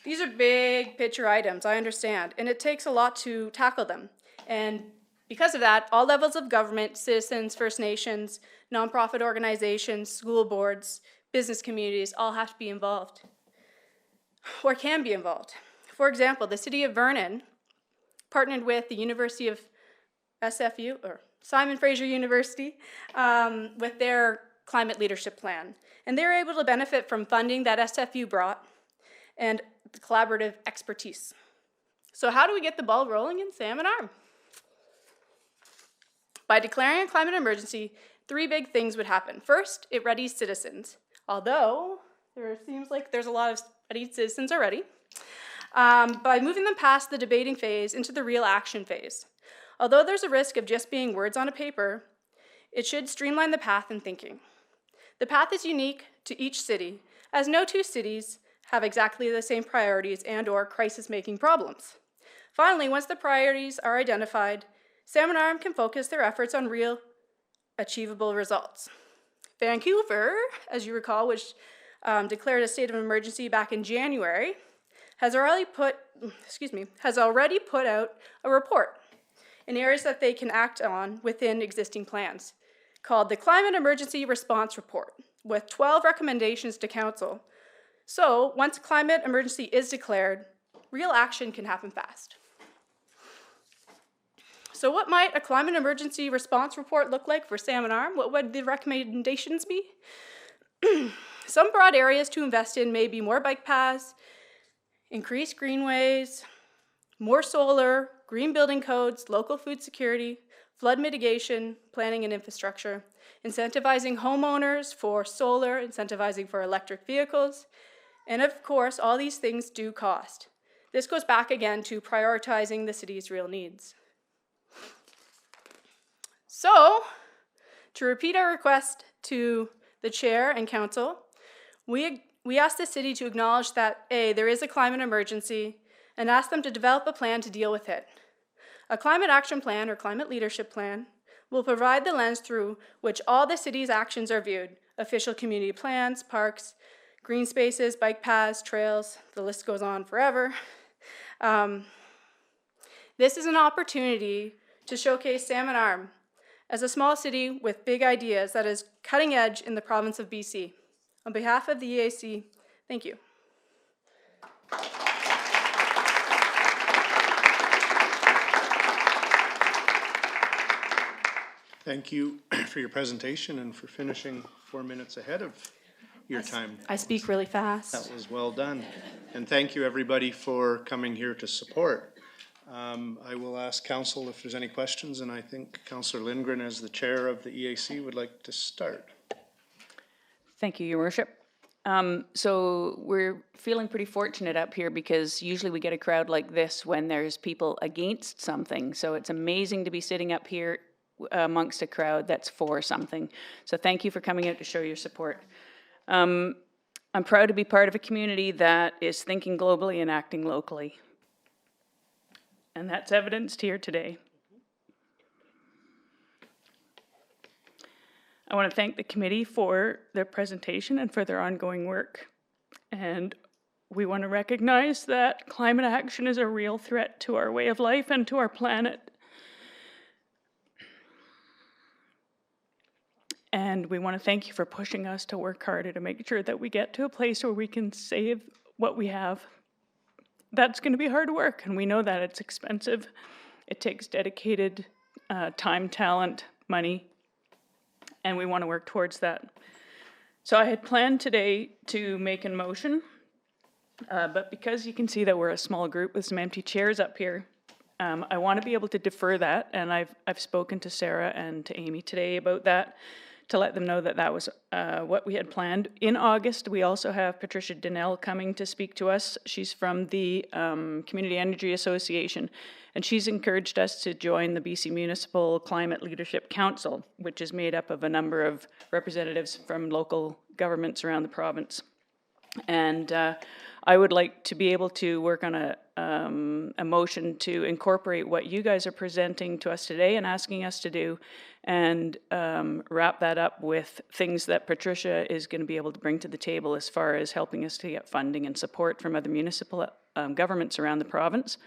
Speaker 15: These are big picture items, I understand, and it takes a lot to tackle them. And because of that, all levels of government, citizens, First Nations, nonprofit organizations, school boards, business communities, all have to be involved, or can be involved. For example, the city of Vernon partnered with the University of SFU, or Simon Fraser University, with their climate leadership plan, and they were able to benefit from funding that SFU brought and the collaborative expertise. So how do we get the ball rolling in Salmon Arm? By declaring a climate emergency, 3 big things would happen. First, it readies citizens, although there seems like there's a lot of ready citizens already, by moving them past the debating phase into the real action phase. Although there's a risk of just being words on a paper, it should streamline the path in thinking. The path is unique to each city, as no 2 cities have exactly the same priorities and/or crisis-making problems. Finally, once the priorities are identified, Salmon Arm can focus their efforts on real, achievable results. Vancouver, as you recall, which declared a state of emergency back in January, has already put out a report in areas that they can act on within existing plans, called the Climate Emergency Response Report, with 12 recommendations to Council. So, once climate emergency is declared, real action can happen fast. So what might a climate emergency response report look like for Salmon Arm? What would the recommendations be? Some broad areas to invest in may be more bike paths, increased greenways, more solar, green building codes, local food security, flood mitigation, planning and infrastructure, incentivizing homeowners for solar, incentivizing for electric vehicles, and of course, all these things do cost. This goes back again to prioritizing the city's real needs. So, to repeat our request to the chair and council, we ask the city to acknowledge that A, there is a climate emergency, and ask them to develop a plan to deal with it. A climate action plan or climate leadership plan will provide the lens through which all the city's actions are viewed: official community plans, parks, green spaces, bike paths, trails, the list goes on forever. This is an opportunity to showcase Salmon Arm as a small city with big ideas that is cutting edge in the province of BC. On behalf of the EAC, thank you.
Speaker 1: Thank you for your presentation and for finishing 4 minutes ahead of your time.
Speaker 15: I speak really fast.
Speaker 1: That was well done. And thank you, everybody, for coming here to support. I will ask council if there's any questions, and I think Councillor Lindgren, as the chair of the EAC, would like to start.
Speaker 5: Thank you, Your Worship. So we're feeling pretty fortunate up here because usually we get a crowd like this when there's people against something. So it's amazing to be sitting up here amongst a crowd that's for something. So thank you for coming out to show your support. I'm proud to be part of a community that is thinking globally and acting locally. And that's evidenced here today. I want to thank the committee for their presentation and for their ongoing work. And we want to recognize that climate action is a real threat to our way of life and to our planet. And we want to thank you for pushing us to work harder to make sure that we get to a place where we can save what we have. That's going to be hard work, and we know that it's expensive. It takes dedicated time, talent, money, and we want to work towards that. So I had planned today to make a motion, but because you can see that we're a small group with some empty chairs up here, I want to be able to defer that, and I've spoken to Sarah and to Amy today about that, to let them know that that was what we had planned. In August, we also have Patricia Donnell coming to speak to us. She's from the Community Energy Association, and she's encouraged us to join the BC Municipal Climate Leadership Council, which is made up of a number of representatives from local governments around the province. And I would like to be able to work on a motion to incorporate what you guys are presenting to us today and asking us to do, and wrap that up with things that Patricia is going to be able to bring to the table as far as helping us to get funding and support from other municipal governments around the province.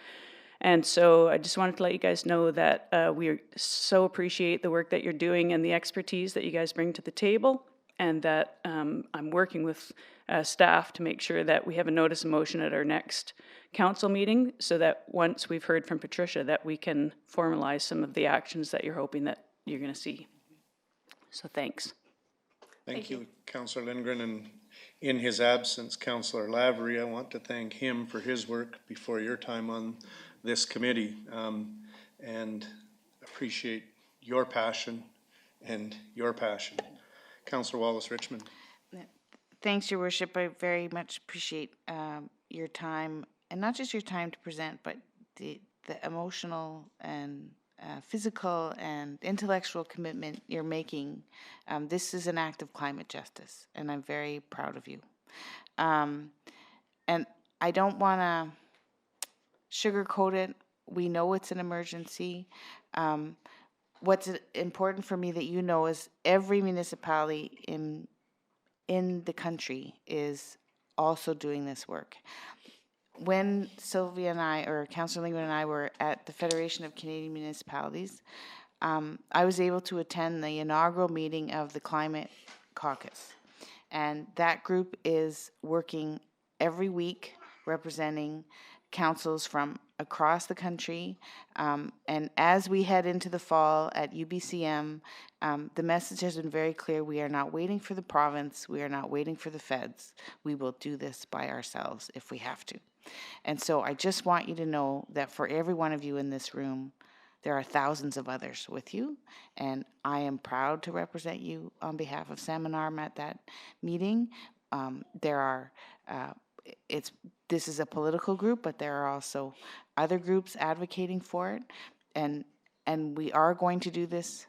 Speaker 5: And so I just wanted to let you guys know that we so appreciate the work that you're doing and the expertise that you guys bring to the table, and that I'm working with staff to make sure that we have a notice of motion at our next council meeting, so that once we've heard from Patricia, that we can formalize some of the actions that you're hoping that you're going to see. So thanks.
Speaker 1: Thank you, Councillor Lindgren, and in his absence, Councillor Lavery, I want to thank him for his work before your time on this committee, and appreciate your passion and your passion. Councillor Wallace Richmond.
Speaker 2: Thanks, Your Worship. I very much appreciate your time, and not just your time to present, but the emotional and physical and intellectual commitment you're making. This is an act of climate justice, and I'm very proud of you. And I don't want to sugarcoat it. We know it's an emergency. What's important for me that you know is every municipality in the country is also doing this work. When Sylvia and I, or Councillor Lingman and I, were at the Federation of Canadian Municipalities, I was able to attend the inaugural meeting of the Climate Caucus. And that group is working every week representing councils from across the country. And as we head into the fall at UBCM, the message has been very clear. We are not waiting for the province. We are not waiting for the feds. We will do this by ourselves if we have to. And so I just want you to know that for every one of you in this room, there are thousands of others with you, and I am proud to represent you on behalf of Salmon Arm at that meeting. This is a political group, but there are also other groups advocating for it, and we are going to do this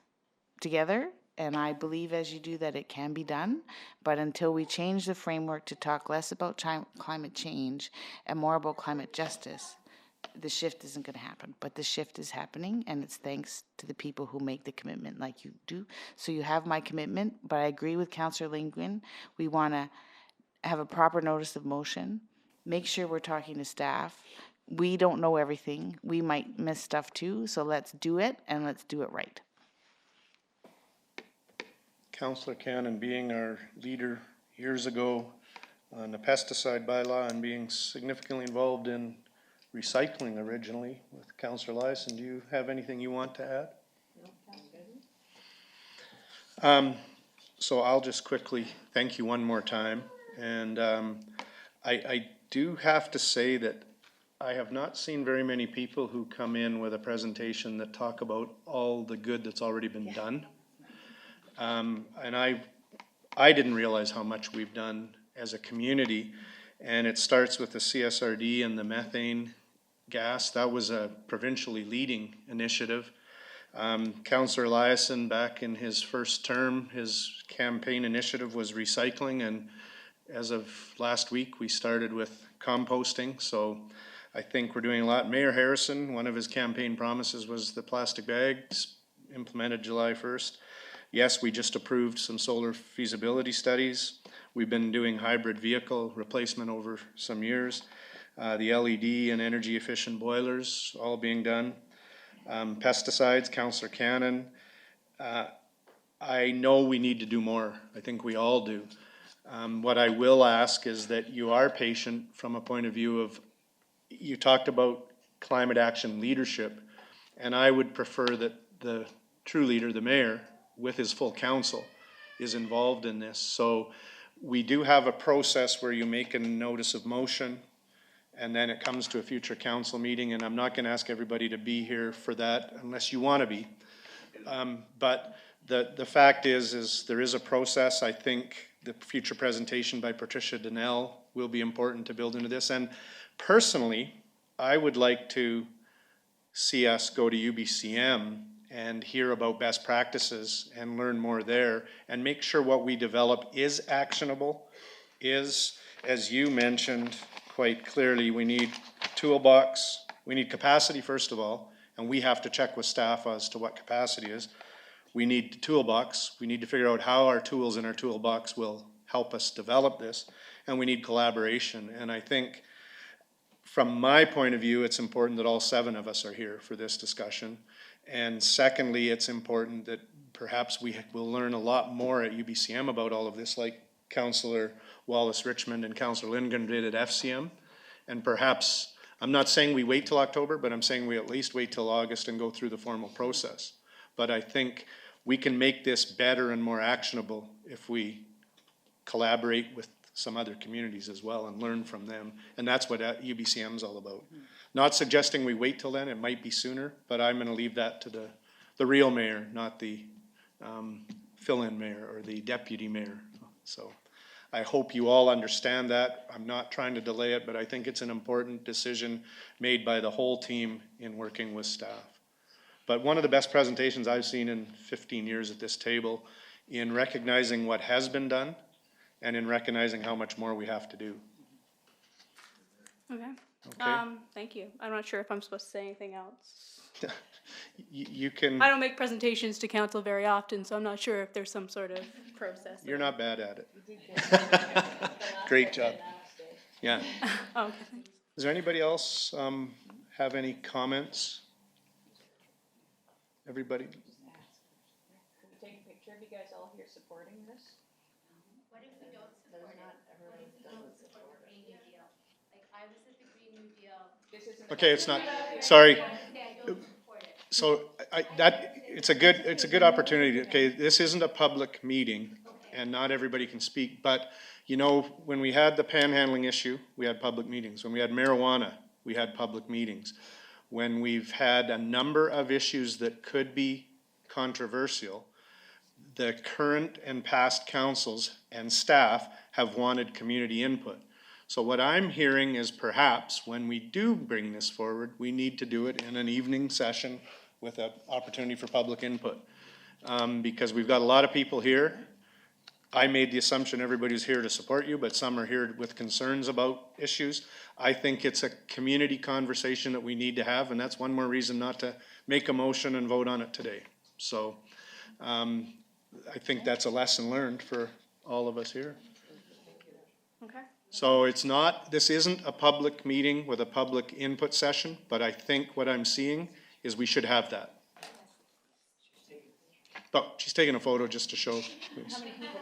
Speaker 2: together. And I believe as you do that it can be done, but until we change the framework to talk less about climate change and more about climate justice, the shift isn't going to happen. But the shift is happening, and it's thanks to the people who make the commitment like you do. So you have my commitment, but I agree with Councillor Lindgren. We want to have a proper notice of motion, make sure we're talking to staff. We don't know everything. We might miss stuff too, so let's do it, and let's do it right.
Speaker 1: Councillor Cannon, being our leader years ago on the pesticide bylaw and being significantly involved in recycling originally with Councillor Lyson, do you have anything you want to add? No, so I'll just quickly thank you one more time. And I do have to say that I have not seen very many people who come in with a presentation that talk about all the good that's already been done. And I didn't realize how much we've done as a community, and it starts with the CSRD and the methane gas. That was a provincially leading initiative. Councillor Eliason, back in his first term, his campaign initiative was recycling, and as of last week, we started with composting. So I think we're doing a lot. Mayor Harrison, one of his campaign promises was the plastic bags, implemented July 1st. Yes, we just approved some solar feasibility studies. We've been doing hybrid vehicle replacement over some years. The LED and energy efficient boilers all being done. Pesticides, Councillor Cannon. I know we need to do more. I think we all do. What I will ask is that you are patient from a point of view of, you talked about climate action leadership, and I would prefer that the true leader, the mayor, with his full council, is involved in this. So we do have a process where you make a notice of motion, and then it comes to a future council meeting, and I'm not going to ask everybody to be here for that unless you want to be. But the fact is there is a process. I think the future presentation by Patricia Donnell will be important to build into this. And personally, I would like to see us go to UBCM and hear about best practices and learn more there and make sure what we develop is actionable, is, as you mentioned quite clearly, we need a toolbox, we need capacity first of all, and we have to check with staff as to what capacity is. We need the toolbox, we need to figure out how our tools in our toolbox will help us develop this, and we need collaboration. And I think from my point of view, it's important that all 7 of us are here for this discussion. And secondly, it's important that perhaps we will learn a lot more at UBCM about all of this, like Councillor Wallace Richmond and Councillor Lindgren did at FCM. And perhaps, I'm not saying we wait till October, but I'm saying we at least wait till August and go through the formal process. But I think we can make this better and more actionable if we collaborate with some other communities as well and learn from them. And that's what UBCM is all about. Not suggesting we wait till then, it might be sooner, but I'm gonna leave that to the real mayor, not the fill-in mayor or the deputy mayor. So I hope you all understand that. I'm not trying to delay it, but I think it's an important decision made by the whole team in working with staff. But one of the best presentations I've seen in 15 years at this table in recognizing what has been done and in recognizing how much more we have to do.
Speaker 15: Okay.
Speaker 1: Okay.
Speaker 15: Thank you. I'm not sure if I'm supposed to say anything else.
Speaker 1: You can,
Speaker 15: I don't make presentations to council very often, so I'm not sure if there's some sort of process.
Speaker 1: you're not bad at it. Great job. Yeah.
Speaker 15: Okay.
Speaker 1: Does there anybody else have any comments? Everybody?
Speaker 5: Can we take a picture of you guys all here supporting this?
Speaker 13: What if we don't support it? What if we don't support the Green New Deal? Like, I was at the Green New Deal.
Speaker 5: This isn't.
Speaker 1: Okay, it's not, sorry.
Speaker 13: Say I don't support it.
Speaker 1: So it's a good opportunity. Okay, this isn't a public meeting and not everybody can speak, but you know, when we had the panhandling issue, we had public meetings. When we had marijuana, we had public meetings. When we've had a number of issues that could be controversial, the current and past councils and staff have wanted community input. So what I'm hearing is perhaps when we do bring this forward, we need to do it in an evening session with an opportunity for public input. Because we've got a lot of people here. I made the assumption everybody's here to support you, but some are here with concerns about issues. I think it's a community conversation that we need to have, and that's one more reason not to make a motion and vote on it today. So I think that's a lesson learned for all of us here.
Speaker 15: Okay.
Speaker 1: So it's not, this isn't a public meeting with a public input session, but I think what I'm seeing is we should have that. Oh, she's taking a photo just to show.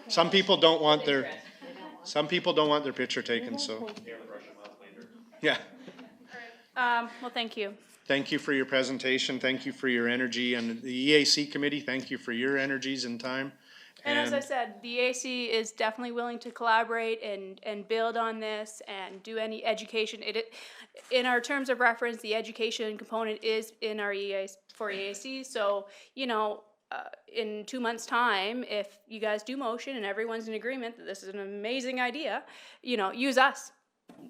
Speaker 1: Some people don't want their picture taken, so. Yeah.
Speaker 15: Well, thank you.
Speaker 1: Thank you for your presentation. Thank you for your energy. And the EAC committee, thank you for your energies and time.
Speaker 15: And as I said, the EAC is definitely willing to collaborate and build on this and do any education. In our terms of reference, the education component is in our EAC. So, you know, in 2 months' time, if you guys do motion and everyone's in agreement that this is an amazing idea, you know, use us.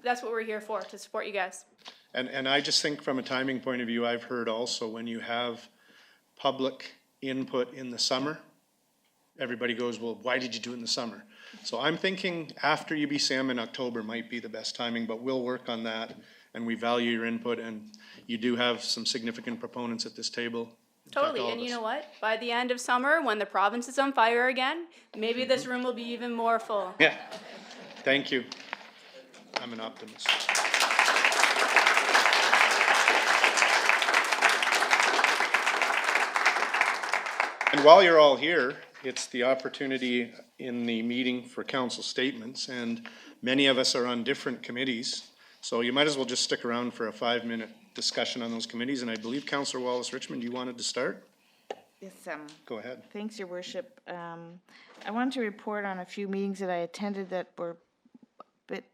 Speaker 15: That's what we're here for, to support you guys.
Speaker 1: And I just think from a timing point of view, I've heard also when you have public input in the summer, everybody goes, well, why did you do it in the summer? So I'm thinking after UBCM in October might be the best timing, but we'll work on that. And we value your input, and you do have some significant proponents at this table.
Speaker 15: Totally, and you know what? By the end of summer, when the province is on fire again, maybe this room will be even more full.
Speaker 1: Yeah, thank you. I'm an optimist. And while you're all here, it's the opportunity in the meeting for council statements, and many of us are on different committees, so you might as well just stick around for a 5-minute discussion on those committees, and I believe Councillor Wallace-Richmond, you wanted to start?
Speaker 2: Yes,
Speaker 1: Go ahead.
Speaker 2: thanks, Your Worship. I wanted to report on a few meetings that I attended that were a bit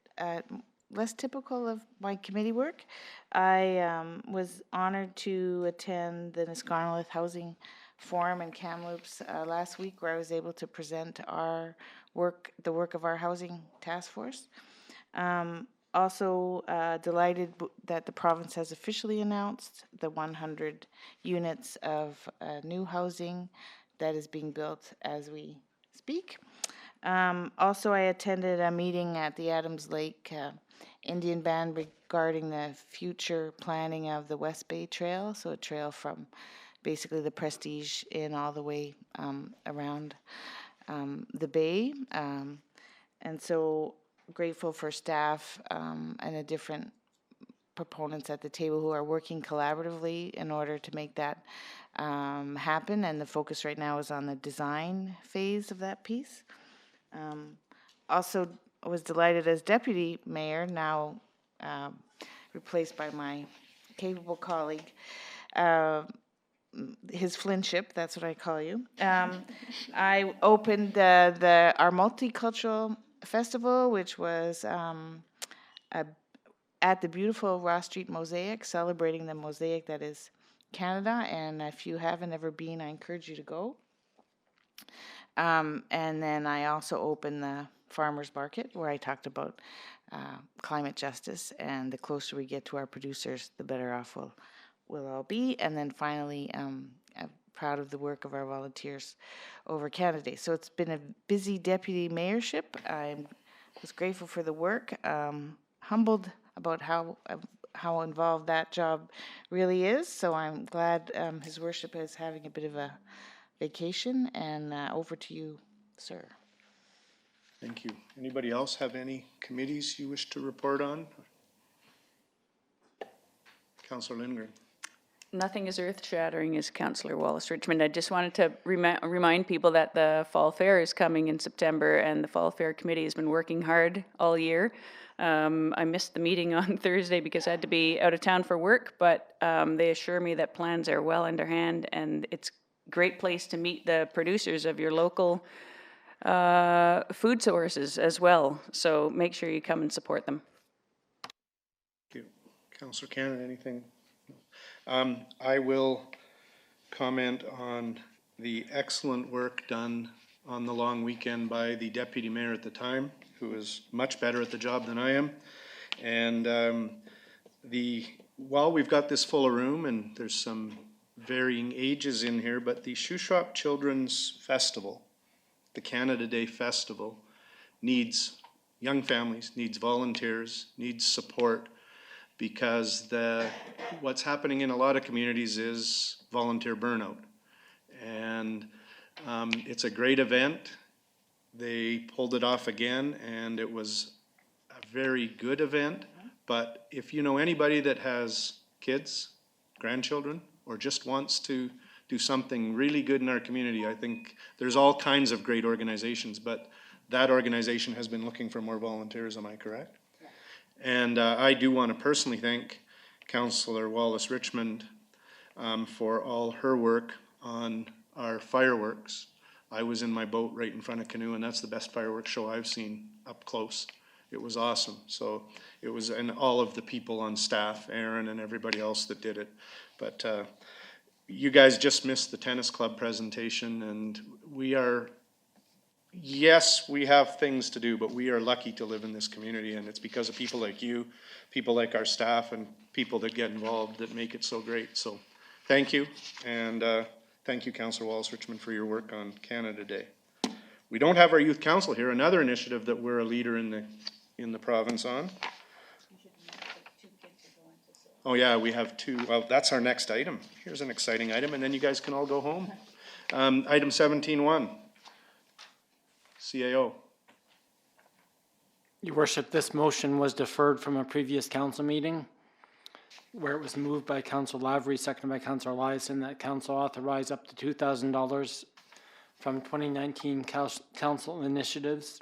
Speaker 2: less typical of my committee work. I was honored to attend the Nisconolith Housing Forum in Kamloops last week, where I was able to present our work, the work of our housing task force. Also delighted that the province has officially announced the 100 units of new housing that is being built as we speak. Also, I attended a meeting at the Adams Lake Indian Band regarding the future planning of the West Bay Trail, so a trail from basically the Prestige Inn all the way around the bay. And so grateful for staff and the different proponents at the table who are working collaboratively in order to make that happen. And the focus right now is on the design phase of that piece. Also, I was delighted as deputy mayor, now replaced by my capable colleague, his flintship, that's what I call you. I opened our multicultural festival, which was at the beautiful Ross Street Mosaic, celebrating the mosaic that is Canada. And if you haven't ever been, I encourage you to go. And then I also opened the farmers market, where I talked about climate justice, and the closer we get to our producers, the better off we'll all be. And then finally, I'm proud of the work of our volunteers over Canada Day. So it's been a busy deputy mayorship. I was grateful for the work, humbled about how involved that job really is. So I'm glad His Worship is having a bit of a vacation, and over to you, sir.
Speaker 1: Thank you. Anybody else have any committees you wish to report on? Councillor Lindgren.
Speaker 5: Nothing as earth-shattering as Councillor Wallace Richmond. I just wanted to remind people that the Fall Fair is coming in September, and the Fall Fair Committee has been working hard all year. I missed the meeting on Thursday because I had to be out of town for work, but they assure me that plans are well underhand, and it's a great place to meet the producers of your local food sources as well. So make sure you come and support them.
Speaker 1: Thank you. Councillor Cannon, anything? I will comment on the excellent work done on the long weekend by the deputy mayor at the time, who is much better at the job than I am. And while we've got this full of room, and there's some varying ages in here, but the Shuswap Children's Festival, the Canada Day Festival, needs young families, needs volunteers, needs support, because what's happening in a lot of communities is volunteer burnout. And it's a great event. They pulled it off again, and it was a very good event. But if you know anybody that has kids, grandchildren, or just wants to do something really good in our community, I think there's all kinds of great organizations, but that organization has been looking for more volunteers, am I correct? And I do want to personally thank Councillor Wallace Richmond for all her work on our fireworks. I was in my boat right in front of Canoe, and that's the best fireworks show I've seen up close. It was awesome. So it was, and all of the people on staff, Aaron and everybody else that did it. But you guys just missed the tennis club presentation, and yes, we have things to do, but we are lucky to live in this community, and it's because of people like you, people like our staff, and people that get involved that make it so great. So thank you, and thank you, Councillor Wallace Richmond, for your work on Canada Day. We don't have our youth council here, another initiative that we're a leader in the province on. Oh yeah, we have two. Well, that's our next item. Here's an exciting item, and then you guys can all go home. Item 17.1. CAO.
Speaker 3: Your Worship, this motion was deferred from a previous council meeting where it was moved by Councillor Lavery, seconded by Councillor Eliason, that council authorize up to $2,000 from 2019 council initiatives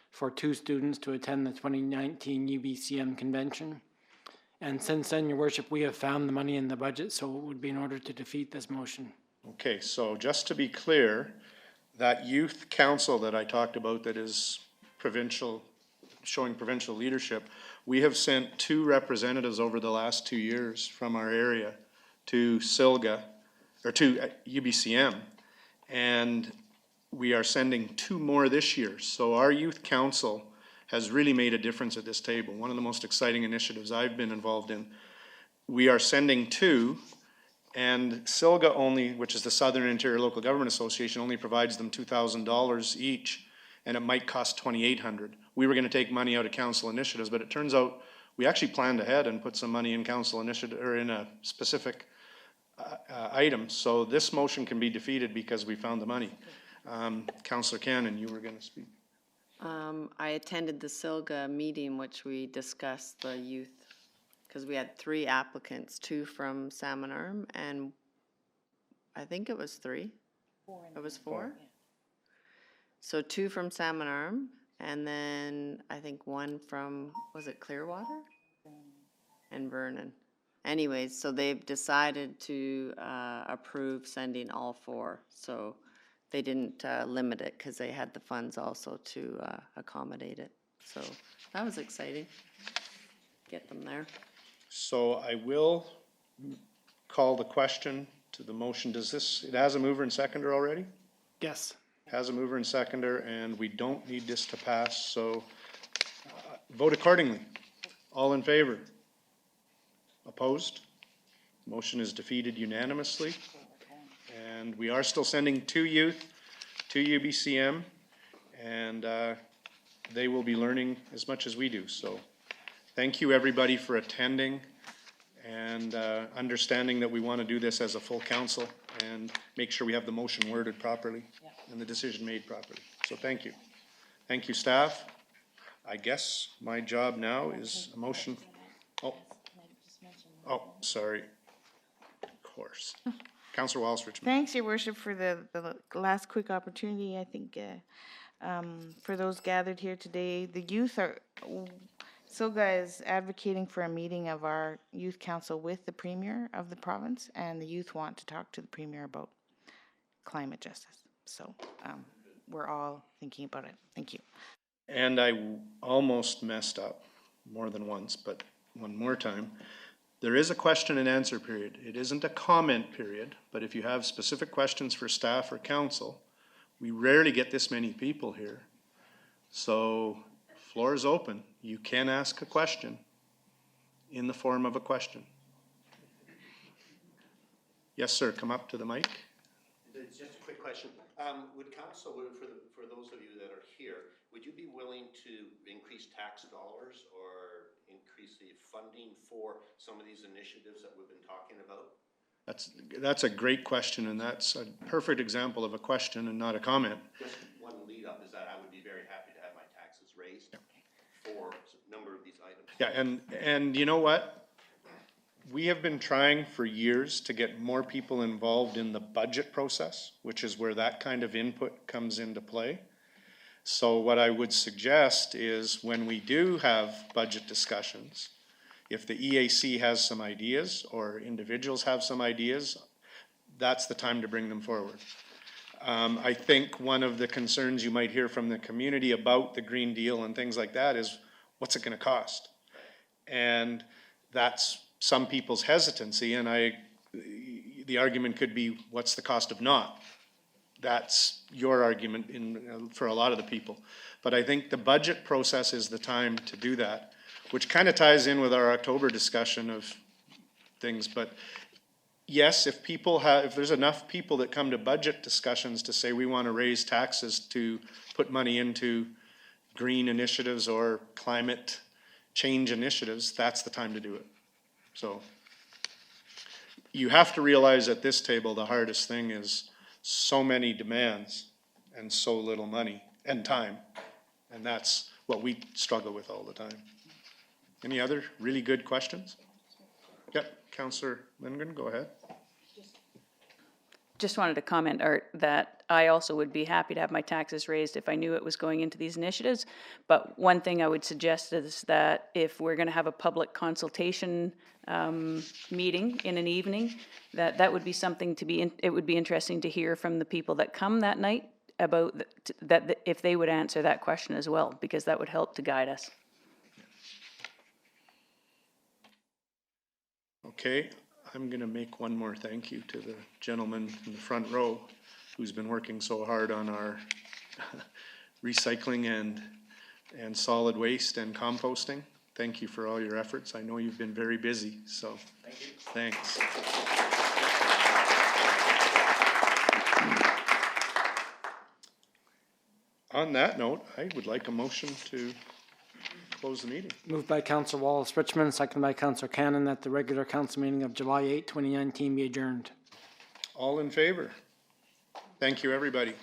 Speaker 3: for 2 students to attend the 2019 UBCM convention. And since then, Your Worship, we have found the money in the budget, so it would be in order to defeat this motion.
Speaker 1: Okay, so just to be clear, that youth council that I talked about that is provincial, showing provincial leadership, we have sent 2 representatives over the last 2 years from our area to SILGA, or to UBCM, and we are sending 2 more this year. So our youth council has really made a difference at this table. One of the most exciting initiatives I've been involved in. We are sending 2, and SILGA only, which is the Southern Interior Local Government Association, only provides them $2,000 each, and it might cost $2,800. We were going to take money out of council initiatives, but it turns out we actually planned ahead and put some money in council initiative, or in a specific item. So this motion can be defeated because we found the money. Councillor Cannon, you were going to speak.
Speaker 9: I attended the SILGA meeting, which we discussed the youth, because we had 3 applicants, 2 from Salmon Arm, and I think it was 3. It was 4? Yeah. So 2 from Salmon Arm, and then I think 1 from, was it Clearwater? And Vernon. anyways, so they've decided to approve sending all 4. So they didn't limit it because they had the funds also to accommodate it. So that was exciting. Get them there.
Speaker 1: So I will call the question to the motion. Does this, it has a mover and seconder already?
Speaker 3: Yes.
Speaker 1: Has a mover and seconder, and we don't need this to pass, so vote accordingly. All in favor? Opposed? Motion is defeated unanimously. And we are still sending 2 youth to UBCM, and they will be learning as much as we do. So thank you, everybody, for attending and understanding that we want to do this as a full council and make sure we have the motion worded properly and the decision made properly. So thank you. Thank you, staff. I guess my job now is a motion. Oh, sorry. Of course. Councillor Wallace-Richmond.
Speaker 2: Thanks, Your Worship, for the last quick opportunity. I think for those gathered here today, the youth are, SOGA is advocating for a meeting of our youth council with the Premier of the province, and the youth want to talk to the Premier about climate justice. So we're all thinking about it. Thank you.
Speaker 1: And I almost messed up more than once, but one more time. There is a question and answer period. It isn't a comment period, but if you have specific questions for staff or council, we rarely get this many people here. So floor is open. You can ask a question in the form of a question. Yes, sir, come up to the mic.
Speaker 16: It's just a quick question. Would council, for those of you that are here, would you be willing to increase tax dollars or increase the funding for some of these initiatives that we've been talking about?
Speaker 1: That's a great question, and that's a perfect example of a question and not a comment.
Speaker 16: Just one lead up is that I would be very happy to have my taxes raised for a number of these items.
Speaker 1: Yeah, and you know what? We have been trying for years to get more people involved in the budget process, which is where that kind of input comes into play. So what I would suggest is when we do have budget discussions, if the EAC has some ideas or individuals have some ideas, that's the time to bring them forward. I think one of the concerns you might hear from the community about the Green Deal and things like that is, what's it gonna cost? And that's some people's hesitancy, and the argument could be, what's the cost of not? That's your argument for a lot of the people. But I think the budget process is the time to do that, which kind of ties in with our October discussion of things. But yes, if there's enough people that come to budget discussions to say we want to raise taxes to put money into green initiatives or climate change initiatives, that's the time to do it. So you have to realize at this table, the hardest thing is so many demands and so little money and time. And that's what we struggle with all the time. Any other really good questions? Yep, Councillor Lindgren, go ahead.
Speaker 5: Just wanted to comment, Art, that I also would be happy to have my taxes raised if I knew it was going into these initiatives. But one thing I would suggest is that if we're going to have a public consultation meeting in an evening, that would be something it would be interesting to hear from the people that come that night about that if they would answer that question as well, because that would help to guide us.
Speaker 1: Okay. I'm going to make one more thank you to the gentleman in the front row who's been working so hard on our recycling and solid waste and composting. Thank you for all your efforts. I know you've been very busy, so thank you. Thanks. On that note, I would like a motion to close the meeting.
Speaker 3: Moved by Councillor Wallace-Richmond, seconded by Councillor Cannon, that the regular council meeting of July 8, 2019 be adjourned.
Speaker 1: All in favor? Thank you, everybody.